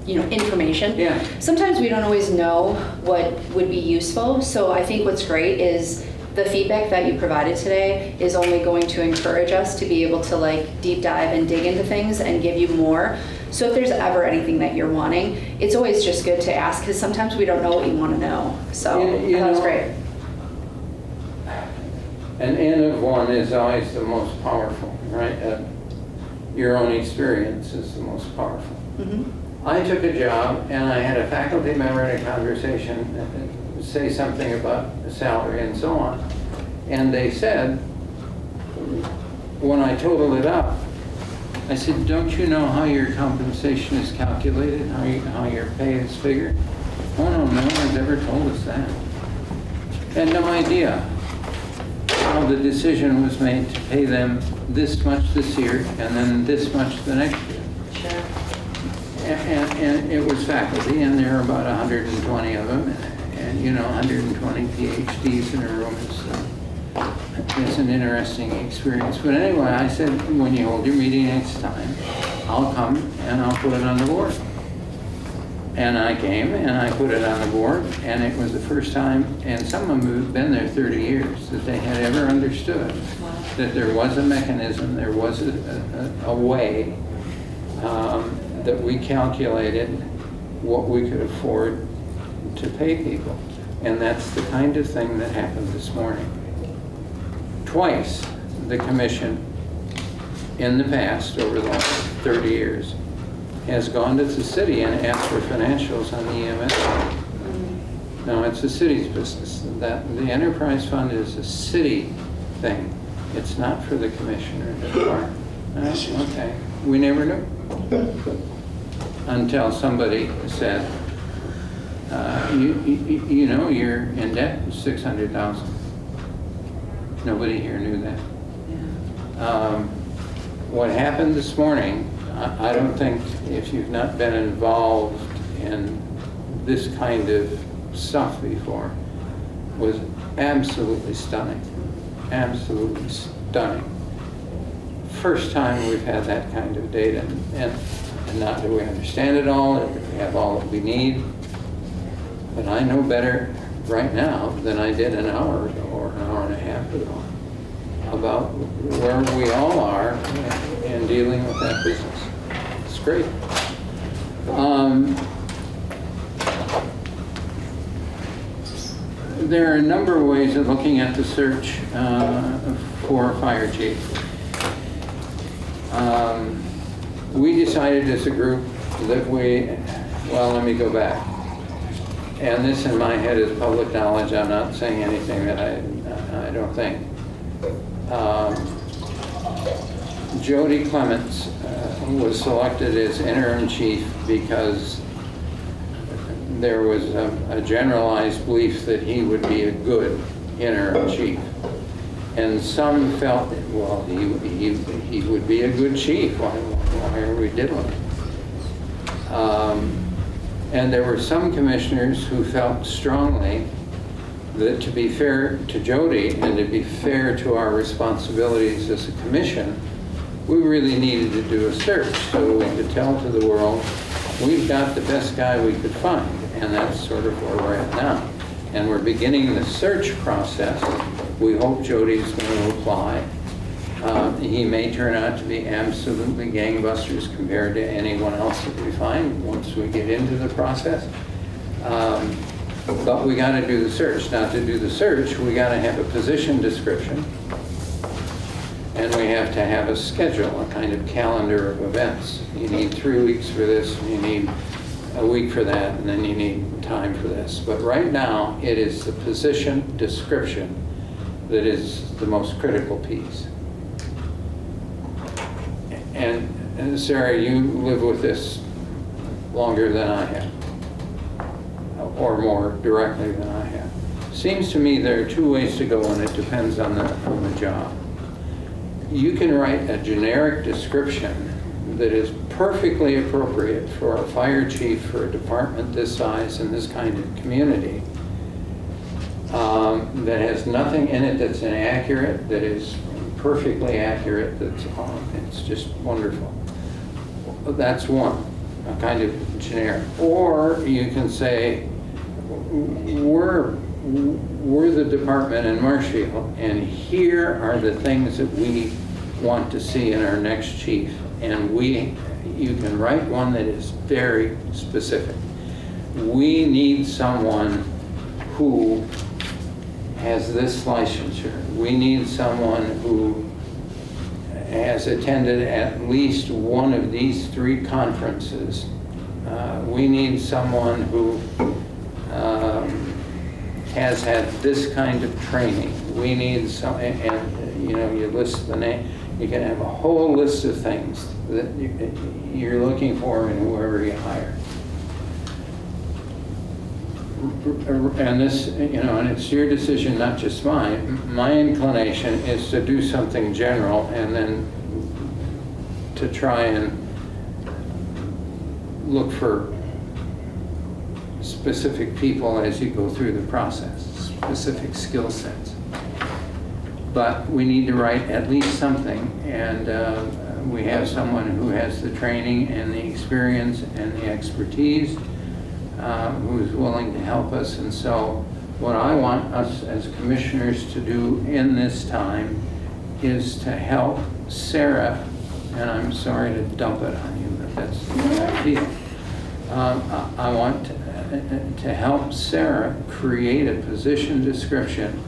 information. Yeah. Sometimes we don't always know what would be useful. So I think what's great is the feedback that you provided today is only going to encourage us to be able to like deep dive and dig into things and give you more. So if there's ever anything that you're wanting, it's always just good to ask because sometimes we don't know what you want to know. So that was great. An N of one is always the most powerful, right? Your own experience is the most powerful. Mm-hmm. I took a job and I had a faculty member in a conversation say something about salary and so on. And they said, when I totaled it up, I said, don't you know how your compensation is calculated, how your pay is figured? Oh, no one's ever told us that. Had no idea how the decision was made to pay them this much this year and then this much the next year. Sure. And it was faculty, and there are about 120 of them, and 120 PhDs in a room is an interesting experience. But anyway, I said, when you hold your meeting next time, I'll come and I'll put it on the board. And I came and I put it on the board, and it was the first time, and some of them have been there 30 years, that they had ever understood that there was a mechanism, there was a way that we calculated what we could afford to pay people. And that's the kind of thing that happened this morning. Twice, the commission, in the past, over the last 30 years, has gone to the city and asked for financials on the EMS. Now, it's the city's business. The enterprise fund is a city thing. It's not for the commissioner to acquire. Okay, we never knew. Until somebody said, you're in debt for $600,000. Nobody here knew that. What happened this morning, I don't think, if you've not been involved in this kind of stuff before, was absolutely stunning. Absolutely stunning. First time we've had that kind of data, and not do we understand it all, and we have all that we need, but I know better right now than I did an hour ago or an hour and a half ago about where we all are in dealing with that business. It's great. there are a number of ways of looking at the search for a fire chief. We decided as a group that well, let me go back. And this in my head is public knowledge. I'm not saying anything that I don't think. Jody Clements was selected as interim chief because there was a generalized belief that he would be a good interim chief. And some felt that, well, he would be a good chief. Why are we diddling? And there were some commissioners who felt strongly that to be fair to Jody and to be fair to our responsibilities as a commission, we really needed to do a search so we could tell to the world, we've got the best guy we could find. And that's sort of where we're at now. And we're beginning the search process. We hope Jody's going to apply. He may turn out to be absolutely gangbusters compared to anyone else that we find once we get into the process. But we got to do the search. Now, to do the search, we got to have a position description, and we have to have a schedule, a kind of calendar of events. You need 3 weeks for this, and you need a week for that, and then you need time for this. But right now, it is the position description that is the most critical piece. And Sarah, you live with this longer than I have, or more directly than I have. Seems to me there are two ways to go, and it depends on the job. You can write a generic description that is perfectly appropriate for a fire chief for a department this size in this kind of community, that has nothing in it that's inaccurate, that is perfectly accurate, it's just wonderful. That's one, a kind of generic. Or you can say, we're the department in Marshfield, and here are the things that we want to see in our next chief. And you can write one that is very specific. We need someone who has this licensure. We need someone who has attended at least one of these 3 conferences. We need someone who has had this kind of training. We need some, and you list the name. You can have a whole list of things that you're looking for in whoever you hire. And this, and it's your decision, not just mine. My inclination is to do something general and then to try and look for specific people as you go through the process, specific skill sets. But we need to write at least something, and we have someone who has the training and the experience and the expertise, who's willing to help us. And so what I want us as commissioners to do in this time is to help Sarah, and I'm sorry to dump it on you, but that's the way I feel. I want to help Sarah create a position description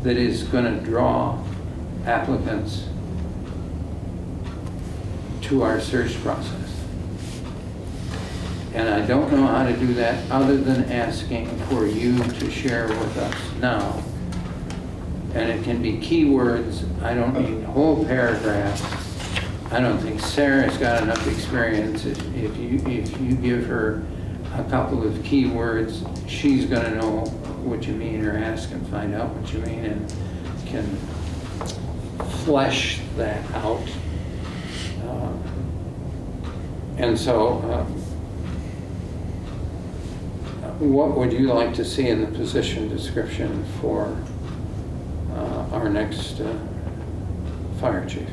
that is going to draw applicants to our search process. And I don't know how to do that other than asking for you to share with us now. And it can be keywords. I don't need whole paragraphs. I don't think Sarah's got enough experience. If you give her a couple of keywords, she's going to know what you mean, or ask and find out what you mean, and can flesh that out. And so, what would you like to see in the position description for our next fire chief?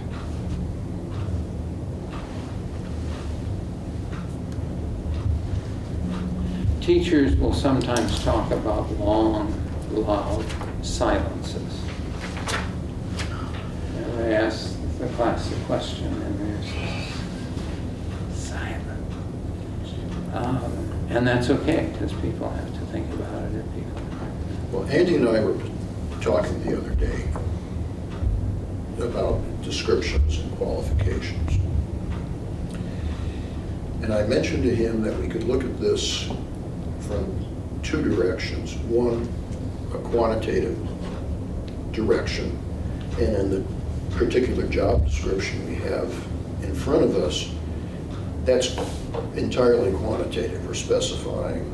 Teachers will sometimes talk about long, loud silences. And they ask the class a question, and there's silence. And that's okay, because people have to think about it. Well, Andy and I were talking the other day about descriptions and qualifications. And I mentioned to him that we could look at this from two directions. One, a quantitative direction, and in the particular job description we have in front of us, that's entirely quantitative. We're specifying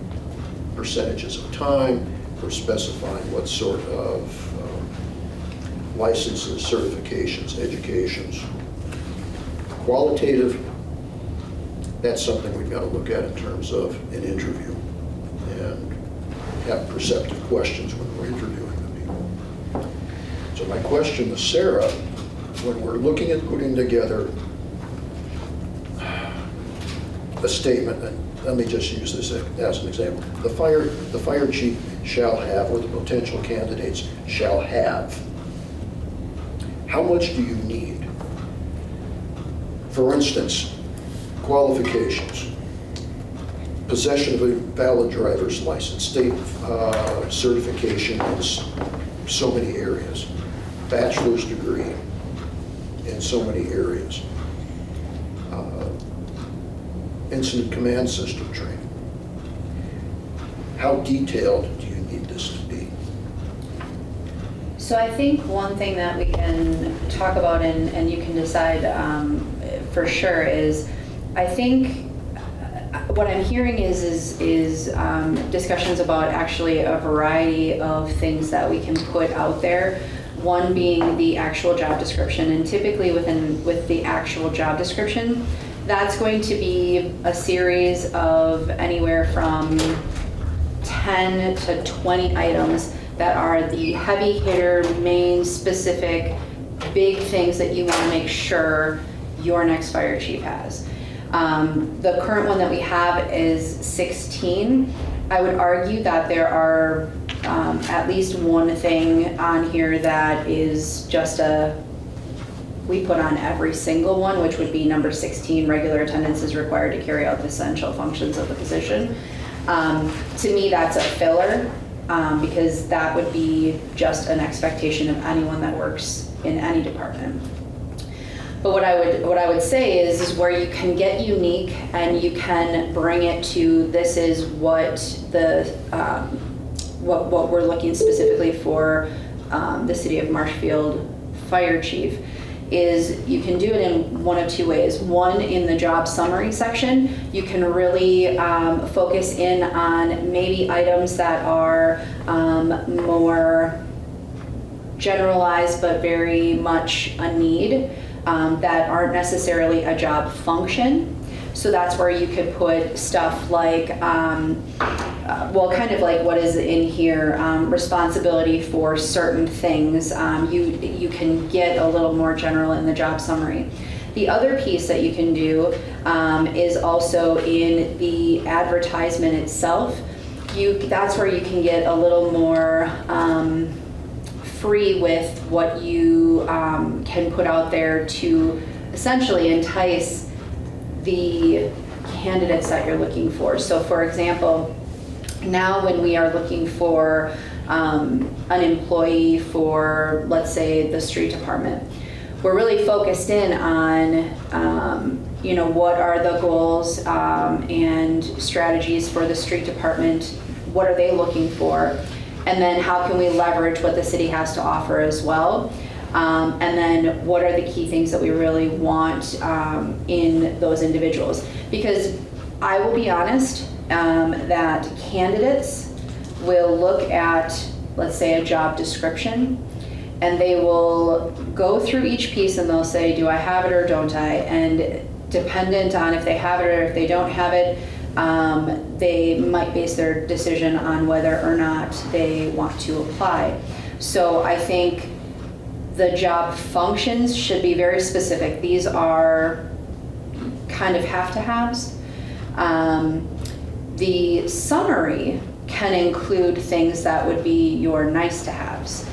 percentages of time, we're specifying what sort of licenses, certifications, educations. Qualitative, that's something we've got to look at in terms of an interview and have perceptive questions when we're interviewing the people. So my question to Sarah, when we're looking at putting together a statement, and let me just use this as an example. The fire chief shall have, or the potential candidates shall have. How much do you need? For instance, qualifications. Possession of a valid driver's license, state certification in so many areas, bachelor's degree in so many areas, incident command system training. How detailed do you need this to be? So I think one thing that we can talk about and you can decide for sure is, I think what I'm hearing is discussions about actually a variety of things that we can put out there. One being the actual job description, and typically with the actual job description, that's going to be a series of anywhere from 10 to 20 items that are the heavy hitter, main specific, big things that you want to make sure your next fire chief has. The current one that we have is 16. I would argue that there are at least one thing on here that is just we put on every single one, which would be number 16, regular attendance is required to carry out the essential functions of the position. To me, that's a filler because that would be just an expectation of anyone that works in any department. But what I would say is where you can get unique and you can bring it to this is what what we're looking specifically for the City of Marshfield Fire Chief is you can do it in one of two ways. One, in the job summary section, you can really focus in on maybe items that are more generalized but very much a need that aren't necessarily a job function. So that's where you could put stuff like, well, kind of like what is in here, responsibility for certain things. You can get a little more general in the job summary. The other piece that you can do is also in the advertisement itself. That's where you can get a little more free with what you can put out there to essentially entice the candidates that you're looking for. So for example, now when we are looking for an employee for, let's say, the street department, we're really focused in on what are the goals and strategies for the street department, what are they looking for, and then how can we leverage what the city has to offer as well. And then what are the key things that we really want in those individuals? Because I will be honest, that candidates will look at, let's say, a job description, and they will go through each piece and they'll say, do I have it or don't I? And dependent on if they have it or if they don't have it, they might base their decision on whether or not they want to apply. So I think the job functions should be very specific. These are kind of have-to-haves. The summary can include things that would be your nice-to-haves.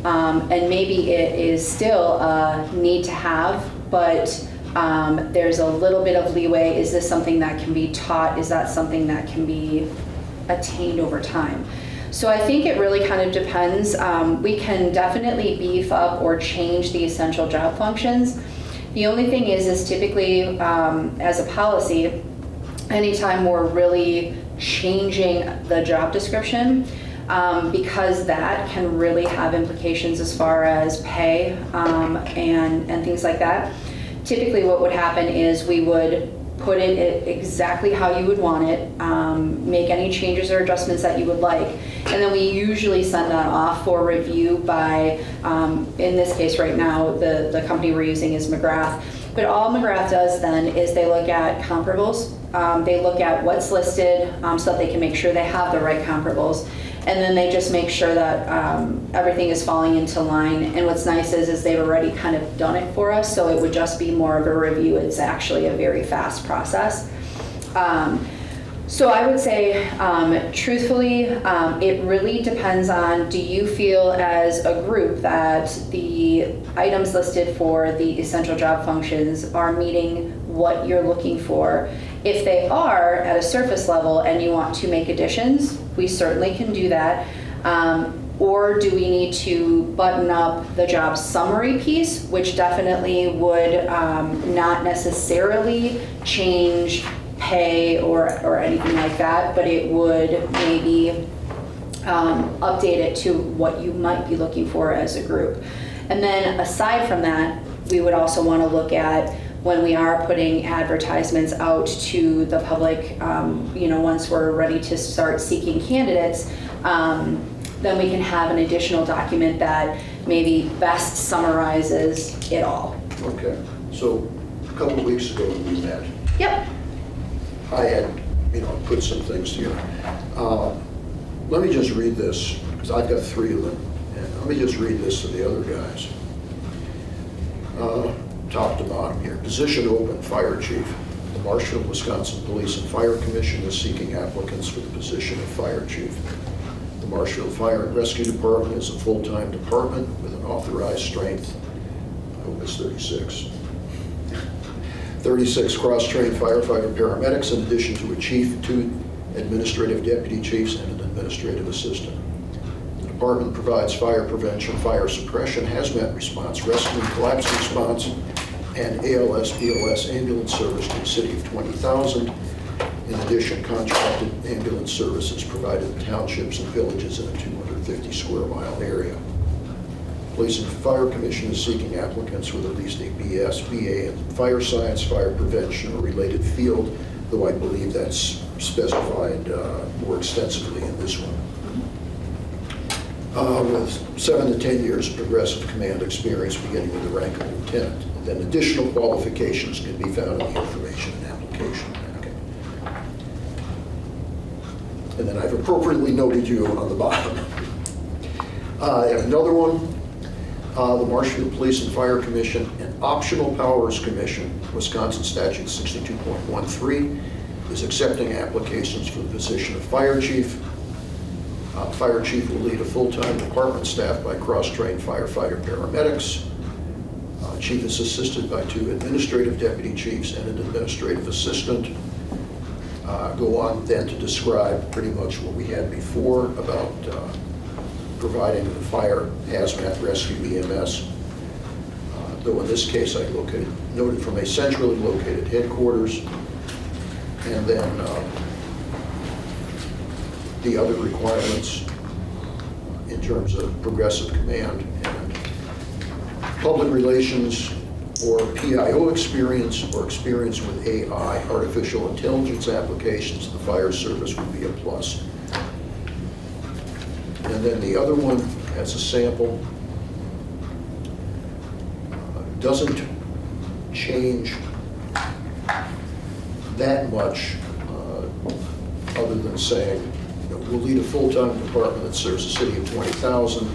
And maybe it is still a need-to-have, but there's a little bit of leeway. Is this something that can be taught? Is that something that can be attained over time? So I think it really kind of depends. We can definitely beef up or change the essential job functions. The only thing is typically as a policy, anytime we're really changing the job description, because that can really have implications as far as pay and things like that. Typically what would happen is we would put it exactly how you would want it, make any changes or adjustments that you would like, and then we usually send that off for review by, in this case right now, the company we're using is McGrath. But all McGrath does then is they look at comparables, they look at what's listed so that they can make sure they have the right comparables. And then they just make sure that everything is falling into line. And what's nice is they've already kind of done it for us, so it would just be more of a review. It's actually a very fast process. So I would say, truthfully, it really depends on, do you feel as a group that the items listed for the essential job functions are meeting what you're looking for? If they are at a surface level and you want to make additions, we certainly can do that. Or do we need to button up the job summary piece, which definitely would not necessarily change pay or anything like that, but it would maybe update it to what you might be looking for as a group. And then aside from that, we would also want to look at when we are putting advertisements out to the public, once we're ready to start seeking candidates, then we can have an additional document that maybe best summarizes it all. Okay, so a couple of weeks ago when we met, Yep. I had, put some things here. Let me just read this, because I've got 3 of them. And let me just read this to the other guys. Top to bottom here. Position open, fire chief. The Marshfield, Wisconsin Police and Fire Commission is seeking applicants for the position of fire chief. The Marshfield Fire and Rescue Department is a full-time department with an authorized strength, I hope it's 36. 36 cross-trained firefighter paramedics, in addition to a chief, 2 administrative deputy chiefs, and an administrative assistant. The department provides fire prevention, fire suppression, hazmat response, rescue and collapse response, and ALS, BLS ambulance service to the city of 20,000. In addition, contracted ambulance services provided to townships and villages in a 250 square mile area. Police and Fire Commission is seeking applicants with at least a BS, BA in fire science, fire prevention, or related field, though I believe that's specified more extensively in this one. With 7 to 10 years of progressive command experience, beginning with the rank of lieutenant. Then additional qualifications can be found in the information and application packet. And then I've appropriately noted you on the bottom. I have another one. The Marshfield Police and Fire Commission and Optional Powers Commission, Wisconsin Statute 62.13, is accepting applications for the position of fire chief. Fire chief will lead a full-time department staff by cross-trained firefighter paramedics. Chief is assisted by 2 administrative deputy chiefs and an administrative assistant. Go on then to describe pretty much what we had before about providing the fire, hazmat, rescue, EMS. Though in this case I noted from a centrally located headquarters, and then the other requirements in terms of progressive command and public relations or PIO experience or experience with AI, artificial intelligence applications to the fire service would be a plus. And then the other one, as a sample, doesn't change that much other than saying, we'll lead a full-time department that serves a city of 20,000,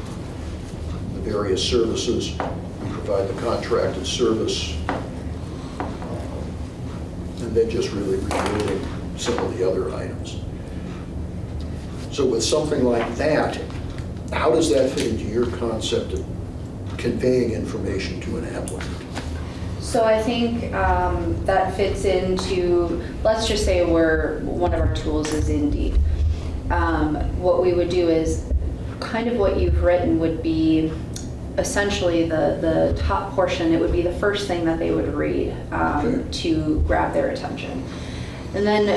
the various services, we provide the contracted service, and then just really reviewing some of the other items. So with something like that, how does that fit into your concept of conveying information to an applicant? So I think that fits into, let's just say one of our tools is Indeed. what we would do is kind of what you've written would be essentially the top portion. It would be the first thing that they would read to grab their attention. And then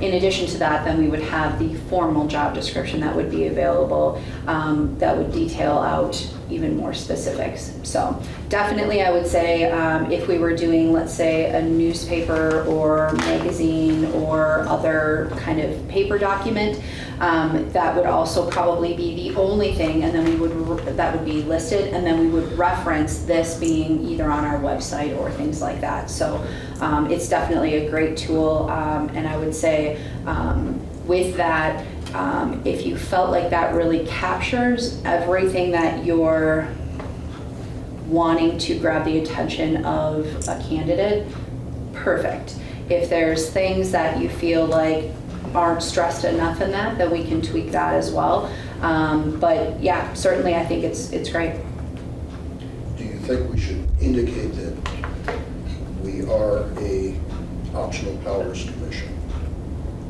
in addition to that, then we would have the formal job description that would be available that would detail out even more specifics. So definitely I would say if we were doing, let's say, a newspaper or magazine or other kind of paper document, that would also probably be the only thing, and then that would be listed, and then we would reference this being either on our website or things like that. So it's definitely a great tool, and I would say with that, if you felt like that really captures everything that you're wanting to grab the attention of a candidate, perfect. If there's things that you feel like aren't stressed enough in that, then we can tweak that as well. But yeah, certainly I think it's great. Do you think we should indicate that we are a optional powers commission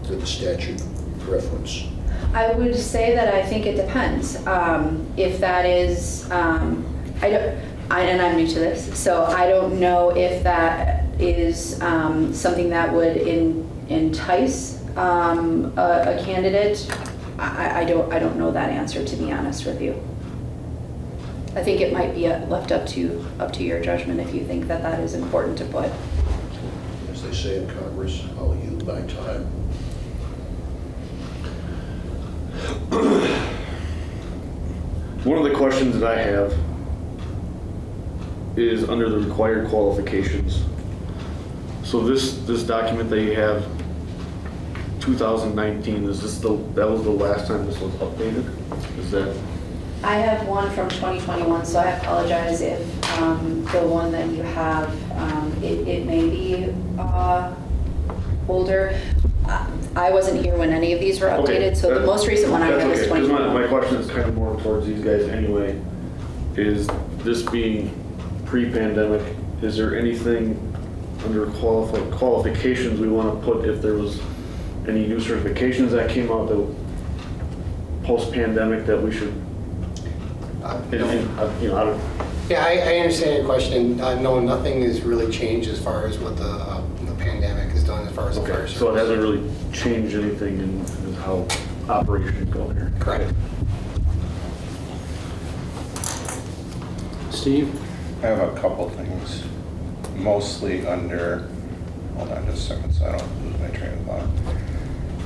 with the statute reference? I would say that I think it depends. If that is, and I'm new to this, so I don't know if that is something that would entice a candidate. I don't know that answer, to be honest with you. I think it might be left up to your judgment if you think that that is important to put. As they say in Congress, I'll yield my time. One of the questions that I have is under the required qualifications. So this document that you have, 2019, is this that was the last time this was updated? Is that? I have one from 2021, so I apologize if the one that you have, it may be older. I wasn't here when any of these were updated, so the most recent one I have is 2021. My question is kind of more towards these guys anyway. Is this being pre-pandemic, is there anything under qualifications we want to put if there was any new certifications that came out that post-pandemic that we should, Yeah, I understand your question. No, nothing has really changed as far as what the pandemic has done as far as the fire service. So it hasn't really changed anything in how operations go here? Correct. Steve? I have a couple things, mostly under, hold on just a second so I don't lose my train of thought.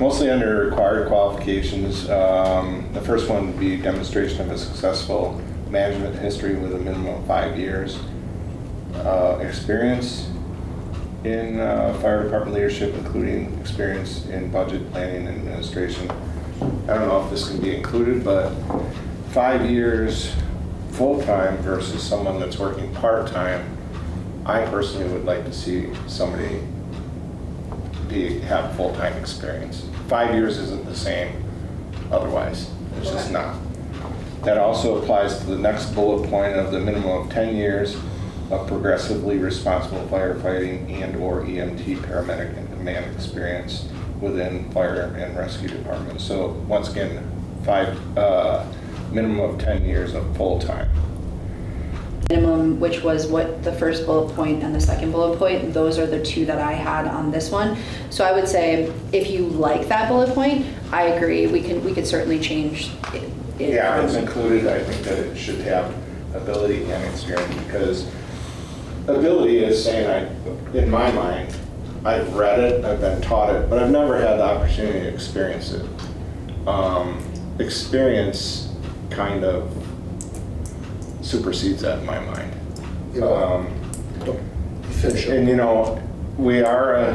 Mostly under required qualifications. The first one would be demonstration of a successful management history with a minimum of 5 years experience in fire department leadership, including experience in budget planning and administration. I don't know if this can be included, but 5 years full-time versus someone that's working part-time, I personally would like to see somebody have full-time experience. 5 years isn't the same otherwise. It's just not. That also applies to the next bullet point of the minimum of 10 years of progressively responsible firefighting and/or EMT, paramedic, and command experience within fire and rescue departments. So once again, minimum of 10 years of full-time. Minimum, which was what the first bullet point and the second bullet point, those are the two that I had on this one. So I would say if you like that bullet point, I agree. We could certainly change it. Yeah, it's included. I think that it should have ability and experience, because ability is saying, in my mind, I've read it, I've been taught it, but I've never had the opportunity to experience it. Experience kind of supersedes that in my mind. And you know, we are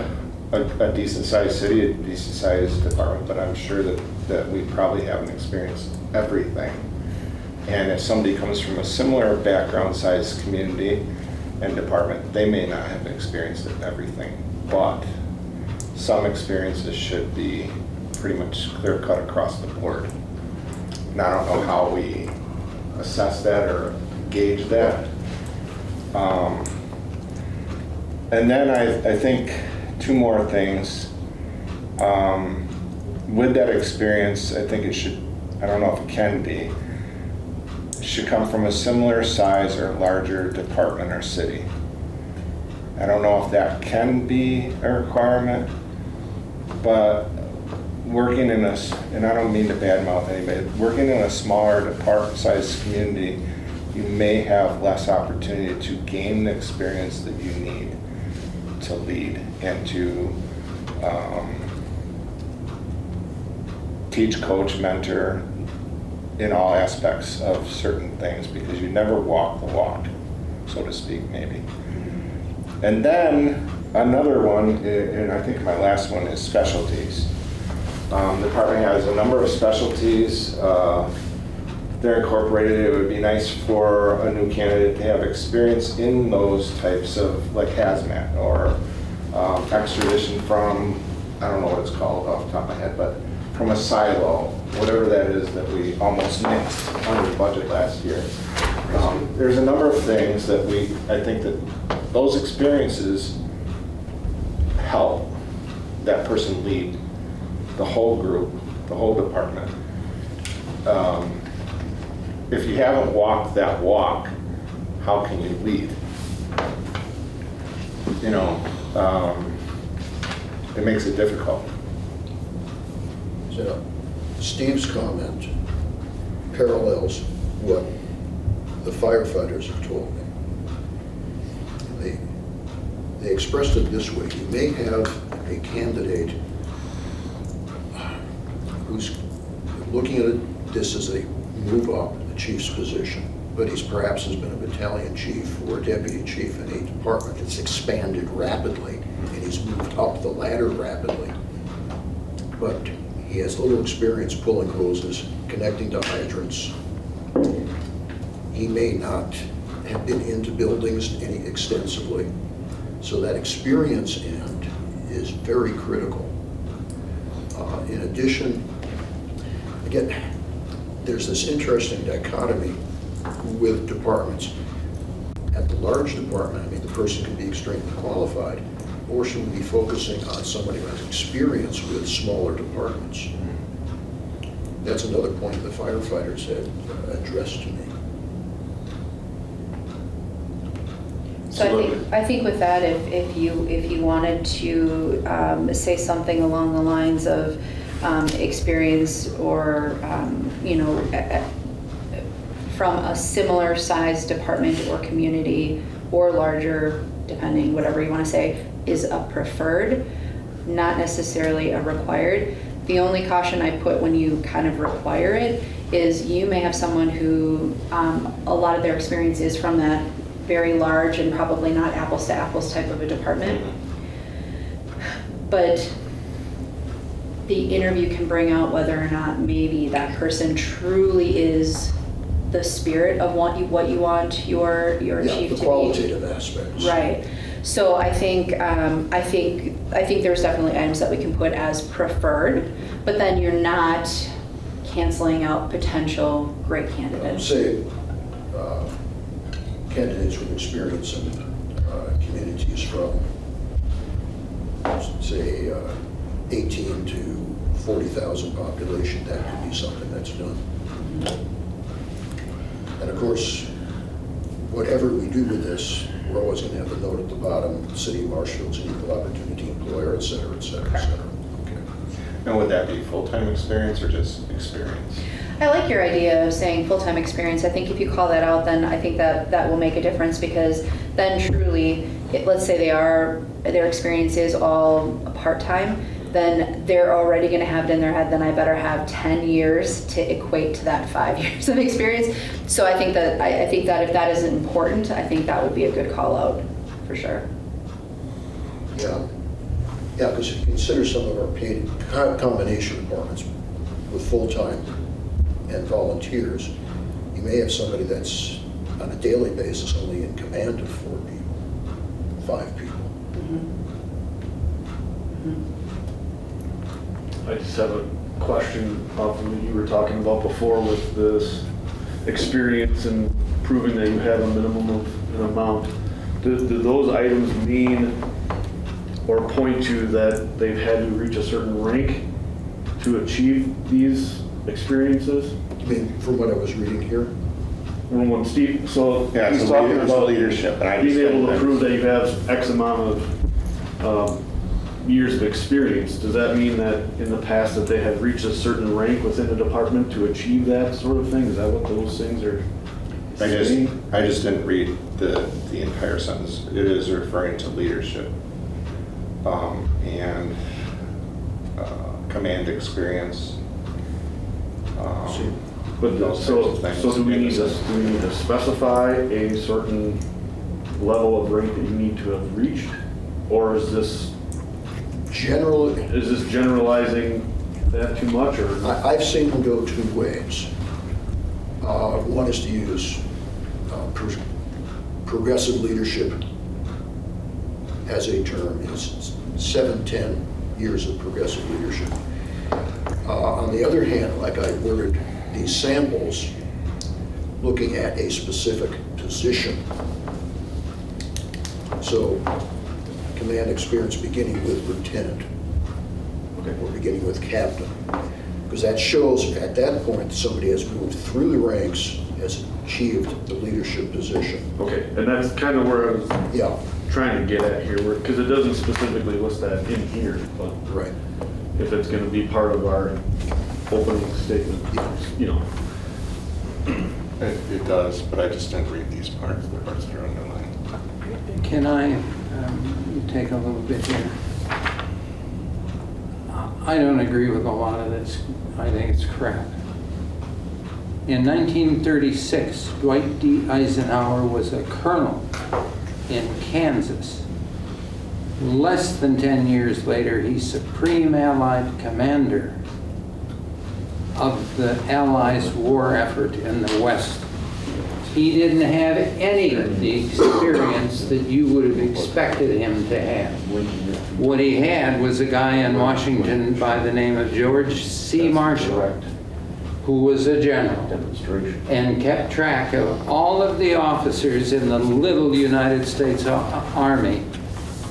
a decent sized city, a decent sized department, but I'm sure that we probably haven't experienced everything. And if somebody comes from a similar background size community and department, they may not have experienced everything, but some experiences should be pretty much clear cut across the board. And I don't know how we assess that or gauge that. And then I think two more things. with that experience, I think it should, I don't know if it can be, it should come from a similar size or larger department or city. I don't know if that can be a requirement, but working in a, and I don't mean to badmouth anybody, working in a smaller department-sized community, you may have less opportunity to gain the experience that you need to lead and to teach, coach, mentor in all aspects of certain things, because you never walk the walk, so to speak, maybe. And then another one, and I think my last one, is specialties. The department has a number of specialties. They're incorporated. It would be nice for a new candidate to have experience in those types of, like hazmat or extradition from, I don't know what it's called off the top of my head, but from a silo, whatever that is that we almost mixed under budget last year. There's a number of things that I think that those experiences help that person lead the whole group, the whole department. If you haven't walked that walk, how can you lead? You know, it makes it difficult. So Steve's comment parallels what the firefighters have told me. They expressed it this way: you may have a candidate who's looking at this as a move up in the chief's position, but he's perhaps has been a battalion chief or a deputy chief in a department that's expanded rapidly, and he's moved up the ladder rapidly. But he has little experience pulling hoses, connecting to hydrants. He may not have been into buildings any extensively. So that experience end is very critical. In addition, again, there's this interesting dichotomy with departments. At the large department, I mean, the person can be extremely qualified, or should we be focusing on somebody who has experience with smaller departments? That's another point the firefighters had addressed to me. So I think with that, if you wanted to say something along the lines of experience or from a similar size department or community or larger, depending whatever you want to say, is a preferred, not necessarily a required. The only caution I put when you kind of require it is you may have someone who a lot of their experience is from that very large and probably not apples to apples type of a department. But the interview can bring out whether or not maybe that person truly is the spirit of what you want your chief to be. The qualitative aspects. Right. So I think there's definitely items that we can put as preferred, but then you're not canceling out potential great candidates. Say candidates with experience in communities from, say, 18 to 40,000 population, that could be something that's done. And of course, whatever we do with this, we're always going to have a note at the bottom: City of Marshfield's an equal opportunity employer, et cetera, et cetera, et cetera. Okay. And would that be full-time experience or just experience? I like your idea of saying full-time experience. I think if you call that out, then I think that will make a difference, because then truly, let's say their experience is all part-time, then they're already going to have it in their head, then I better have 10 years to equate to that 5 years of experience. So I think that if that is important, I think that would be a good call out for sure. Yeah, because if you consider some of our paid combination departments with full-time and volunteers, you may have somebody that's on a daily basis only in command of 4 people, 5 people. I just have a question off of what you were talking about before with this experience and proving that you have a minimum of an amount. Do those items mean or point to that they've had to reach a certain rank to achieve these experiences? I mean, from what I was reading here. When Steve, so Yeah, he's it's talking about leadership, and I just being able think to prove that you have X amount of years of experience. Does that mean that in the past that they have reached a certain rank within the department to achieve that sort of thing? Is that what those things are saying? I just didn't read the entire sentence. It is referring to leadership and command experience. But those so types of things. do we need to specify a certain level of rank that you need to have reached? Or is this generalizing that too much? Or I've seen them go two ways. One is to use progressive leadership as a term. It's 7-10 years of progressive leadership. On the other hand, like I worded these samples, looking at a specific position. So command experience beginning with lieutenant, or beginning with captain. Because that shows at that point somebody has moved through the ranks, has achieved the leadership position. okay, and that's kind of where I was trying to get at here, because it doesn't specifically list that in here, but right. If it's going to be part of our opening statement, you know. It does, but I just didn't read these parts, the parts that are underlined. Can I take a little bit here? I don't agree with a lot of this. I think it's crap. In 1936, Dwight D. Eisenhower was a colonel in Kansas. Less than 10 years later, he's Supreme Allied Commander of the Allies' war effort in the West. He didn't have any of the experience that you would have expected him to have. What he had was a guy in Washington by the name of George C. Marshall, who was a general and kept track of all of the officers in the little United States Army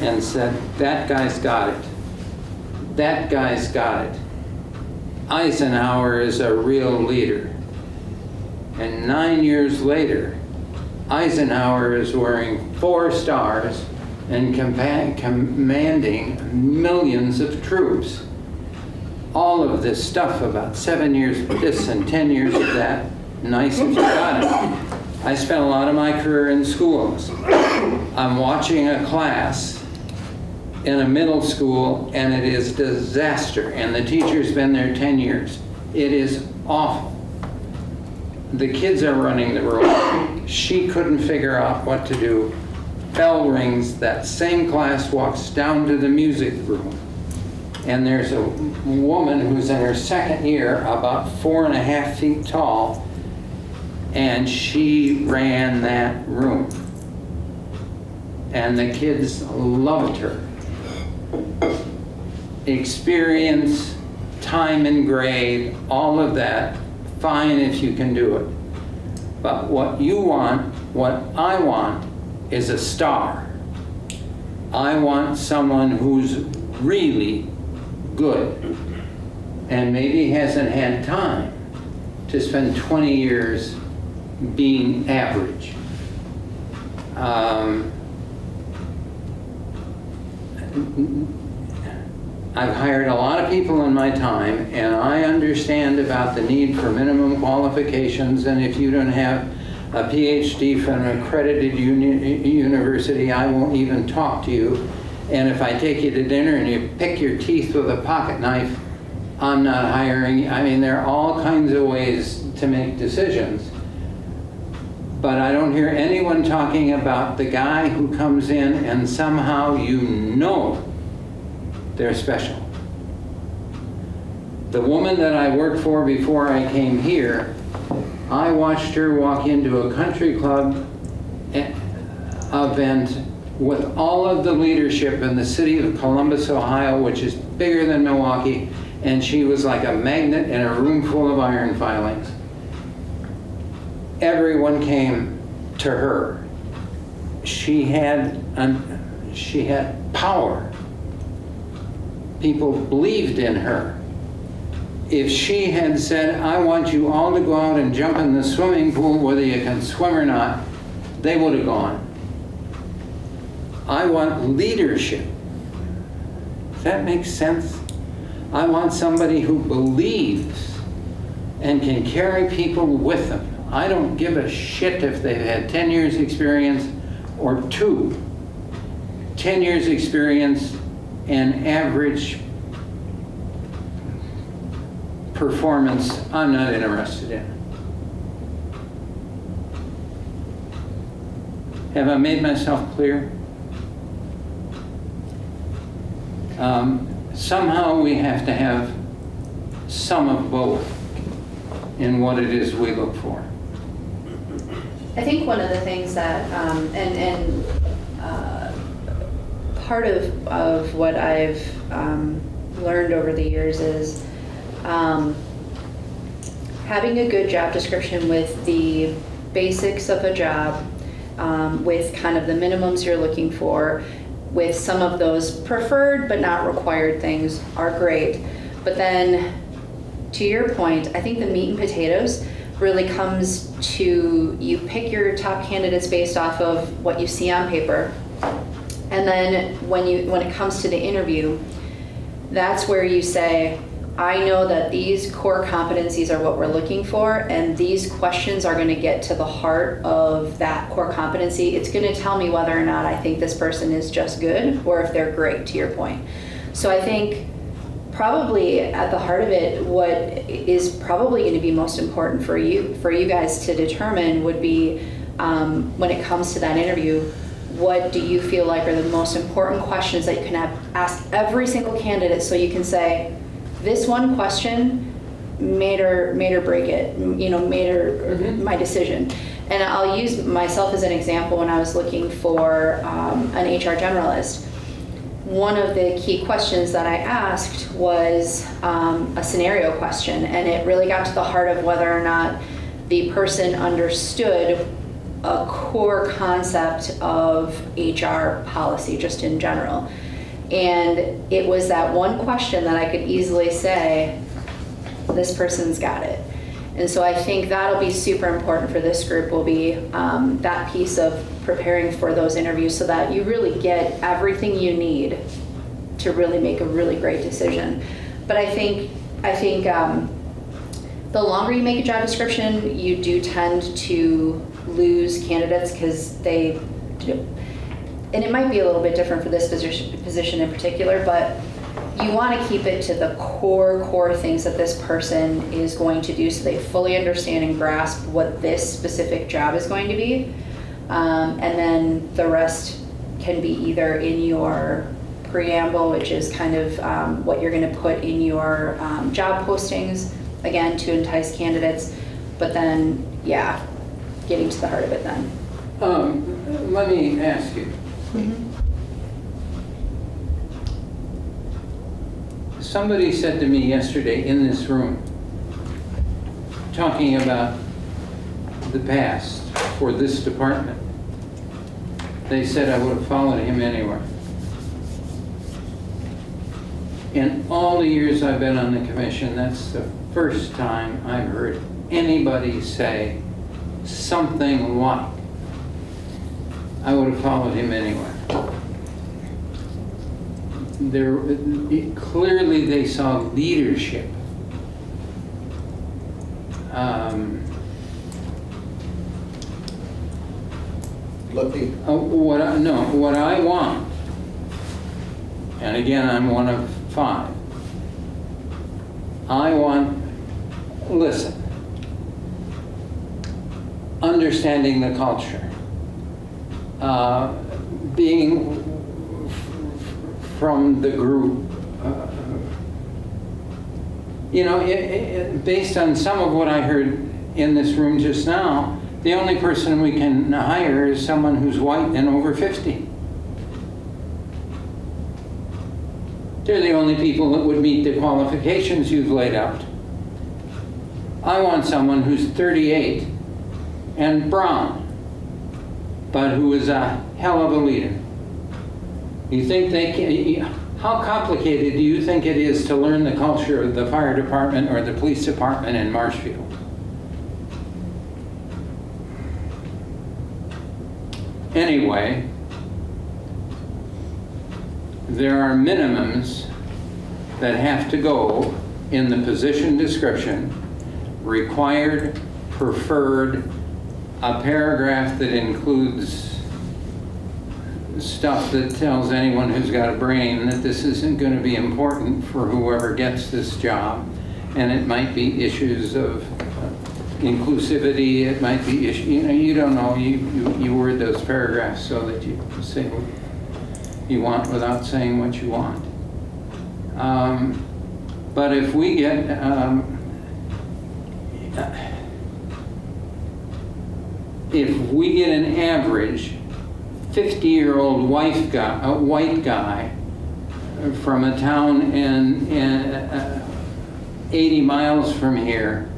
and said, that guy's got it. That guy's got it. Eisenhower is a real leader. And 9 years later, Eisenhower is wearing 4 stars and commanding millions of troops. All of this stuff about 7 years of this and 10 years of that, nice if you got it. I spent a lot of my career in schools. I'm watching a class in a middle school and it is disaster, and the teacher's been there 10 years. It is awful. The kids are running the room. She couldn't figure out what to do. Bell rings, that same class walks down to the music room. And there's a woman who's in her second year, about 4.5 feet tall, and she ran that room. And the kids loved her. Experience, time and grade, all of that, fine if you can do it. But what you want, what I want, is a star. I want someone who's really good and maybe hasn't had time to spend 20 years being average. I've hired a lot of people in my time, and I understand about the need for minimum qualifications, and if you don't have a PhD from an accredited university, I won't even talk to you. And if I take you to dinner and you pick your teeth with a pocket knife, I'm not hiring you. I mean, there are all kinds of ways to make decisions. But I don't hear anyone talking about the guy who comes in and somehow you know they're special. The woman that I worked for before I came here, I watched her walk into a country club event with all of the leadership in the city of Columbus, Ohio, which is bigger than Milwaukee, and she was like a magnet in a room full of iron filings. Everyone came to her. She had power. People believed in her. if she had said, I want you all to go out and jump in the swimming pool, whether you can swim or not, they would have gone. I want leadership. Does that make sense? I want somebody who believes and can carry people with them. I don't give a shit if they've had 10 years experience or 2. 10 years experience and average performance, I'm not interested in. Have I made myself clear? Somehow we have to have some of both in what it is we look for. I think one of the things that, part of what I've learned over the years is having a good job description with the basics of a job, with kind of the minimums you're looking for, with some of those preferred but not required things are great. But then, to your point, I think the meat and potatoes really comes to you pick your top candidates based off of what you see on paper. And then when it comes to the interview, that's where you say, I know that these core competencies are what we're looking for, and these questions are going to get to the heart of that core competency. It's going to tell me whether or not I think this person is just good or if they're great, to your point. So I think probably at the heart of it, what is probably going to be most important for you guys to determine would be, when it comes to that interview, what do you feel like are the most important questions that you can ask every single candidate, so you can say, this one question made or break it, my decision. And I'll use myself as an example. When I was looking for an HR generalist, one of the key questions that I asked was a scenario question, and it really got to the heart of whether or not the person understood a core concept of HR policy just in general. And it was that one question that I could easily say, this person's got it. And so I think that'll be super important for this group, will be that piece of preparing for those interviews, so that you really get everything you need to really make a really great decision. But I think the longer you make a job description, you do tend to lose candidates because they, and it might be a little bit different for this position in particular, but you want to keep it to the core things that this person is going to do, so they fully understand and grasp what this specific job is going to be. And then the rest can be either in your preamble, which is kind of what you're going to put in your job postings, again, to entice candidates. But then, yeah, getting to the heart of it then. Let me ask you. Somebody said to me yesterday in this room, talking about the past for this department, they said I would have followed him anywhere. In all the years I've been on the commission, that's the first time I've heard anybody say something like, I would have followed him anywhere. Clearly they saw leadership. What I want, and again, I'm one of 5. I want, listen, understanding the culture, being from the group, based on some of what I heard in this room just now, the only person we can hire is someone who's white and over 50. They're the only people that would meet the qualifications you've laid out. I want someone who's 38 and brown, but who is a hell of a leader. You think they can? How complicated do you think it is to learn the culture of the fire department or the police department in Marshfield? Anyway, there are minimums that have to go in the position description, required, preferred, a paragraph that includes stuff that tells anyone who's got a brain that this isn't going to be important for whoever gets this job. And it might be issues of inclusivity, it might be issue, you don't know, you word those paragraphs so that you say what you want without saying what you want. But if we get an average 50-year-old white guy from a town in 80 miles from here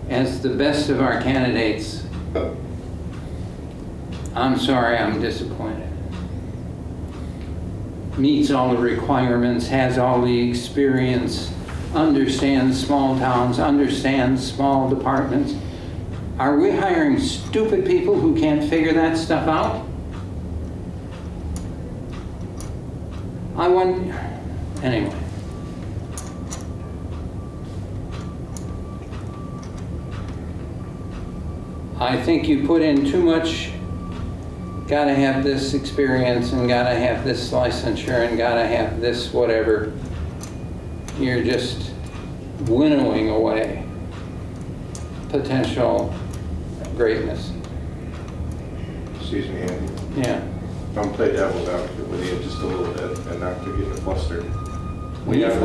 as the best of our candidates, I'm sorry, I'm disappointed. Meets all the requirements, has all the experience, understands small towns, understands small departments. Are we hiring stupid people who can't figure that stuff out? I want, anyway. I think you put in too much, gotta have this experience and gotta have this licensure and gotta have this whatever. You're just winnowing away potential greatness. Excuse me, Andy. Yeah. I'm play devil's advocate with you just a little bit and not to get you flustered. We have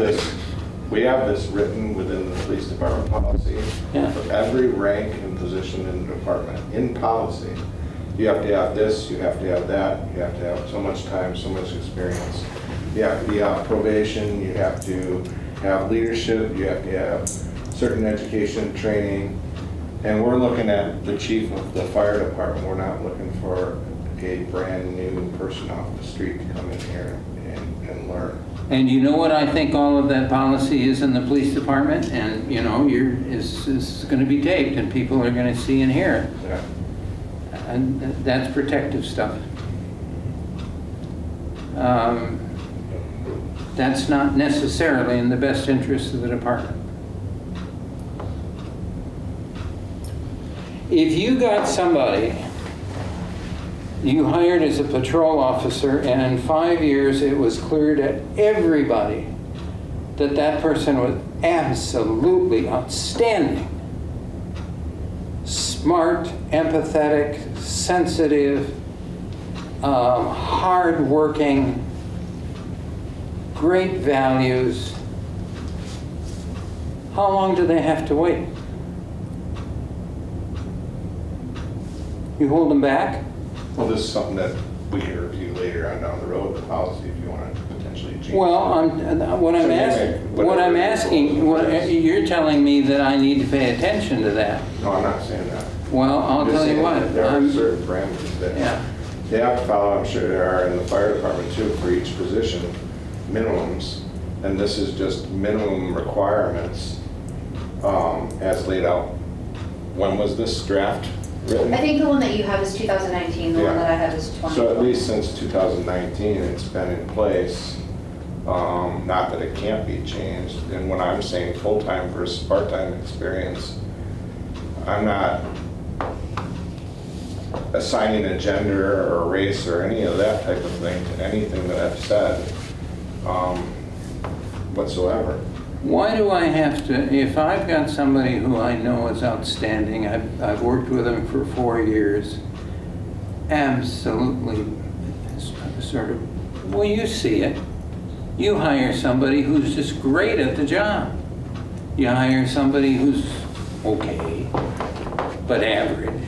this written within the police department policy. Yeah. For every rank and position in the department, in policy, you have to have this, you have to have that, you have to have so much time, so much experience. You have to be on probation, you have to have leadership, you have to have certain education, training. And we're looking at the chief of the fire department. We're not looking for a brand new person off the street to come in here and learn. And you know what I think all of that policy is in the police department? And you know, this is going to be taped and people are going to see and hear it. Yeah. And that's protective stuff. That's not necessarily in the best interest of the department. If you got somebody you hired as a patrol officer and in 5 years it was clear to everybody that that person was absolutely outstanding, smart, empathetic, sensitive, hardworking, great values, how long do they have to wait? You hold them back? Well, this is something that we can review later on down the road, the policy, if you want to potentially change. Well, you're telling me that I need to pay attention to that. No, I'm not saying that. Well, I'll tell you what. There are certain parameters that they have to follow. I'm sure there are in the fire department too for each position, minimums. And this is just minimum requirements as laid out. When was this draft written? I think the one that you have is 2019, the one that I have is 2020. So at least since 2019, it's been in place. Not that it can't be changed. And when I'm saying full-time versus part-time experience, I'm not assigning a gender or a race or any of that type of thing to anything that I've said whatsoever. Why do I have to, if I've got somebody who I know is outstanding, I've worked with them for 4 years, absolutely sort of, well, you see it. You hire somebody who's just great at the job. You hire somebody who's okay, but average.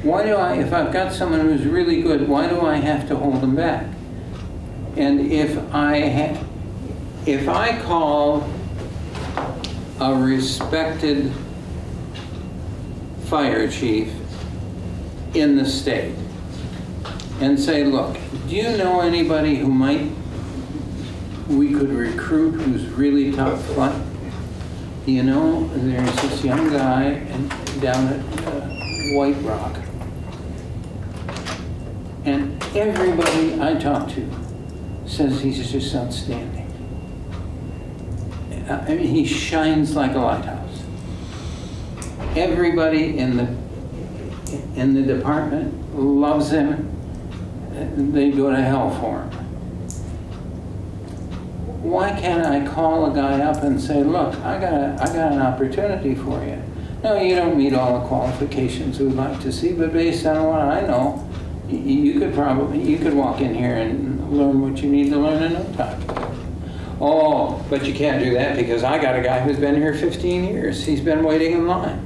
Why do if I've got someone who's really good, why do I have to hold them back? And if I call a respected fire chief in the state and say, look, do you know anybody who we could recruit who's really top flight? You know, there's this young guy down at White Rock, and everybody I talk to says he's just outstanding. I mean, he shines like a lighthouse. Everybody in the department loves him. They go to hell for him. Why can't I call a guy up and say, look, I got an opportunity for you. No, you don't meet all the qualifications we'd like to see, but based on what I know, you could walk in here and learn what you need to learn in no time. Oh, but you can't do that because I got a guy who's been here 15 years. He's been waiting in line.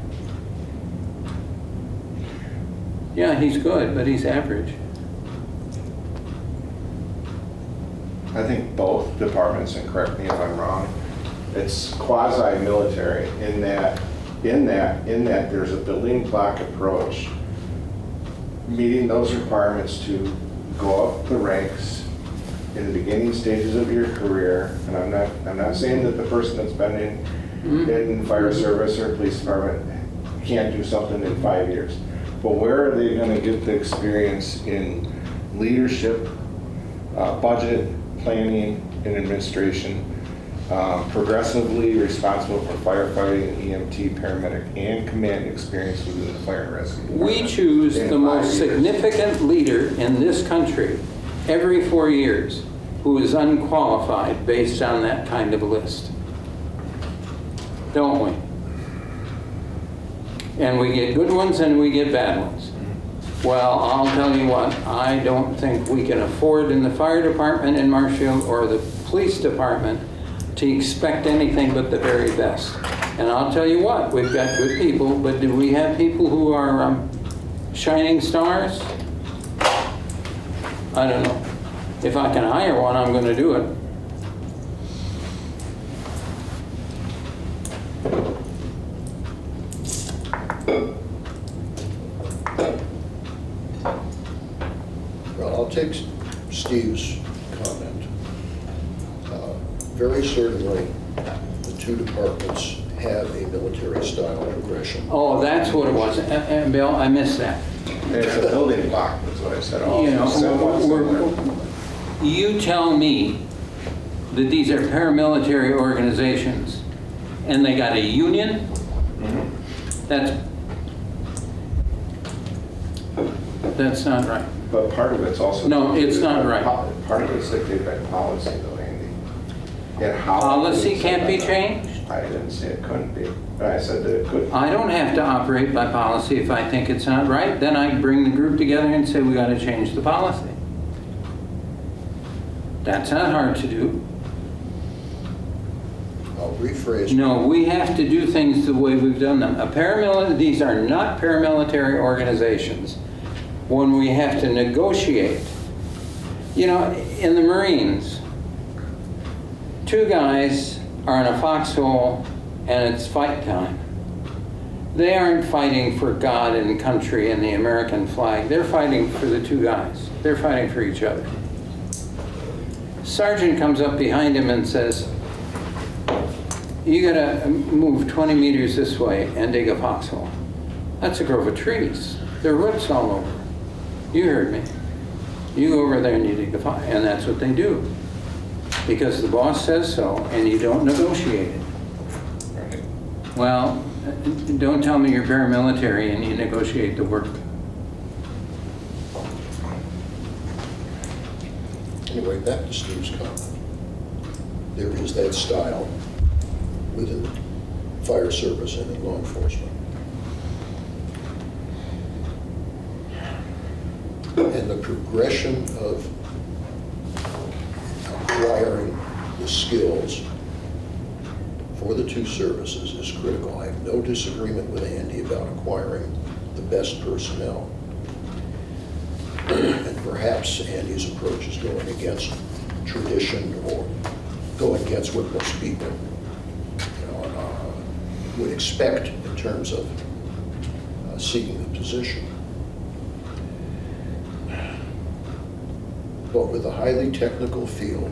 Yeah, he's good, but he's average. I think both departments, and correct me if I'm wrong, it's quasi-military in that there's a building block approach, meeting those requirements to go up the ranks in the beginning stages of your career. And I'm not saying that the person that's been in fire service or police department can't do something in 5 years. But where are they going to get the experience in leadership, budget, planning, and administration, progressively responsible for firefighting, EMT, paramedic, and command experience within the fire and rescue department? We choose the most significant leader in this country every 4 years who is unqualified based on that kind of a list. Don't we? And we get good ones and we get bad ones. Well, I'll tell you what, I don't think we can afford in the fire department in Marshfield or the police department to expect anything but the very best. And I'll tell you what, we've got good people, but do we have people who are shining stars? I don't know. If I can hire one, I'm going to do it. Well, I'll take Steve's comment. Very certainly, the two departments have a military-style progression. Oh, that's what it was. And Bill, I missed that. It's a building block, that's what I said. You know, Somewhat similar. you tell me that these are paramilitary organizations and they got a union? That's not right. But part of it's also... No, it's not right. Part of it's dictated by policy though, Andy. And how... Policy can't be changed? I didn't say it couldn't be, but I said that it could. I don't have to operate by policy if I think it's not right. Then I bring the group together and say we got to change the policy. That's not hard to do. I'll rephrase. No, we have to do things the way we've done them. These are not paramilitary organizations. When we have to negotiate, you know, in the Marines, two guys are in a foxhole and it's fight time. They aren't fighting for God and country and the American flag. They're fighting for the two guys. They're fighting for each other. Sergeant comes up behind him and says, you gotta move 20 meters this way and dig a foxhole. That's a grove of trees. There are roots all over. You heard me. You go over there and you dig a foxhole, and that's what they do. Because the boss says so, and you don't negotiate it. Well, don't tell me you're paramilitary and you negotiate the work. Anyway, back to Steve's comment. There is that style within fire service and in law enforcement. And the progression of acquiring the skills for the two services is critical. I have no disagreement with Andy about acquiring the best personnel. And perhaps Andy's approach is going against tradition or going against what most people would expect in terms of seeking the position. But with a highly technical field,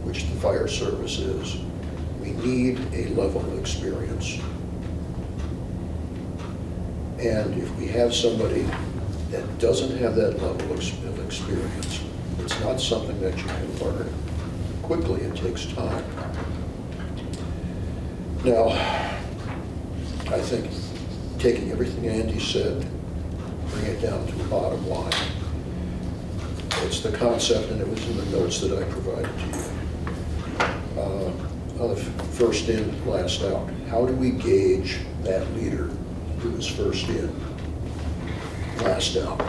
which the fire service is, we need a level of experience. And if we have somebody that doesn't have that level of experience, it's not something that you can learn quickly. It takes time. Now, I think taking everything Andy said, bring it down to the bottom line. It's the concept, and it was in the notes that I provided to you. Of first in, last out. How do we gauge that leader who is first in, last out?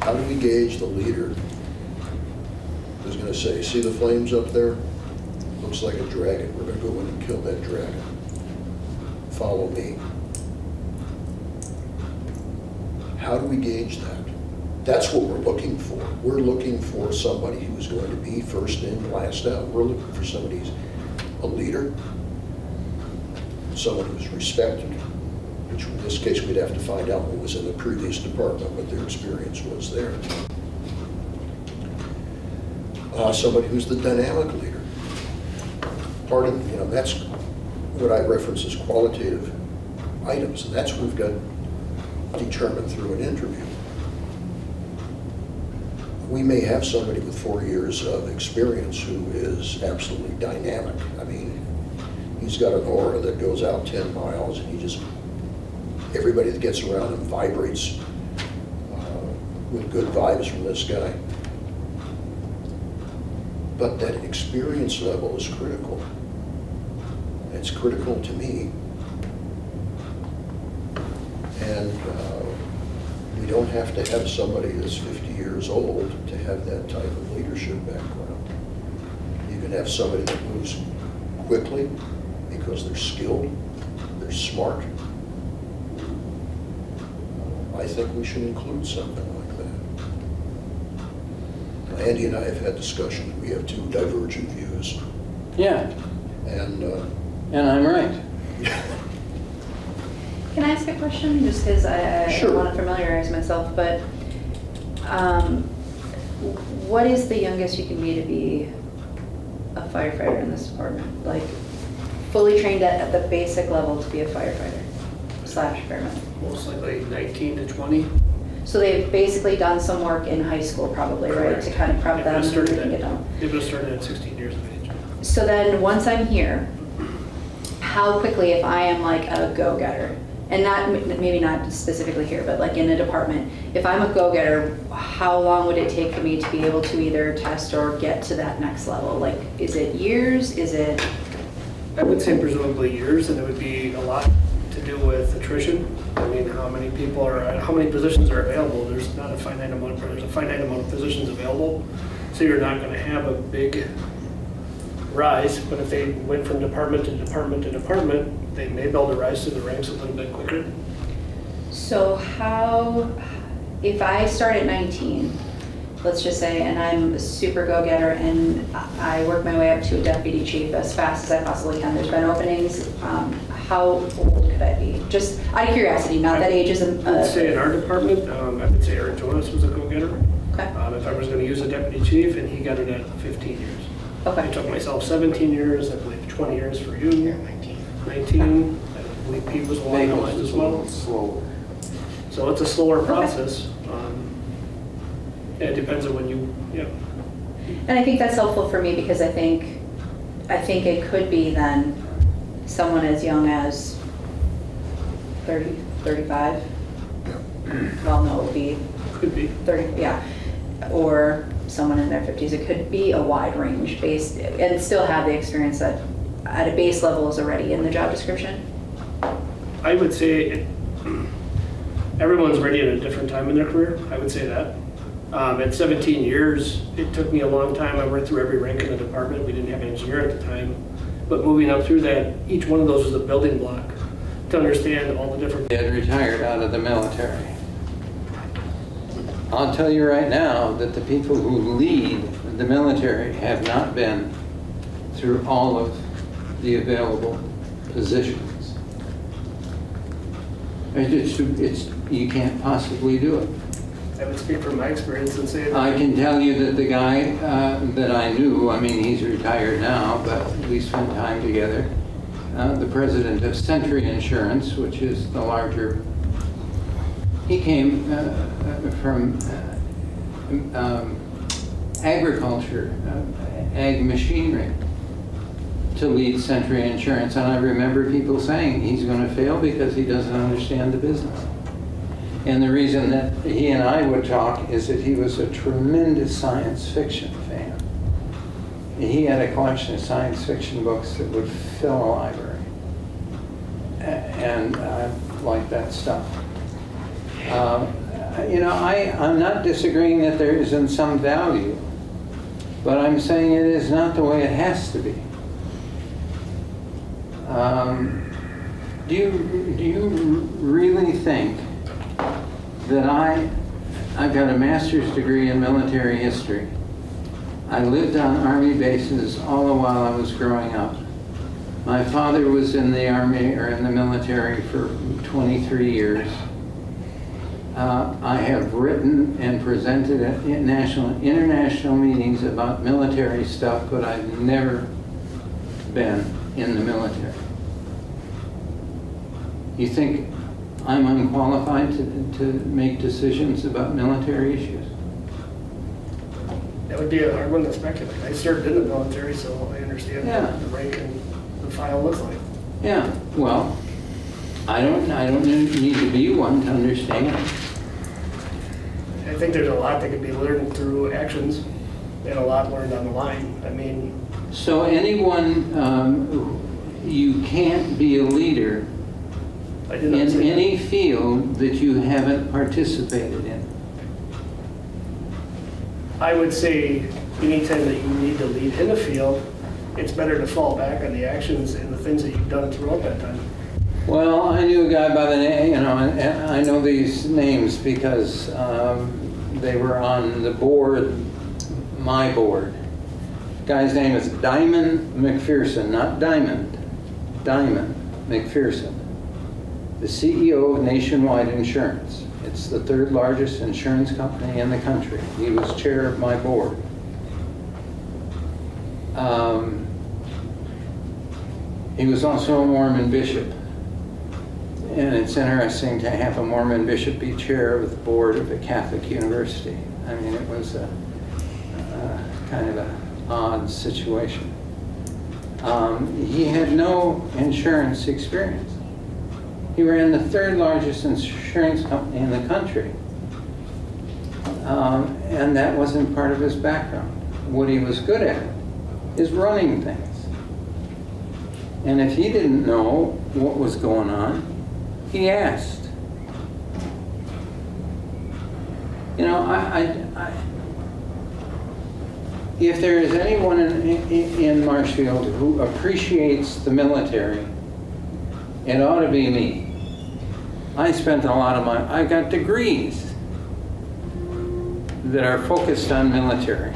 How do we gauge the leader who's going to say, see the flames up there? Looks like a dragon. We're going to go in and kill that dragon. Follow me. How do we gauge that? That's what we're looking for. We're looking for somebody who's going to be first in, last out. We're looking for somebody who's a leader, someone who's respected, which in this case we'd have to find out what was in the previous department, what their experience was there. Somebody who's the dynamic leader. Part of, that's what I reference as qualitative items, and that's what we've got determined through an interview. We may have somebody with 4 years of experience who is absolutely dynamic. I mean, he's got an aura that goes out 10 miles, and everybody that gets around him vibrates with good vibes from this guy. But that experience level is critical. It's critical to me. And we don't have to have somebody that's 50 years old to have that type of leadership background. You can have somebody that moves quickly because they're skilled, they're smart. I think we should include something like that. Andy and I have had discussions. We have two divergent views. Yeah. And I'm right. Can I ask a question? Just because I Sure. want to familiarize myself, but what is the youngest you can be a firefighter in this department? Like, fully trained at the basic level to be a firefighter / fireman? Most likely 19 to 20. So they've basically done some work in high school probably, right? Correct. To kind of prep them so they can get done. They would have started at 16 years of age. So then, once I'm here, how quickly, if I am like a go-getter, and maybe not specifically here, but like in a department, if I'm a go-getter, how long would it take for me to be able to either test or get to that next level? Like, is it years? Is it? I would say presumably years, and it would be a lot to do with attrition. I mean, how many positions are available? There's not a finite amount, there's a finite amount of positions available. So you're not going to have a big rise, but if they went from department to department to department, they may be able to rise through the ranks a little bit quicker. So how, if I start at 19, let's just say, and I'm a super go-getter and I work my way up to a deputy chief as fast as I possibly can, there's been openings, how old could I be? Just out of curiosity, not that age is a... I would say in our department, I would say Eric Jonas was a go-getter. Okay. If I was going to use a deputy chief, and he got it at 15 years. Okay. It took myself 17 years, I believe 20 years for you. 19. I believe Pete was along the lines as well. Slow. So it's a slower process. It depends on when you, And I think that's helpful for me because I think it could be then someone as young as 30, 35. Well, no, it would be. Could be. 30, yeah. Or someone in their 50s. It could be a wide range based and still have the experience that at a base level is already in the job description. I would say everyone's ready at a different time in their career. I would say that. At 17 years, it took me a long time. I worked through every rank in the department. We didn't have an engineer at the time. But moving up through that, each one of those was a building block to understand all the different... They had retired out of the military. I'll tell you right now that the people who lead the military have not been through all of the available positions. You can't possibly do it. I would speak from my experience and say I can tell you that the guy that I knew, I mean, he's retired now, but we spent time together, the president of Century Insurance, which is the larger, he came from agriculture, ag machinery, to lead Century Insurance. And I remember people saying he's going to fail because he doesn't understand the business. And the reason that he and I would talk is that he was a tremendous science fiction fan. He had a collection of science fiction books that would fill a library. And I like that stuff. You know, I'm not disagreeing that there isn't some value, but I'm saying it is not the way it has to be. Do you really think that I've got a master's degree in military history. I lived on Army bases all the while I was growing up. My father was in the Army or in the military for 23 years. I have written and presented at international meetings about military stuff, but I've never been in the military. You think I'm unqualified to make decisions about military issues? that would be a hard one to speculate. I served in the military, so I understand what the rank and the file looks like. Yeah, well, I don't need to be one to understand. I think there's a lot that could be learned through actions and a lot learned on the line. I mean, So anyone, you can't be a leader in any field that you haven't participated in. I would say anytime that you need to lead in a field, it's better to fall back on the actions and the things that you've done throughout that time. Well, I knew a guy by the name, and I know these names because they were on the board, my board. The guy's name is Diamond McPherson, not Diamond, Diamond McPherson, the CEO of Nationwide Insurance. It's the third largest insurance company in the country. He was chair of my board. He was also a Mormon bishop. And it's interesting to have a Mormon bishop be chair of the board of a Catholic university. I mean, it was a kind of an odd situation. He had no insurance experience. He ran the third largest insurance company in the country. And that wasn't part of his background. What he was good at is running things. And if he didn't know what was going on, he asked. You know, if there is anyone in Marshfield who appreciates the military, it ought to be me. I spent a lot of I got degrees that are focused on military.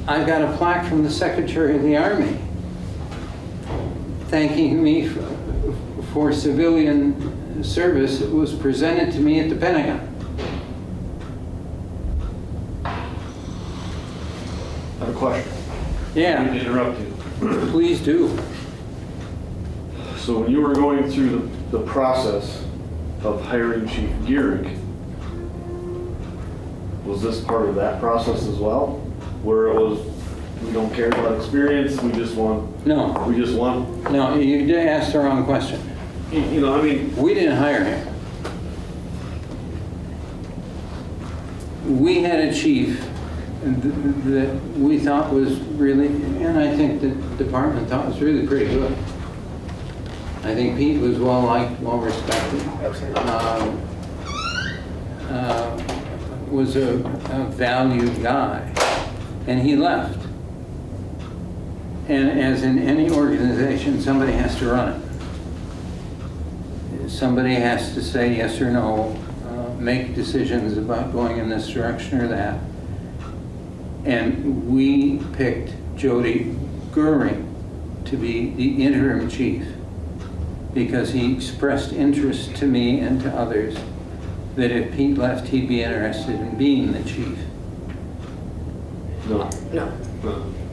I've got a plaque from the Secretary of the Army thanking me for civilian service. It was presented to me at the Pentagon. I have a question. Yeah. I need to interrupt you. Please do. So when you were going through the process of hiring Chief Gehrig, was this part of that process as well? Where it was, we don't care about experience, we just want... No. We just want... No, you asked the wrong question. You know, I mean... We didn't hire him. We had a chief that we thought was really, and I think the department thought was really pretty good. I think Pete was well liked, well respected. Was a valued guy, and he left. And as in any organization, somebody has to run it. Somebody has to say yes or no, make decisions about going in this direction or that. And we picked Jody Goering to be the interim chief because he expressed interest to me and to others that if Pete left, he'd be interested in being the chief. No. No.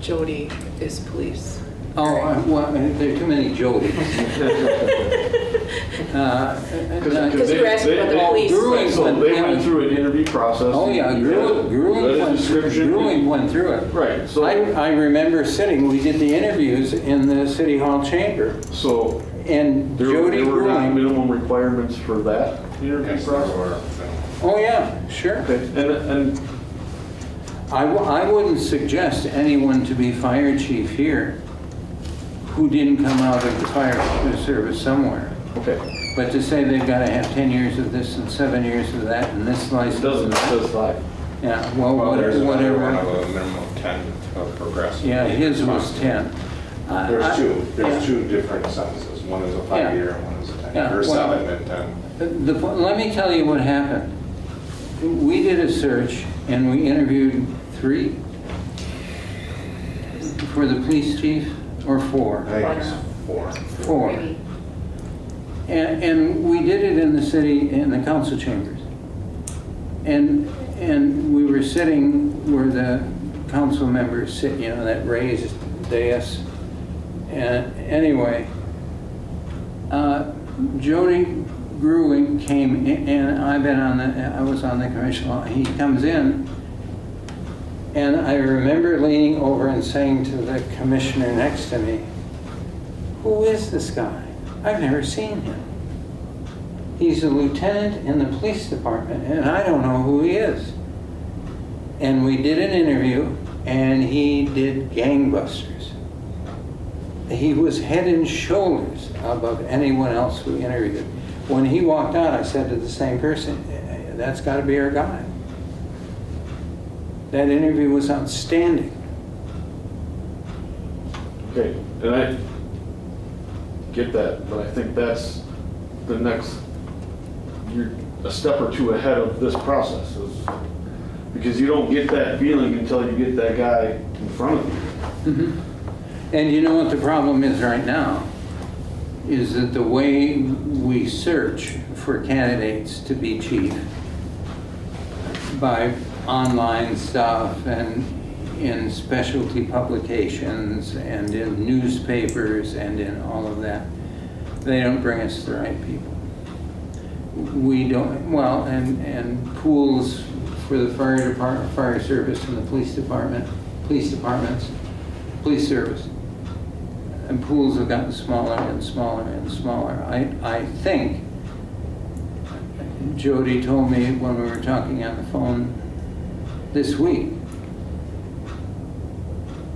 Jody is police. Oh, well, there are too many Jodys. Because you were asking about the police. So they went through an interview process. Oh, yeah, Gruing went through it. Right, so. I remember sitting, we did the interviews in the City Hall chamber. So. And Jody There were not Gruing. minimum requirements for that interview process? Oh, yeah, sure. Okay, and I wouldn't suggest anyone to be fire chief here who didn't come out of the fire service somewhere. okay. But to say they've got to have 10 years of this and 7 years of that and this license. It doesn't, it says 5. Yeah, well, There's whatever. one of a minimum of 10 of progressive. Yeah, his was 10. There's two. There's yeah. two different sentences. One is a 5-year and one is a 10. Yeah, Or well, 7 and 10. Let me tell you what happened. We did a search and we interviewed 3 for the police chief, or 4? I think it's 4. 4. And we did it in the city, in the council chambers. And we were sitting where the council members sit, you know, that raised dais. And anyway, Jody Gruing came in, and I was on the commission. He comes in, and I remember leaning over and saying to the commissioner next to me, "Who is this guy? I've never seen him. He's a lieutenant in the police department, and I don't know who he is." And we did an interview, and he did gangbusters. He was head and shoulders above anyone else who interviewed. When he walked out, I said to the same person, "That's got to be our guy." That interview was outstanding. Okay, and I get that, but I think that's the next, you're a step or two ahead of this process. Because you don't get that feeling until you get that guy in front of you. Mm-hmm. And you know what the problem is right now? Is that the way we search for candidates to be chief by online stuff and in specialty publications and in newspapers and in all of that, they don't bring us the right people. We don't, well, and pools for the fire department, fire service and the police department, police departments, police service. And pools have gotten smaller and smaller and smaller. I think Jody told me when we were talking on the phone this week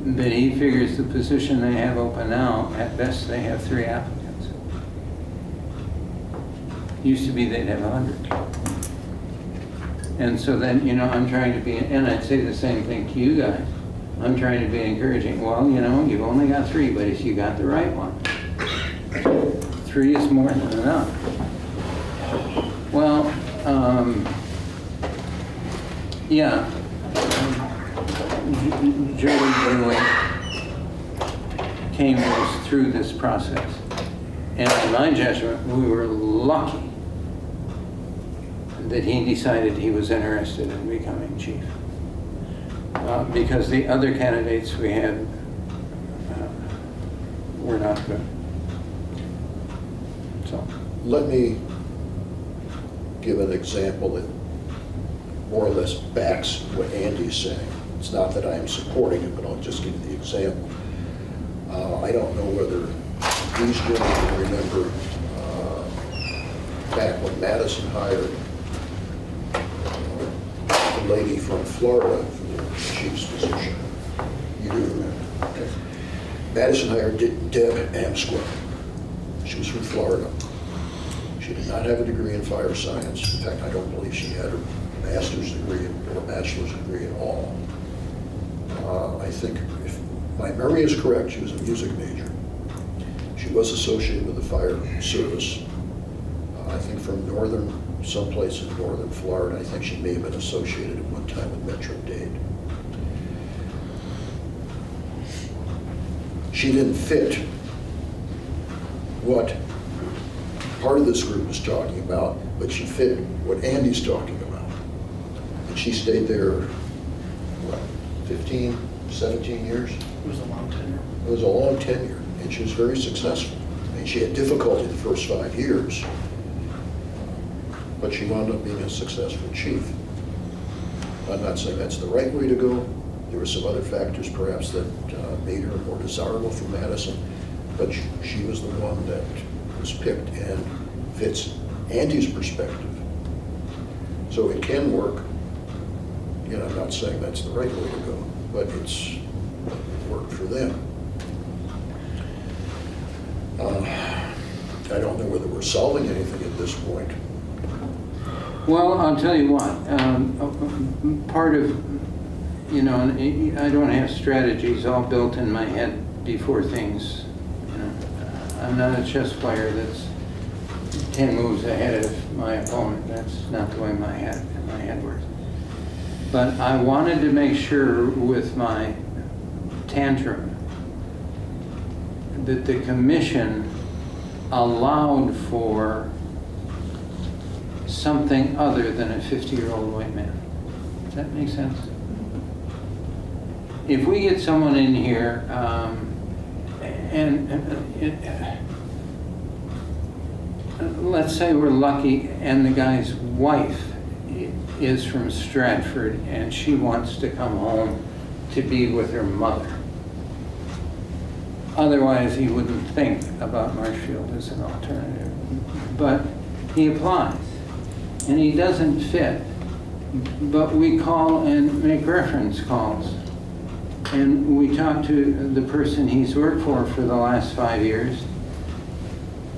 that he figures the position they have open now, at best they have 3 applicants. Used to be they'd have 100. And so then, you know, I'm trying to be, and I'd say the same thing to you guys. I'm trying to be encouraging. Well, you know, you've only got 3, but if you got the right one, 3 is more than enough. Well, yeah, Jody Gruing came with us through this process. And in my judgment, we were lucky that he decided he was interested in becoming chief. Because the other candidates we had were not good. So. Let me give an example that more or less backs what Andy's saying. It's not that I am supporting it, but I'll just give you the example. I don't know whether these gentlemen remember back when Madison hired the lady from Florida for the chief's position. You do remember? Okay. Madison hired Deb Amsquare. She was from Florida. She did not have a degree in fire science. In fact, I don't believe she had her master's degree or bachelor's degree at all. I think, if my memory is correct, she was a music major. She was associated with the fire service, I think from someplace in northern Florida. I think she may have been associated at one time with Metro-Dade. She didn't fit what part of this group is talking about, but she fit what Andy's talking about. And she stayed there, what, 15, 17 years? It was a long tenure. It was a long tenure, and she was very successful. And she had difficulty the first 5 years, but she wound up being a successful chief. I'm not saying that's the right way to go. There were some other factors perhaps that made her more desirable for Madison, but she was the one that was picked and fits Andy's perspective. So it can work. Again, I'm not saying that's the right way to go, but it's worked for them. I don't know whether we're solving anything at this point. Well, I'll tell you what, part of, you know, I don't have strategies all built in my head before things, you know. I'm not a chess player that's 10 moves ahead of my opponent. That's not the way my head works. But I wanted to make sure with my tantrum that the commission allowed for something other than a 50-year-old white man. Does that make sense? If we get someone in here, let's say we're lucky and the guy's wife is from Stratford and she wants to come home to be with her mother. Otherwise, he wouldn't think about Marshfield as an alternative. But he applies, and he doesn't fit. But we call and make reference calls. And we talk to the person he's worked for the last 5 years.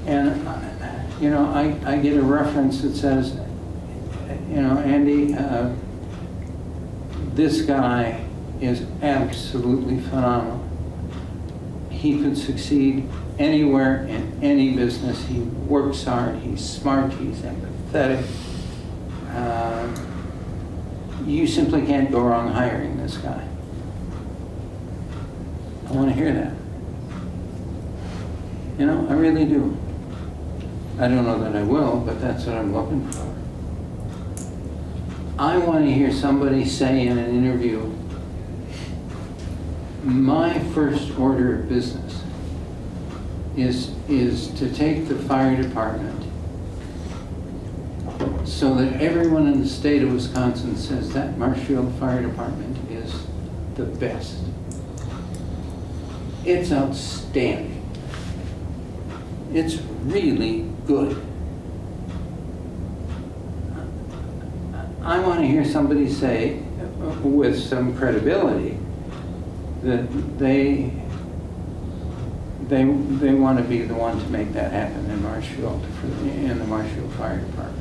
And, you know, I get a reference that says, you know, Andy, this guy is absolutely phenomenal. He could succeed anywhere in any business. He works hard, he's smart, he's empathetic. You simply can't go wrong hiring this guy. I want to hear that. You know, I really do. I don't know that I will, but that's what I'm looking for. I want to hear somebody say in an interview, my first order of business is to take the fire department so that everyone in the state of Wisconsin says that Marshfield Fire Department is the best. It's outstanding. It's really good. I want to hear somebody say, with some credibility, that they want to be the one to make that happen in Marshfield, in the Marshfield Fire Department.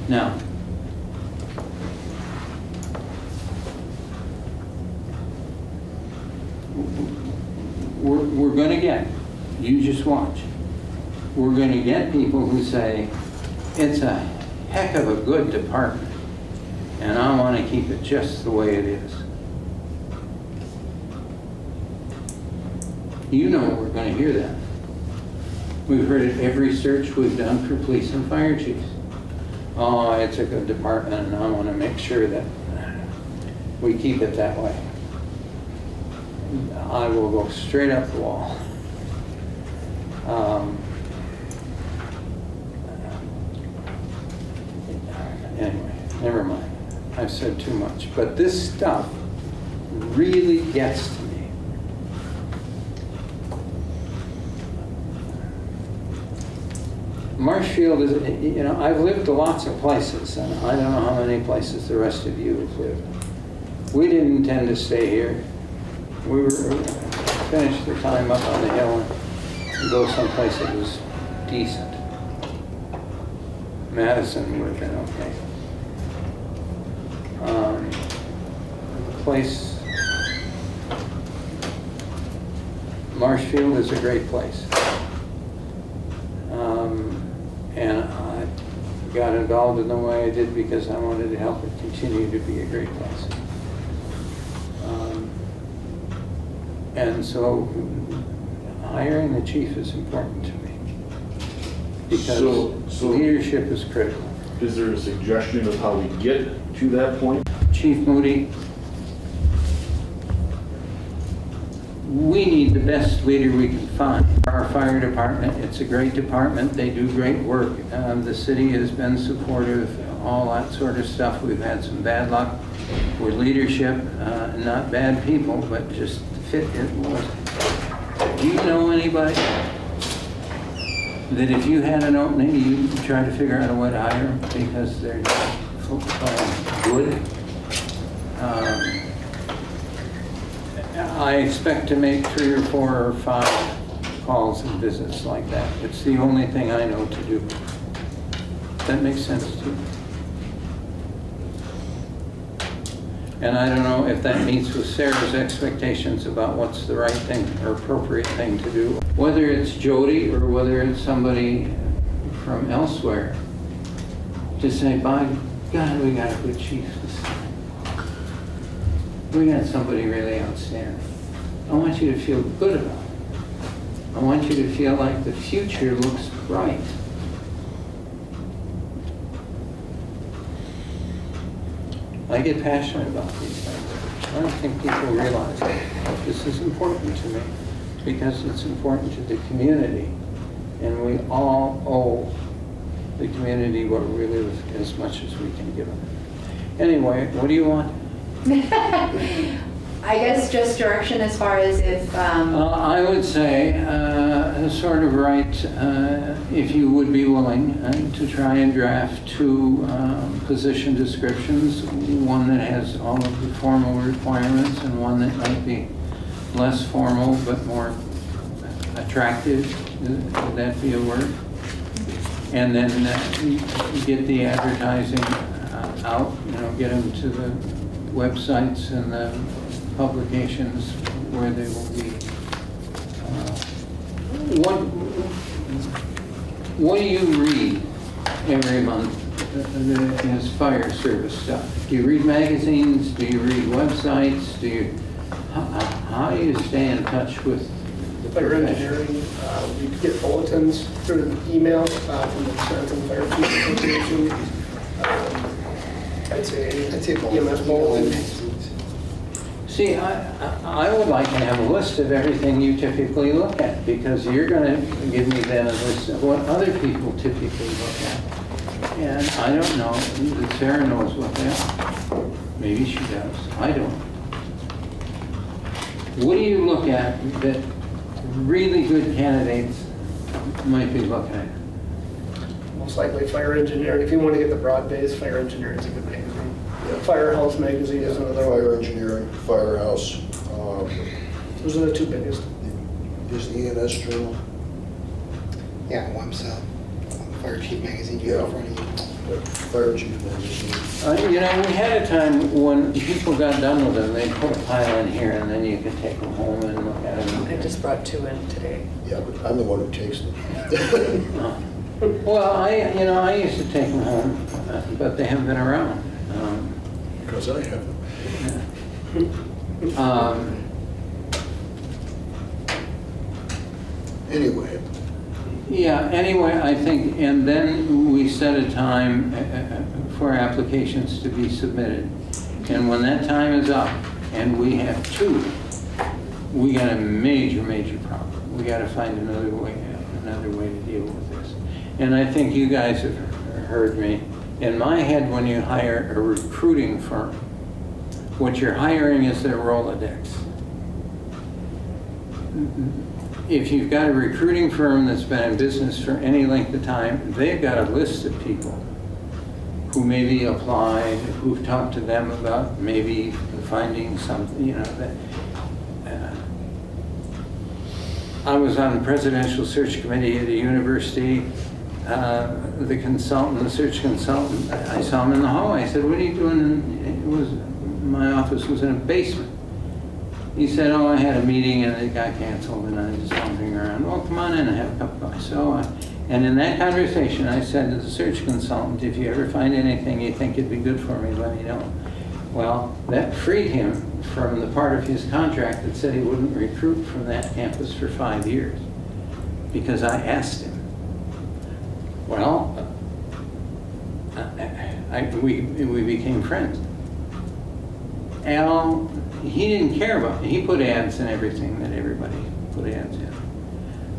Now, we're going to get, you just watch, we're going to get people who say, it's a heck of a good department, and I want to keep it just the way it is. You know we're going to hear that. We've heard it every search we've done for police and fire chiefs. Oh, it's a good department, and I want to make sure that we keep it that way. I will go straight up the wall. Anyway, never mind. I've said too much. But this stuff really gets to me. Marshfield is, you know, I've lived to lots of places, and I don't know how many places the rest of you have lived. We didn't intend to stay here. We were finished the time up on the hill and go someplace that was decent. Madison would have been okay. The place, Marshfield is a great place. And I got involved in the way I did because I wanted to help it continue to be a great place. And so hiring the chief is important to me. because So- leadership is critical. Is there a suggestion of how we get to that point? Chief Moody, we need the best leader we can find. Our fire department, it's a great department, they do great work. The city has been supportive, all that sort of stuff. We've had some bad luck with leadership, not bad people, but just fit it was. Do you know anybody that if you had an opening, you try to figure out a way to hire them because they're good? I expect to make 3 or 4 or 5 calls and visits like that. It's the only thing I know to do. That makes sense to you? And I don't know if that meets with Sarah's expectations about what's the right thing or appropriate thing to do. Whether it's Jody or whether it's somebody from elsewhere, to say, by God, we got a good chief this time. We got somebody really outstanding. I want you to feel good about it. I want you to feel like the future looks bright. I get passionate about these things. I don't think people realize that this is important to me because it's important to the community. And we all owe the community where we live as much as we can give them. Anyway, what do you want? I guess just direction as far as if... I would say, sort of write, if you would be willing, to try and draft 2 position descriptions, one that has all of the formal requirements and one that might be less formal but more attractive. Would that be a word? And then get the advertising out, get them to the websites and the publications where they will be. What do you read every month that is fire service stuff? Do you read magazines? Do you read websites? How do you stay in touch with the Fire engineering, we get bulletins through email from the Wisconsin Fire Chiefs Association. I'd say EMS bulletins. See, I would like to have a list of everything you typically look at, because you're going to give me then a list of what other people typically look at. And I don't know that Sarah knows what they are. Maybe she does. I don't. What do you look at that really good candidates might be looking at? Most likely fire engineering. If you want to get the broad base, fire engineering is a good magazine. Firehouse magazine is another one. Fire engineering, firehouse. Those are the 2 biggest. Is the EMS journal? Yeah, WAMSA, Fire Chief magazine you have in front of you. Fire chief magazine. We had a time when people got done with them, they'd put a pile in here and then you could take them home and look at them. I just brought 2 in today. Yeah, but I'm the one who takes them. Well, I used to take them home, but they haven't been around. Because I have them. Anyway, I think, and then we set a time for applications to be submitted. And when that time is up and we have 2, we got a major, major problem. We got to find another way to deal with this. And I think you guys have heard me. In my head, when you hire a recruiting firm, what you're hiring is their Rolodex. If you've got a recruiting firm that's been in business for any length of time, they've got a list of people who maybe applied, who've talked to them about maybe finding something, I was on the presidential search committee at a university. The search consultant, I saw him in the hallway. I said, "What are you doing?" My office was in a basement. He said, "Oh, I had a meeting and it got canceled and I'm just wandering around." "Well, come on in and have a cup of coffee." And in that conversation, I said to the search consultant, "If you ever find anything you think would be good for me, let me know." Well, that freed him from the part of his contract that said he wouldn't recruit from that campus for 5 years, because I asked him. Well, we became friends. Al, he didn't care about, he put ads in everything that everybody put ads in.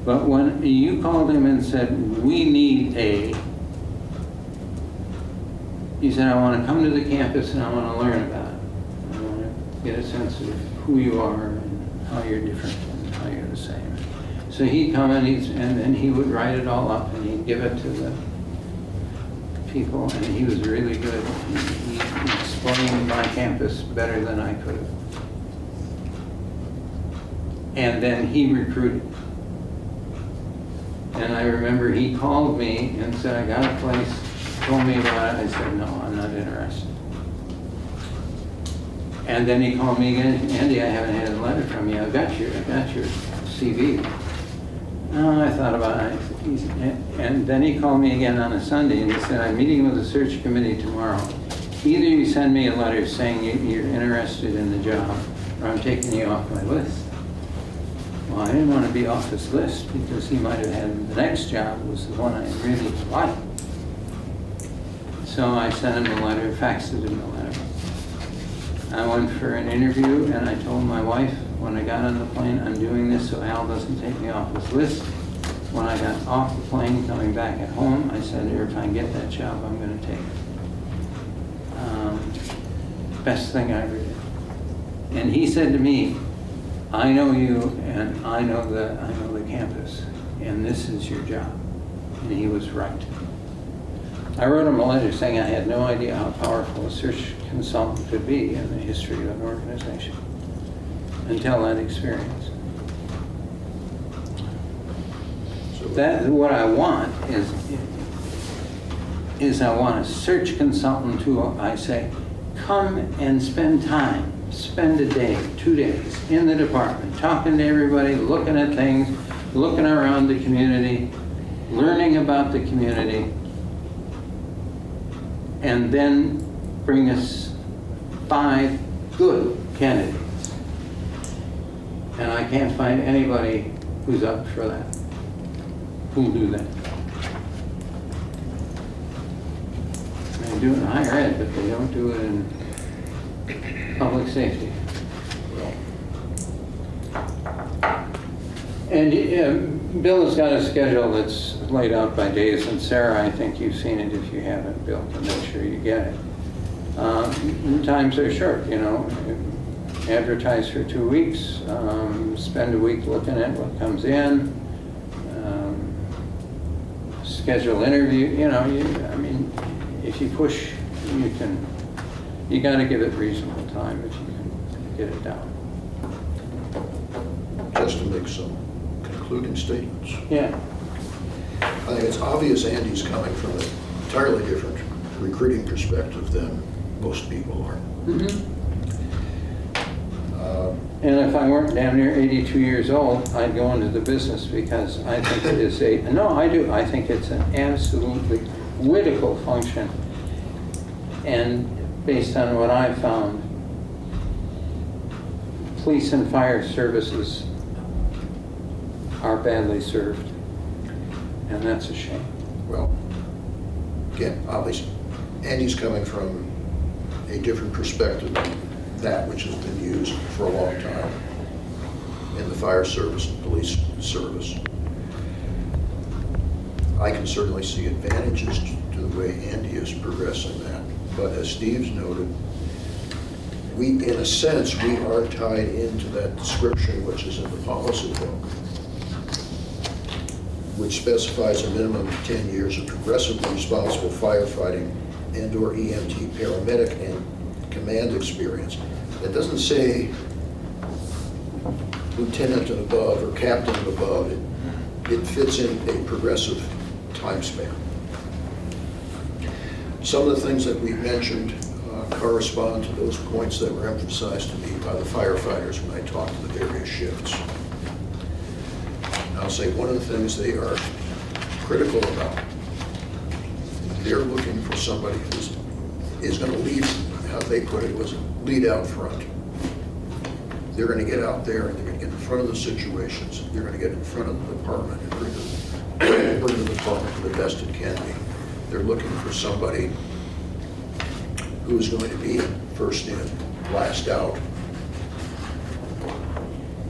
But when you called him and said, we need he said, I want to come to the campus and I want to learn about it. I want to get a sense of who you are and how you're different and how you're the same. So he'd come and then he would write it all up and he'd give it to the people, and he was really good. He explained my campus better than I could have. And then he recruited. And I remember he called me and said, I got a place, told me about it. I said, no, I'm not interested. And then he called me again, Andy, I haven't had a letter from you. I got your CV. Oh, I thought about it. And then he called me again on a Sunday and he said, I'm meeting with the search committee tomorrow. Either you send me a letter saying you're interested in the job, or I'm taking you off my list. Well, I didn't want to be off this list because he might have had the next job was the one I really liked. So I sent him a letter, faxed him a letter. I went for an interview and I told my wife when I got on the plane, I'm doing this so Al doesn't take me off his list. When I got off the plane coming back at home, I said, if I can get that job, I'm going to take it. Best thing I ever did. And he said to me, I know you and I know the campus and this is your job. And he was right. I wrote him a letter saying I had no idea how powerful a search consultant could be in the history of an organization until that experience. That what I want is I want a search consultant who I say, come and spend time, spend a day, 2 days in the department, talking to everybody, looking at things, looking around the community, learning about the community, and then bring us 5 good candidates. And I can't find anybody who's up for that, who'll do that. They do it in higher ed, but they don't do it in public safety. And Bill has got a schedule that's laid out by days, and Sarah, I think you've seen it if you haven't, Bill, to make sure you get it. Times are short, you know. Advertise for 2 weeks, spend a week looking at what comes in, schedule interview, you know, I mean, if you push, you got to give it reasonable time if you can get it down. Just to make some concluding statements. Yeah. I think it's obvious Andy's coming from an entirely different recruiting perspective than most people are. Mm-hmm. And if I weren't damn near 82 years old, I'd go into the business because I think it is I think it's an absolutely critical function. And based on what I've found, police and fire services are badly served. And that's a shame. Well, again, obviously, Andy's coming from a different perspective than that which has been used for a long time in the fire service and police service. I can certainly see advantages to the way Andy is progressing that. But as Steve's noted, we, in a sense, we are tied into that description which is in the policy book, which specifies a minimum of 10 years of progressively responsible firefighting and/or EMT paramedic and command experience. It doesn't say lieutenant and above or captain and above. It fits in a progressive time span. Some of the things that we mentioned correspond to those points that were emphasized to me by the firefighters when I talked to the various shifts. I'll say one of the things they are critical about, they're looking for somebody who is going to lead, how they put it, was lead out front. They're going to get out there and they're going to get in front of the situations. They're going to get in front of the department and bring the department to the best it can be. They're looking for somebody who is going to be first in, last out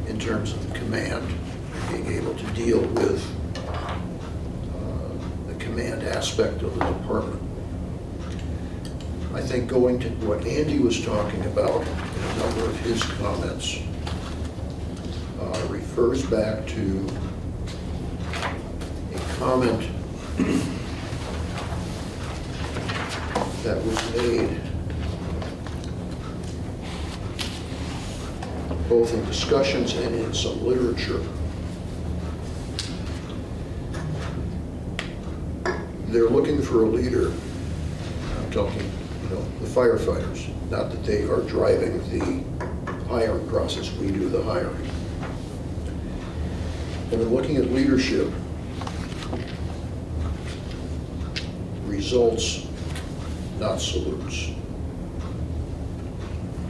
in terms of the command, being able to deal with the command aspect of the department. I think going to what Andy was talking about in a number of his comments refers back to a comment that was made both in discussions and in some literature. They're looking for a leader. I'm talking, the firefighters. Not that they are driving the hiring process. We do the hiring. And in looking at leadership, results, not salutes.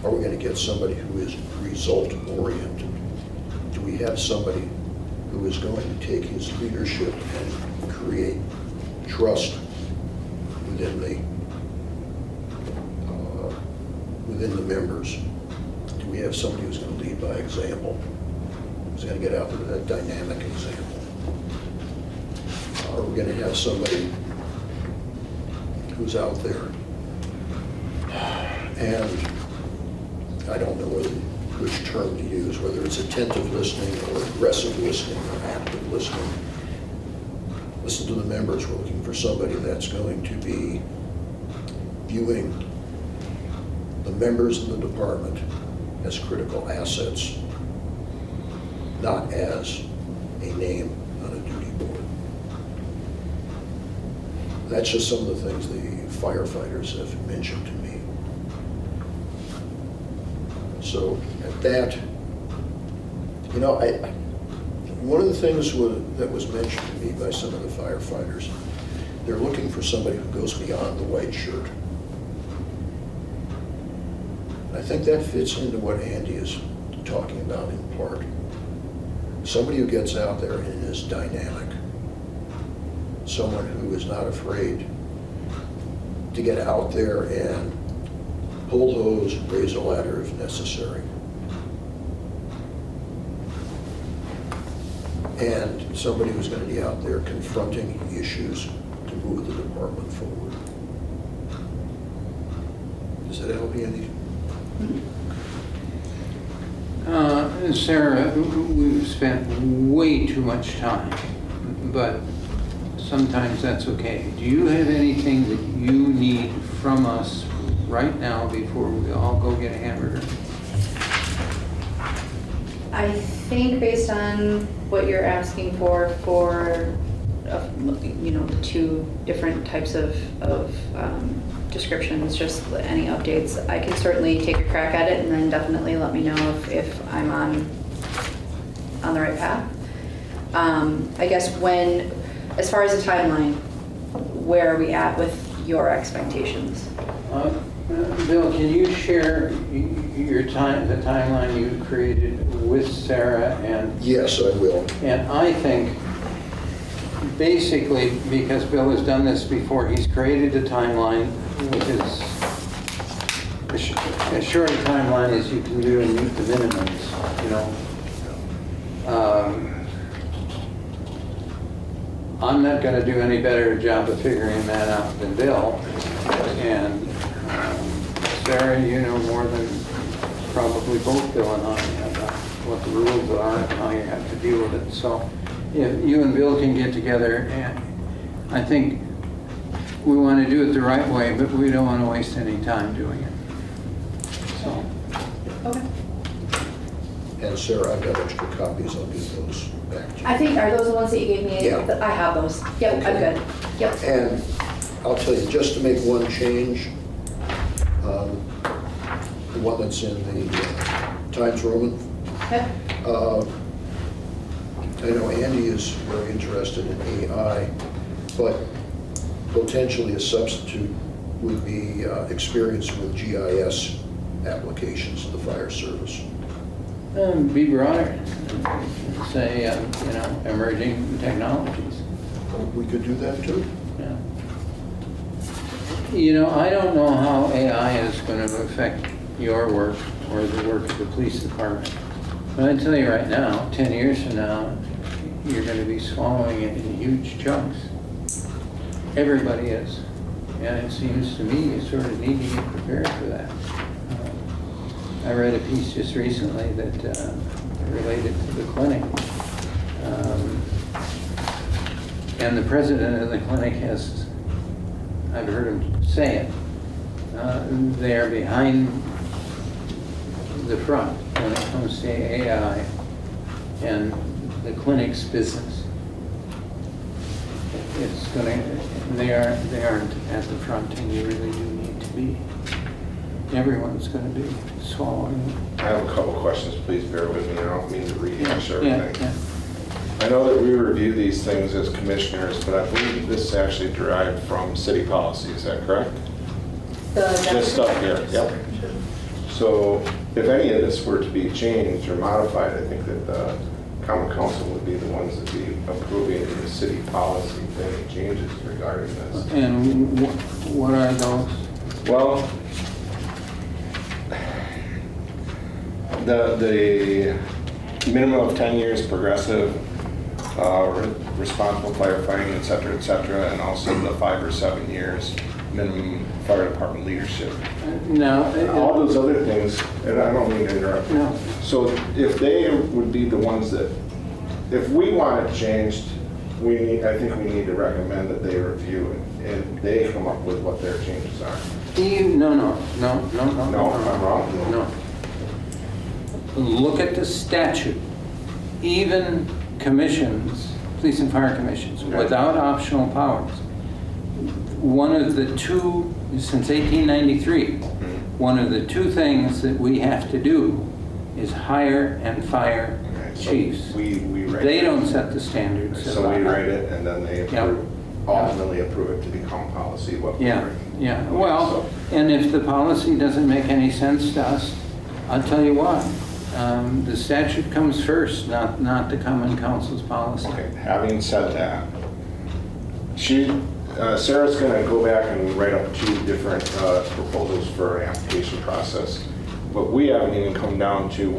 Are we going to get somebody who is result-oriented? Do we have somebody who is going to take his leadership and create trust within the members? Do we have somebody who's going to lead by example? Who's going to get out there with that dynamic example? Are we going to have somebody who's out there and I don't know which term to use, whether it's attentive listening or aggressive listening or active listening. Listen to the members. We're looking for somebody that's going to be viewing the members in the department as critical assets, not as a name on a duty board. That's just some of the things the firefighters have mentioned to me. So at that, one of the things that was mentioned to me by some of the firefighters, they're looking for somebody who goes beyond the white shirt. And I think that fits into what Andy is talking about in part. Somebody who gets out there and is dynamic. Someone who is not afraid to get out there and pull hose, raise a ladder if necessary. And somebody who's going to be out there confronting issues to move the department forward. Does that help you, Andy? Sarah, we've spent way too much time, but sometimes that's okay. Do you have anything that you need from us right now before we all go get a hamburger? I think based on what you're asking for the two different types of descriptions, just any updates, I can certainly take a crack at it and then definitely let me know if I'm on the right path. I guess as far as the timeline, where are we at with your expectations? Bill, can you share the timeline you created with Sarah? And yes, I will. And I think basically, because Bill has done this before, he's created a timeline with as short a timeline as you can do and meet the minimums, I'm not going to do any better job of figuring that out than Bill. And Sarah, you know more than probably both Bill and I about what the rules are and how you have to deal with it. So if you and Bill can get together, and I think we want to do it the right way, but we don't want to waste any time doing it. So. Okay. And Sarah, I've got extra copies. I'll give those back to you. I think, are those the ones that you gave me? Yeah. I have those. Yep, okay. I'm good. Yep. And I'll tell you, just to make one change, the one that's in the Times Roman. Okay. I know Andy is very interested in AI, but potentially a substitute would be experience with GIS applications of the fire service. Be broader. Say, emerging technologies. We could do that too. Yeah. I don't know how AI is going to affect your work or the work of the police department. But I tell you right now, 10 years from now, you're going to be swallowing it in huge chunks. Everybody is. And it seems to me you sort of need to get prepared for that. I read a piece just recently that related to the clinic. And the president of the clinic has, I've heard him say it, they are behind the front when it comes to AI and the clinic's business. It's going to, they aren't at the front, and you really do need to be. Everyone's going to be swallowing it. I have a couple questions, please bear with me, I don't mean to rehash everything. Yeah. I know that we review these things as commissioners, but I believe this is actually derived from city policy, is that correct? This stuff here, yep. So if any of this were to be changed or modified, I think that the common council would be the ones that be approving the city policy if any changes regarding this. And what are those? Well, the minimum of 10 years progressive, responsible firefighting, et cetera, and also the 5 or 7 years minimum fire department leadership. No. All those other things, and I don't mean to interrupt. No. So if they would be the ones that, if we want it changed, I think we need to recommend that they review it and they come up with what their changes are. No, I'm wrong. No. Look at the statute. Even commissions, police and fire commissions, without optional powers, one of the two, since 1893, one of the two things that we have to do is hire and fire chiefs. We write They it. don't set the standards. So we write it and then they approve, ultimately approve it to become policy. What we Yeah, write. yeah. Well, and if the policy doesn't make any sense to us, I'll tell you what, the statute comes first, not the common council's policy. Okay, having said that, Sarah's going to go back and write up 2 different proposals for an application process, but we haven't even come down to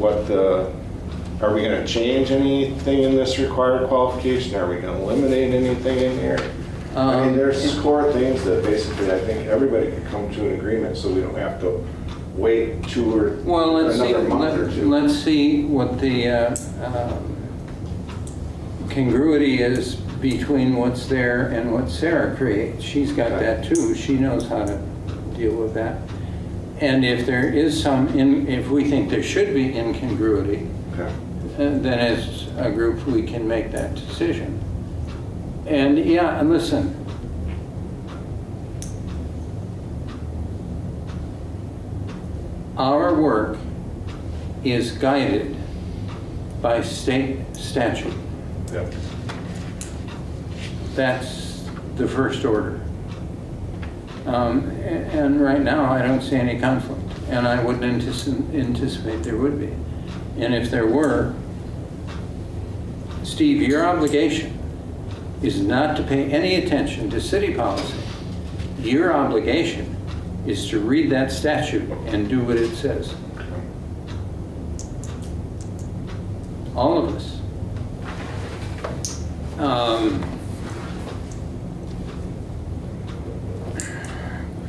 are we going to change anything in this required qualification? Are we going to eliminate anything in here? I mean, there's core things that basically I think everybody could come to an agreement so we don't have to wait 2 or another month or 2. Let's see what the congruity is between what's there and what Sarah creates. She's got that too. She knows how to deal with that. And if there is if we think there should be incongruity, then as a group we can make that decision. And yeah, and listen, our work is guided by state statute. Yep. That's the first order. And right now, I don't see any conflict, and I wouldn't anticipate there would be. And if there were, Steve, your obligation is not to pay any attention to city policy. Your obligation is to read that statute and do what it says. All of us.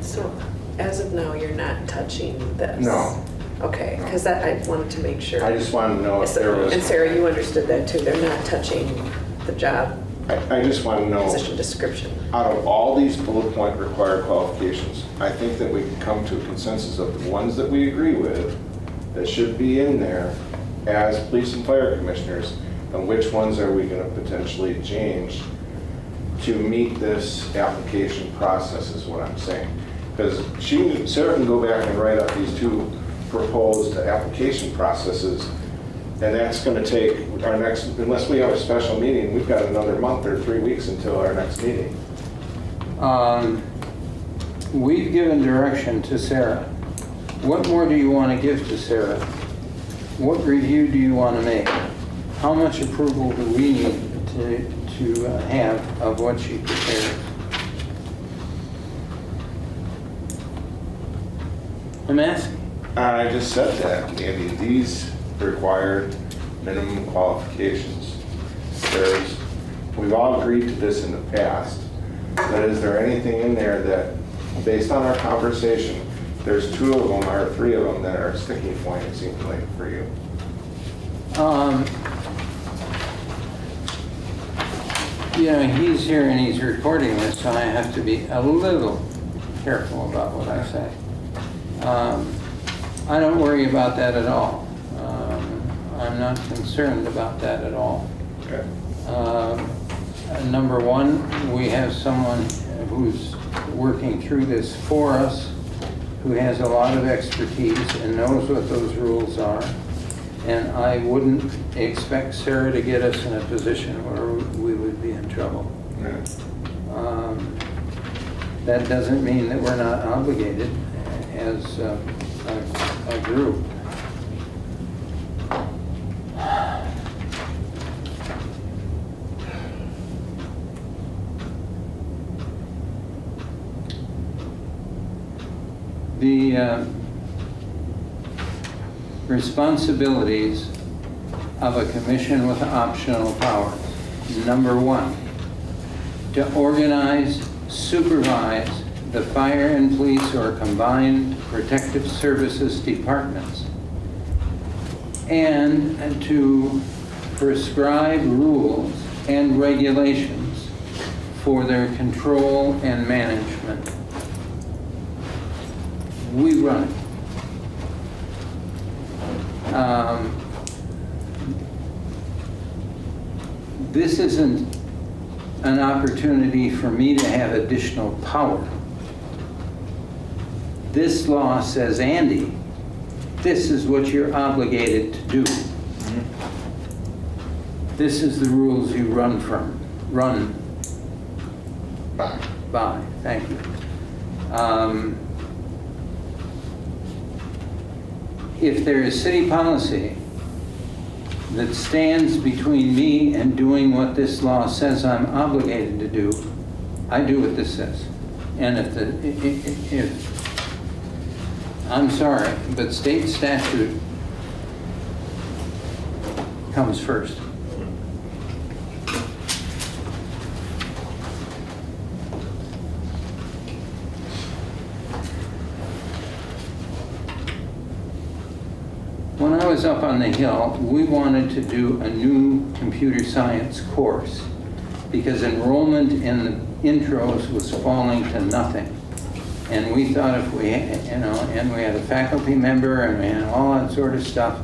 So as of now, you're not touching this? No. Okay, because I wanted to make sure. I just wanted to know if there was... And Sarah, you understood that too. They're not touching the job I just want to know, position description. out of all these bullet point required qualifications, I think that we can come to a consensus of the ones that we agree with that should be in there as police and fire commissioners, and which ones are we going to potentially change to meet this application process is what I'm saying. Because Sarah can go back and write up these 2 proposed application processes, and that's going to take our next, unless we have a special meeting, we've got another month or 3 weeks until our next meeting. We've given direction to Sarah. What more do you want to give to Sarah? what review do you want to make? How much approval do we need to have of what she prepares? I'm asking. I just said that, Andy. These require minimum qualifications. We've all agreed to this in the past, but is there anything in there that, based on our conversation, there's 2 of them or 3 of them that are a sticking point, it seems like, for you? You know, he's here and he's recording this, so I have to be a little careful about what I say. I don't worry about that at all. I'm not concerned about that at all. Okay. Number one, we have someone who's working through this for us, who has a lot of expertise and knows what those rules are. And I wouldn't expect Sarah to get us in a position where we would be in trouble. Yeah. That doesn't mean that we're not obligated as a group. The responsibilities of a commission with optional powers. Number one, to organize, supervise the fire and police or combined protective services departments, and to prescribe rules and regulations for their control and management. We run it. This isn't an opportunity for me to have additional power. This law says, Andy, this is what you're obligated to do. This is the rules you run by. Thank you. If there is city policy that stands between me and doing what this law says I'm obligated to do, I do what this says. And if I'm sorry, but state statute comes first. When I was up on the Hill, we wanted to do a new computer science course because enrollment in the intros was falling to nothing. And we thought if we, and we had a faculty member and we had all that sort of stuff.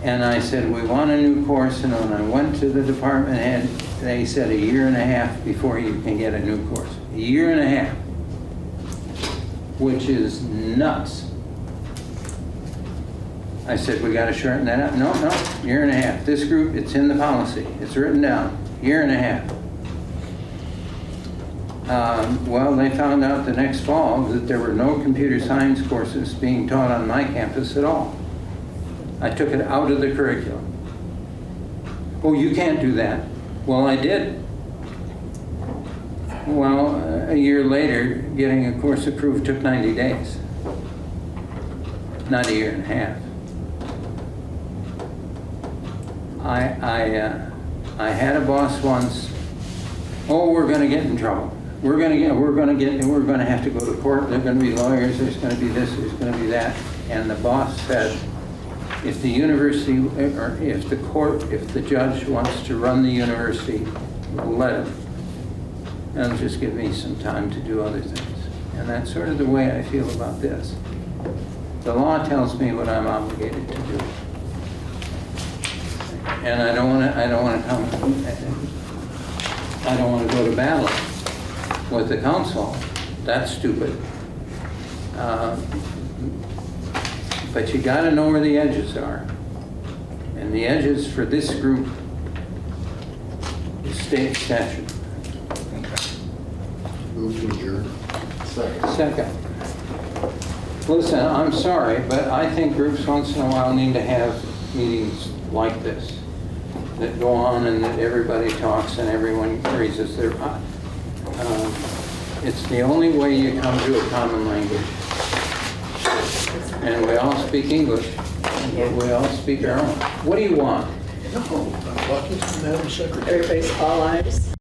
And I said, we want a new course. And when I went to the department head, they said 1.5 years before you can get a new course. 1.5 years, which is nuts. I said, we got to shorten that up. No, 1.5 years. This group, it's in the policy. It's written down. 1.5 years. Well, they found out the next fall that there were no computer science courses being taught on my campus at all. I took it out of the curriculum. Oh, you can't do that. Well, I did. Well, 1 year later, getting a course approved took 90 days. Not 1.5 years. I had a boss once. Oh, we're going to get in trouble. We're going to have to go to court. There's going to be lawyers. There's going to be this. There's going to be that. And the boss said, if the university, or if the court, if the judge wants to run the university, let him. And just give me some time to do other things. And that's sort of the way I feel about this. The law tells me what I'm obligated to do. And I don't want to go to battle with the council. That's stupid. But you got to know where the edges are. And the edges for this group is state statute. Move to adjourn. Second. Listen, I'm sorry, but I think groups once in a while need to have meetings like this that go on and that everybody talks and everyone raises their, it's the only way you come to a common language. And we all speak English, but we all speak our own. What do you want? No, I'm talking to Madam Secretary. Everybody's all eyes.